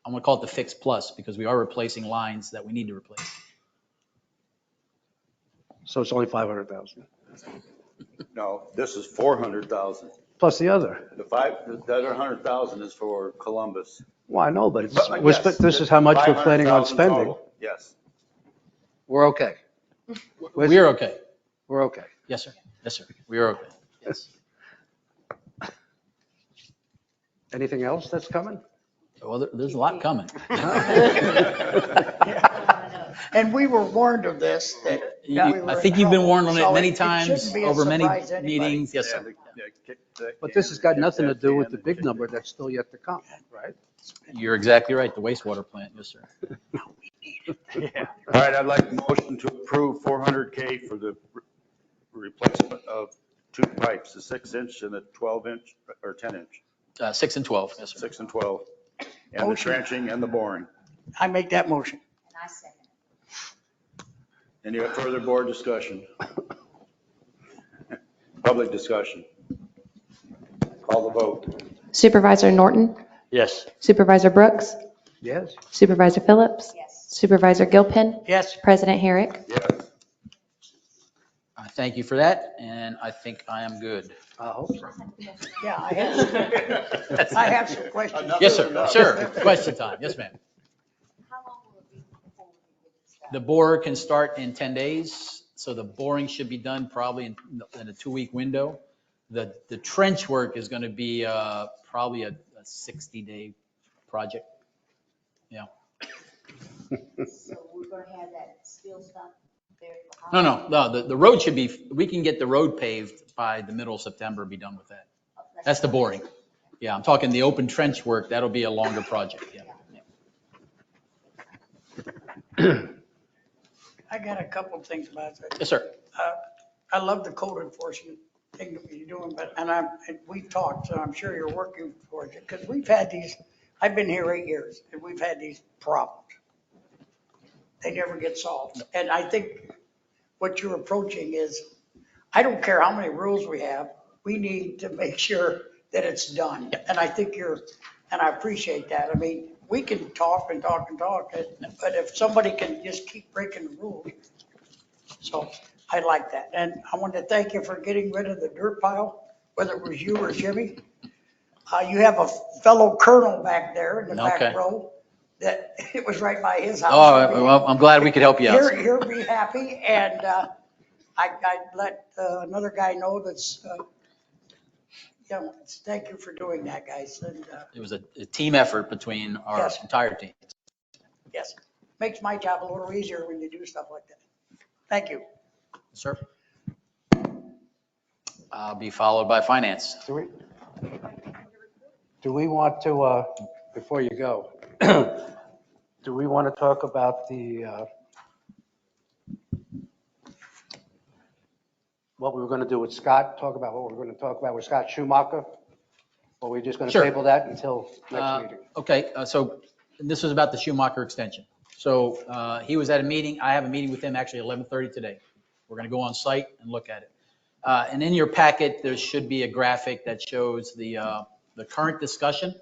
I'm going to call it the fix plus because we are replacing lines that we need to replace. So it's only 500,000 No, this is 400,000. plus the other. The other 100,000 is for Columbus. Well, I know, but it's, But, we're yes, spe- this is how much we're planning on 500,000 spending. total. Yes. We're okay. We're okay. We're okay. Yes, sir. Yes, sir. We are okay. Yes. Anything else that's coming? Well, there's a lot coming. And we were warned of this, that I think you've been warned on it many it times shouldn't be a over many surprise to anybody. meetings. Yes, sir. But this has got nothing to do with the big number that's still yet to come, right? You're exactly right. The wastewater plant. Yes, sir. All right, I'd like a motion to approve 400K for the replacement of two pipes, the 6-inch and the 12-inch or 10-inch. 6 and 12. Yes, sir. 6 and 12. And the Motion. trenching and the boring. I make that motion. And I second it. Any further board discussion? Public discussion. Call the vote. Supervisor Norton, Yes. Supervisor Brooks, Yes? Supervisor Phillips, Yes. Supervisor Gilpin, Yes. President Herrick. Yes. Thank you for that, and I think I am good. I hope so. Yeah, I have some questions. Yes, sir. Sure. Question time. Yes, ma'am. How long will it be before we can get this done? The bore can start in 10 days, so the boring should be done probably in a 2-week window. The trench work is going to be probably a 60-day project. Yeah. So we're gonna have that steel stuff there for how long? No. The road should be, we can get the road paved by the middle of September, be done with that. That's the boring. Yeah, I'm talking the open trench work. That'll be a longer project. Yeah. I got a couple of things about that. Yes, sir. I love the code enforcement thing that you're doing, and we've talked, so I'm sure you're working towards it, because we've had these, I've been here 8 years, and we've had these problems. They never get solved. And I think what you're approaching is, I don't care how many rules we have, we need to make sure that it's done. And I think and I appreciate that. I mean, we can talk and talk and talk, but if somebody can just keep breaking the rules. So I like that. And I want to thank you for getting rid of the dirt pile, whether it was you or Jimmy. You have a fellow colonel back there in the back row that it was right by his house. Oh, well, I'm glad we could help you out. He'll be happy. And I'd let another guy know that's, thank you for doing that, guys. And It was a team effort between our entire team. yes, makes my job a little easier when you do stuff like that. Thank you. Sir. I'll be followed by finance. Do we want to, before you go, do we want to talk about what we were going to do with Scott, talk about what we were going to talk about with Scott Schumacher? Or are we just going to table that until next meeting? Okay, so this was about the Schumacher extension. So he was at a meeting. I have a meeting with him actually 11:30 today. We're going to go on site and look at it. And in your packet, there should be a graphic that shows the current discussion.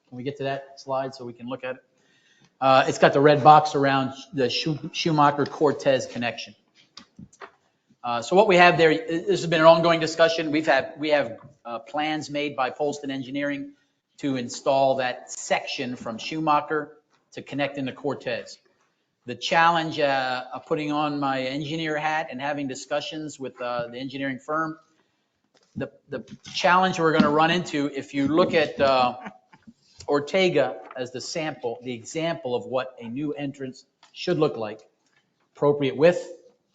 Can we get to that slide so we can look at it? It's got the red box around the Schumacher-Cortez connection. So what we have there, this has been an ongoing discussion. We have plans made by Polston Engineering to install that section from Schumacher to connect into Cortez. The challenge of putting on my engineer hat and having discussions with the engineering firm, the challenge we're going to run into, if you look at Ortega as the example of what a new entrance should look like, appropriate width,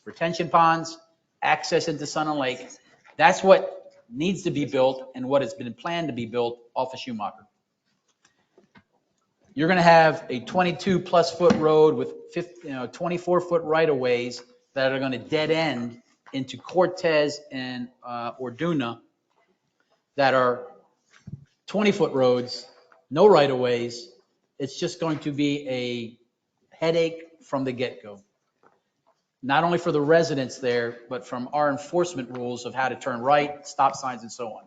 retention ponds, access into Sun and Lake. That's what needs to be built and what has been planned to be built off of Schumacher. You're going to have a 22+ foot road with 24 foot right of ways that are going to dead end into Cortez and Orduna that are 20 foot roads, no right of ways. It's just going to be a headache from the get-go. Not only for the residents there, but from our enforcement rules of how to turn right, stop signs, and so on.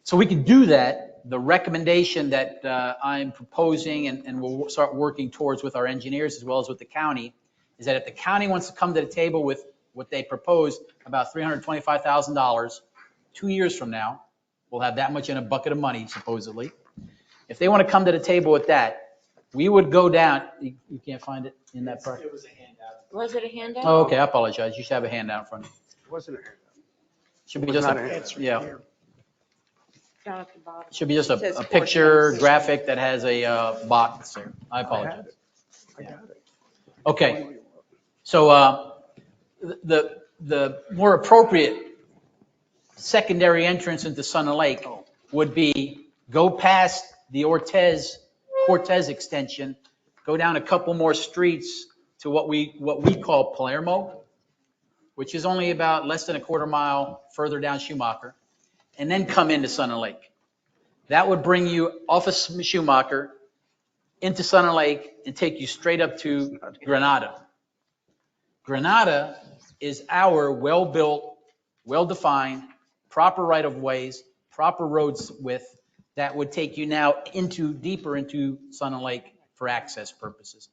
So we can do that. The recommendation that I'm proposing and we'll start working towards with our engineers as well as with the county is that if the county wants to come to the table with what they proposed, about $325,000, 2 years from now, we'll have that much in a bucket of money, supposedly. If they want to come to the table with that, we would go down. You can't find it in that part? Was it a handout? Oh, okay. I apologize. You should have a handout in front of you. Wasn't it? Should be Was just not a, a- yeah. Down at the bottom. Should be just It says a picture coordinates. graphic that has a box there. I apologize. I got it. Okay. So the more appropriate secondary entrance into Sun and Lake would be go past the Cortez extension, go down a couple more streets to what we call Palermo, which is only about less than a quarter mile further down Schumacher, and then come into Sun and Lake. That would bring you off of Schumacher into Sun and Lake and take you straight up to Granada. Granada is our well-built, well-defined, proper right-of-ways, proper roads width that would take you now deeper into Sun and Lake for access purposes.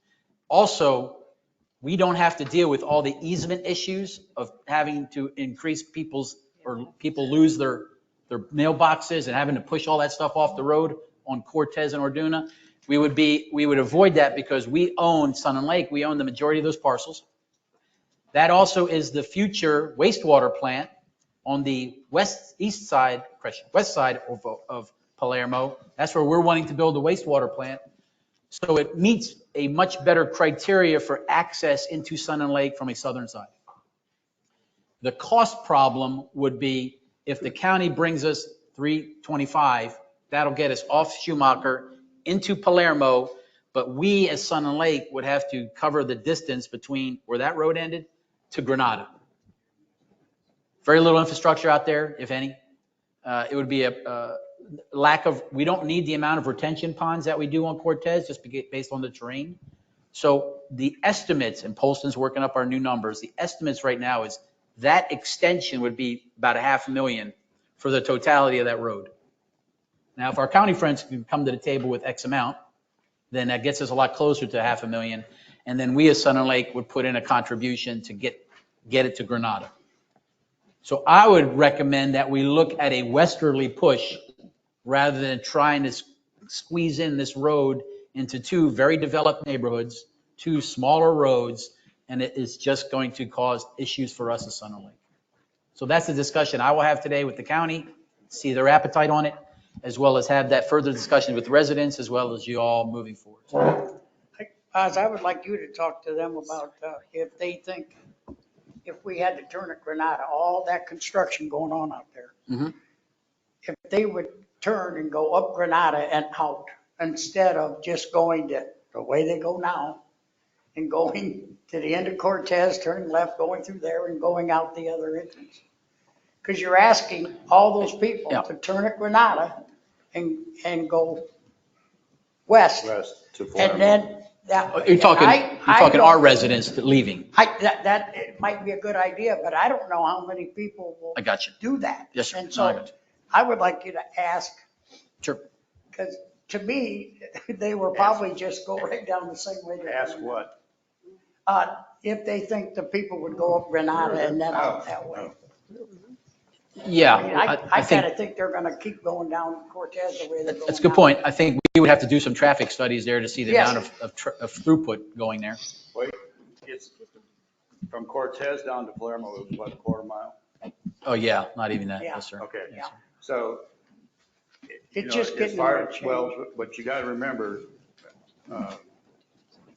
Also, we don't have to deal with all the easement issues of having to increase people lose their mailboxes and having to push all that stuff off the road on Cortez and Orduna. We would avoid that because we own Sun and Lake. We own the majority of those parcels. That also is the future wastewater plant on the west side of Palermo. That's where we're wanting to build a wastewater plant. So it meets a much better criteria for access into Sun and Lake from a southern side. The cost problem would be if the county brings us 325, that'll get us off Schumacher into Palermo, but we as Sun and Lake would have to cover the distance between where that road ended to Granada. Very little infrastructure out there, if any. It would be a lack of, we don't need the amount of retention ponds that we do on Cortez just based on the terrain. So the estimates, and Polston's working up our new numbers, the estimates right now is that extension would be about $500,000 for the totality of that road. Now, if our county friends can come to the table with X amount, then that gets us a lot closer to $500,000. And then we as Sun and Lake would put in a contribution to get it to Granada. So I would recommend that we look at a westerly push rather than trying to squeeze in this road into two very developed neighborhoods, two smaller roads, and it is just going to cause issues for us as Sun and Lake. So that's the discussion I will have today with the county, see their appetite on it, as well as have that further discussion with residents, as well as you all moving forward. Oz, I would like you to talk to them about if they think if we had to turn at Granada, all that construction going on out there, if they would turn and go up Granada and out instead of just going the way they go now and going to the end of Cortez, turning left, going through there and going out the other entrance. Because you're asking all those people to turn at Granada and go west. And then that. You're talking our residents leaving. That it might be a good idea, but I don't know how many people will do that. Yes, sir. And so I would like you to ask. Sure. Because to me, they will probably just go right down the same way. Ask what? If they think the people would go up Granada and then out that way. Yeah. I kind of think they're going to keep going down Cortez the way they're going. That's a good point. I think we would have to do some traffic studies there to see the amount of throughput going there. Wait, it's from Cortez down to Palermo, it was what, a quarter mile? Oh, yeah, not even that. Yes, sir. Okay. Yeah. So, it's just getting well, but you got to remember,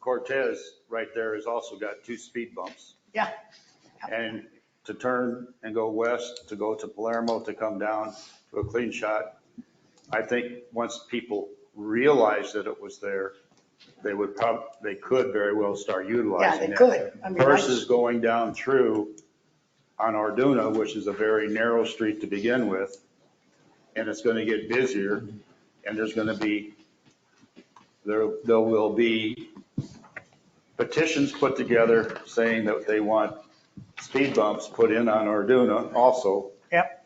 Cortez right there has also got 2 speed bumps. Yeah. And to turn and go west, to go to Palermo, to come down to a clean shot, I think once people realize that it was there, they could very well start utilizing it. Yeah, they could. I mean, versus going down through on Orduna, which is a very narrow street to begin with, and it's going to get busier, and there's going to be, there will be petitions put together saying that they want speed bumps put in on Orduna also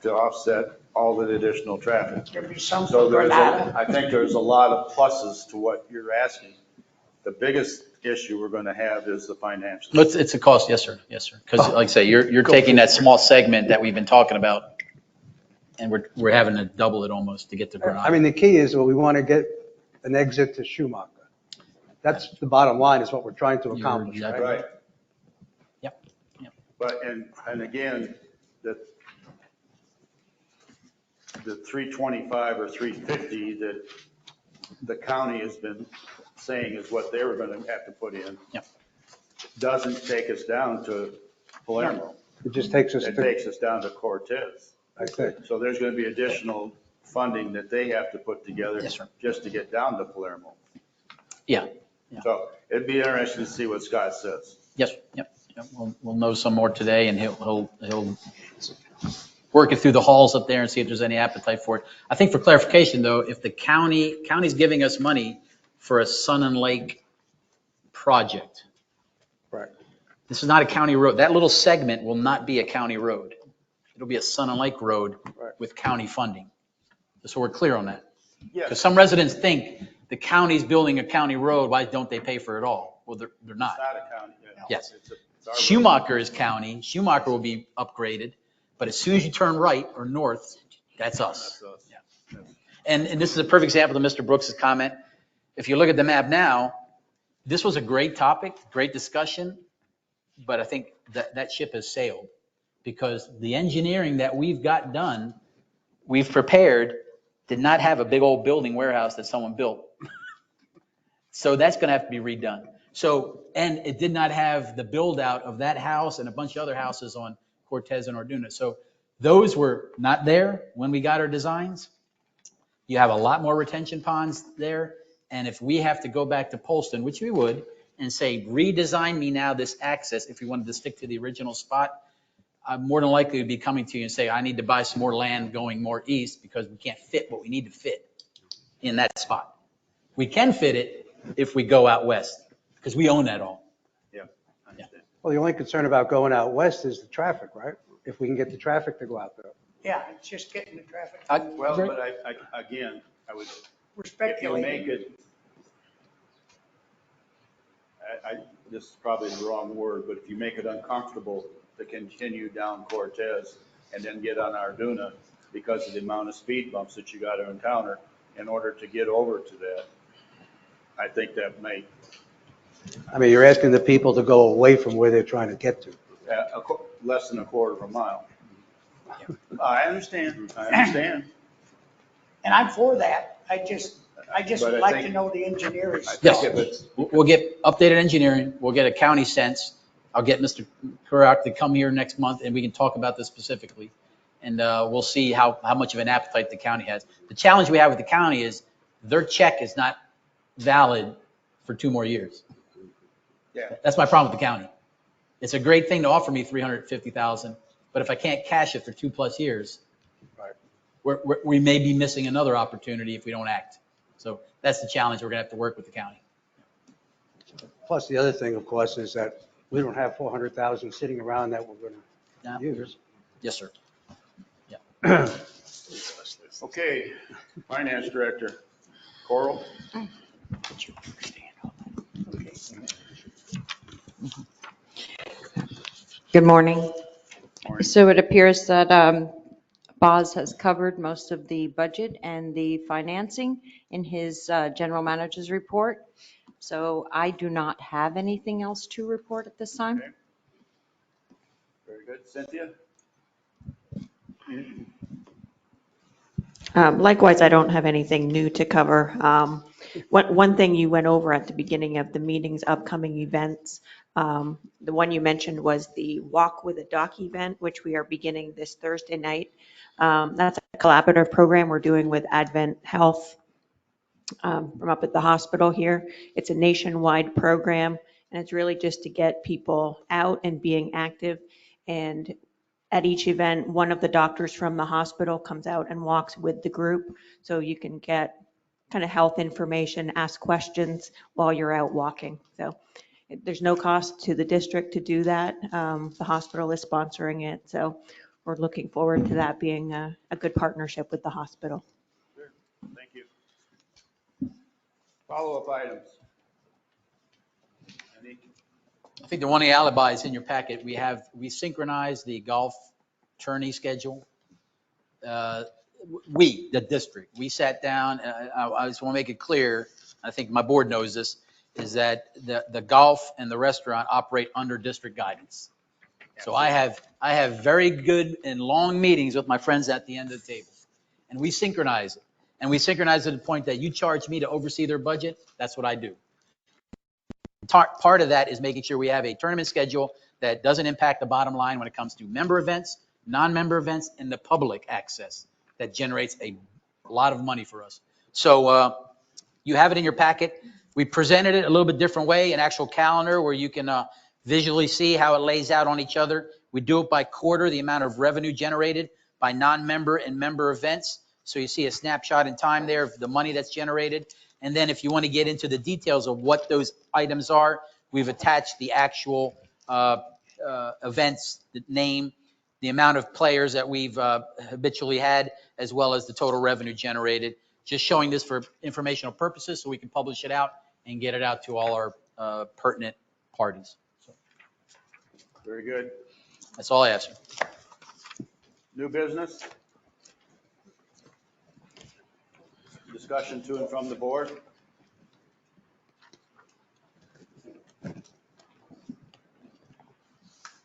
to offset all the additional traffic. There'd be some So Granada. I think there's a lot of pluses to what you're asking. The biggest issue we're going to have is the financials. It's a cost. Yes, sir. Yes, sir. Because like I say, you're taking that small segment that we've been talking about, and we're having to double it almost to get to Granada. I mean, the key is we want to get an exit to Schumacher. That's the bottom line, is what we're trying to accomplish. Right. Yep. But, and again, that the 325 or 350 that the county has been saying is what they were going to have to put in. Yep. Doesn't take us down to Palermo. It just takes us It to, takes us down to Cortez. I think. So there's going to be additional funding that they have to put together. Yes, sir. Just to get down to Palermo. Yeah. So it'd be interesting to see what Scott says. Yes, yep. We'll know some more today, and he'll work it through the halls up there and see if there's any appetite for it. I think for clarification though, if the county's giving us money for a Sun and Lake project. Right. This is not a county road. That little segment will not be a county road. It'll be a Sun and Lake road with county funding. So we're clear on that. Because some residents think the county's building a county road, why don't they pay for it all? Well, they're not. It's not a county. Yes. It's our Schumacher is county. Schumacher will be upgraded. But as soon as you turn right or north, that's us. Yeah. And this is a perfect example of Mr. Brooks' comment. If you look at the map now, this was a great topic, great discussion, but I think that ship has sailed because the engineering that we've got done, we've prepared, did not have a big old building warehouse that someone built. So that's going to have to be redone. So, and it did not have the build out of that house and a bunch of other houses on Cortez and Orduna. So those were not there when we got our designs. You have a lot more retention ponds there. And if we have to go back to Polston, which we would, and say, redesign me now this access, if we wanted to stick to the original spot, I'm more than likely to be coming to you and say, I need to buy some more land going more east because we can't fit what we need to fit in that spot. We can fit it if we go out west because we own that all. Yeah, I understand. Well, the only concern about going out west is the traffic, right? If we can get the traffic to go out there. Yeah, it's just getting the traffic. Well, but I would, We're if you speculating. make it, this is probably the wrong word, but if you make it uncomfortable to continue down Cortez and then get on Arduna because of the amount of speed bumps that you got to encounter in order to get over to that, I think that may. I mean, you're asking the people to go away from where they're trying to get to. Less than a quarter of a mile. I understand. And I'm for that. I just But would I like think- to know the engineers. Yes, we'll get updated engineering. We'll get a county sense. I'll get Mr. Kurak to come here next month and we can talk about this specifically. And we'll see how much of an appetite the county has. The challenge we have with the county is their check is not valid for 2 more years. Yeah. That's my problem with the county. It's a great thing to offer me $350,000, but if I can't cash it for 2+ years, we may be missing another opportunity if we don't act. So that's the challenge we're going to have to work with the county. Plus, the other thing, of course, is that we don't have 400,000 sitting around that we're going to use. Yes, sir. Yeah. Okay, Finance Director, Coral. Good morning. So it appears that Boz has covered most of the budget and the financing in his general manager's report. So I do not have anything else to report at this time. Okay. Very good. Cynthia? Likewise, I don't have anything new to cover. One thing you went over at the beginning of the meeting's upcoming events, the one you mentioned was the Walk with a Doc event, which we are beginning this Thursday night. That's a collaborative program we're doing with Advent Health from up at the hospital here. It's a nationwide program, and it's really just to get people out and being active. And at each event, one of the doctors from the hospital comes out and walks with the group, so you can get kind of health information, ask questions while you're out walking. So there's no cost to the district to do that. The hospital is sponsoring it, so we're looking forward to that being a good partnership with the hospital. Sure. Thank you. Follow-up items. Any? I think the one alibi is in your packet. We synchronized the golf tourney schedule. The district, we sat down, I just want to make it clear, I think my board knows this, is that the golf and the restaurant operate under district guidance. So I have very good and long meetings with my friends at the end of the table. And we synchronize it. And we synchronize it to the point that you charge me to oversee their budget. That's what I do. Part of that is making sure we have a tournament schedule that doesn't impact the bottom line when it comes to member events, non-member events, and the public access that generates a lot of money for us. So you have it in your packet. We presented it a little bit different way, an actual calendar where you can visually see how it lays out on each other. We do it by quarter, the amount of revenue generated by non-member and member events. So you see a snapshot in time there of the money that's generated. And then if you want to get into the details of what those items are, we've attached the actual events, the name, the amount of players that we've habitually had, as well as the total revenue generated. Just showing this for informational purposes so we can publish it out and get it out to all our pertinent parties. So, Very good. that's all I ask you. New business? Discussion to and from the board?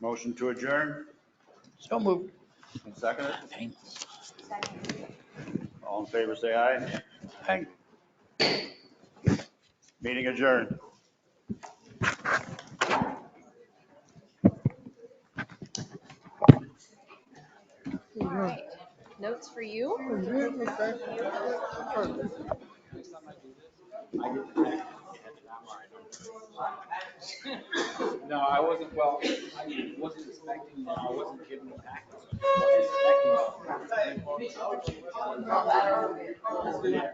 Motion to adjourn? So moved. And second it? All in favor, say aye. Aye. Meeting adjourned. All right. Notes for you. No, I wasn't, well, I wasn't expecting, I wasn't given the package. I wasn't expecting.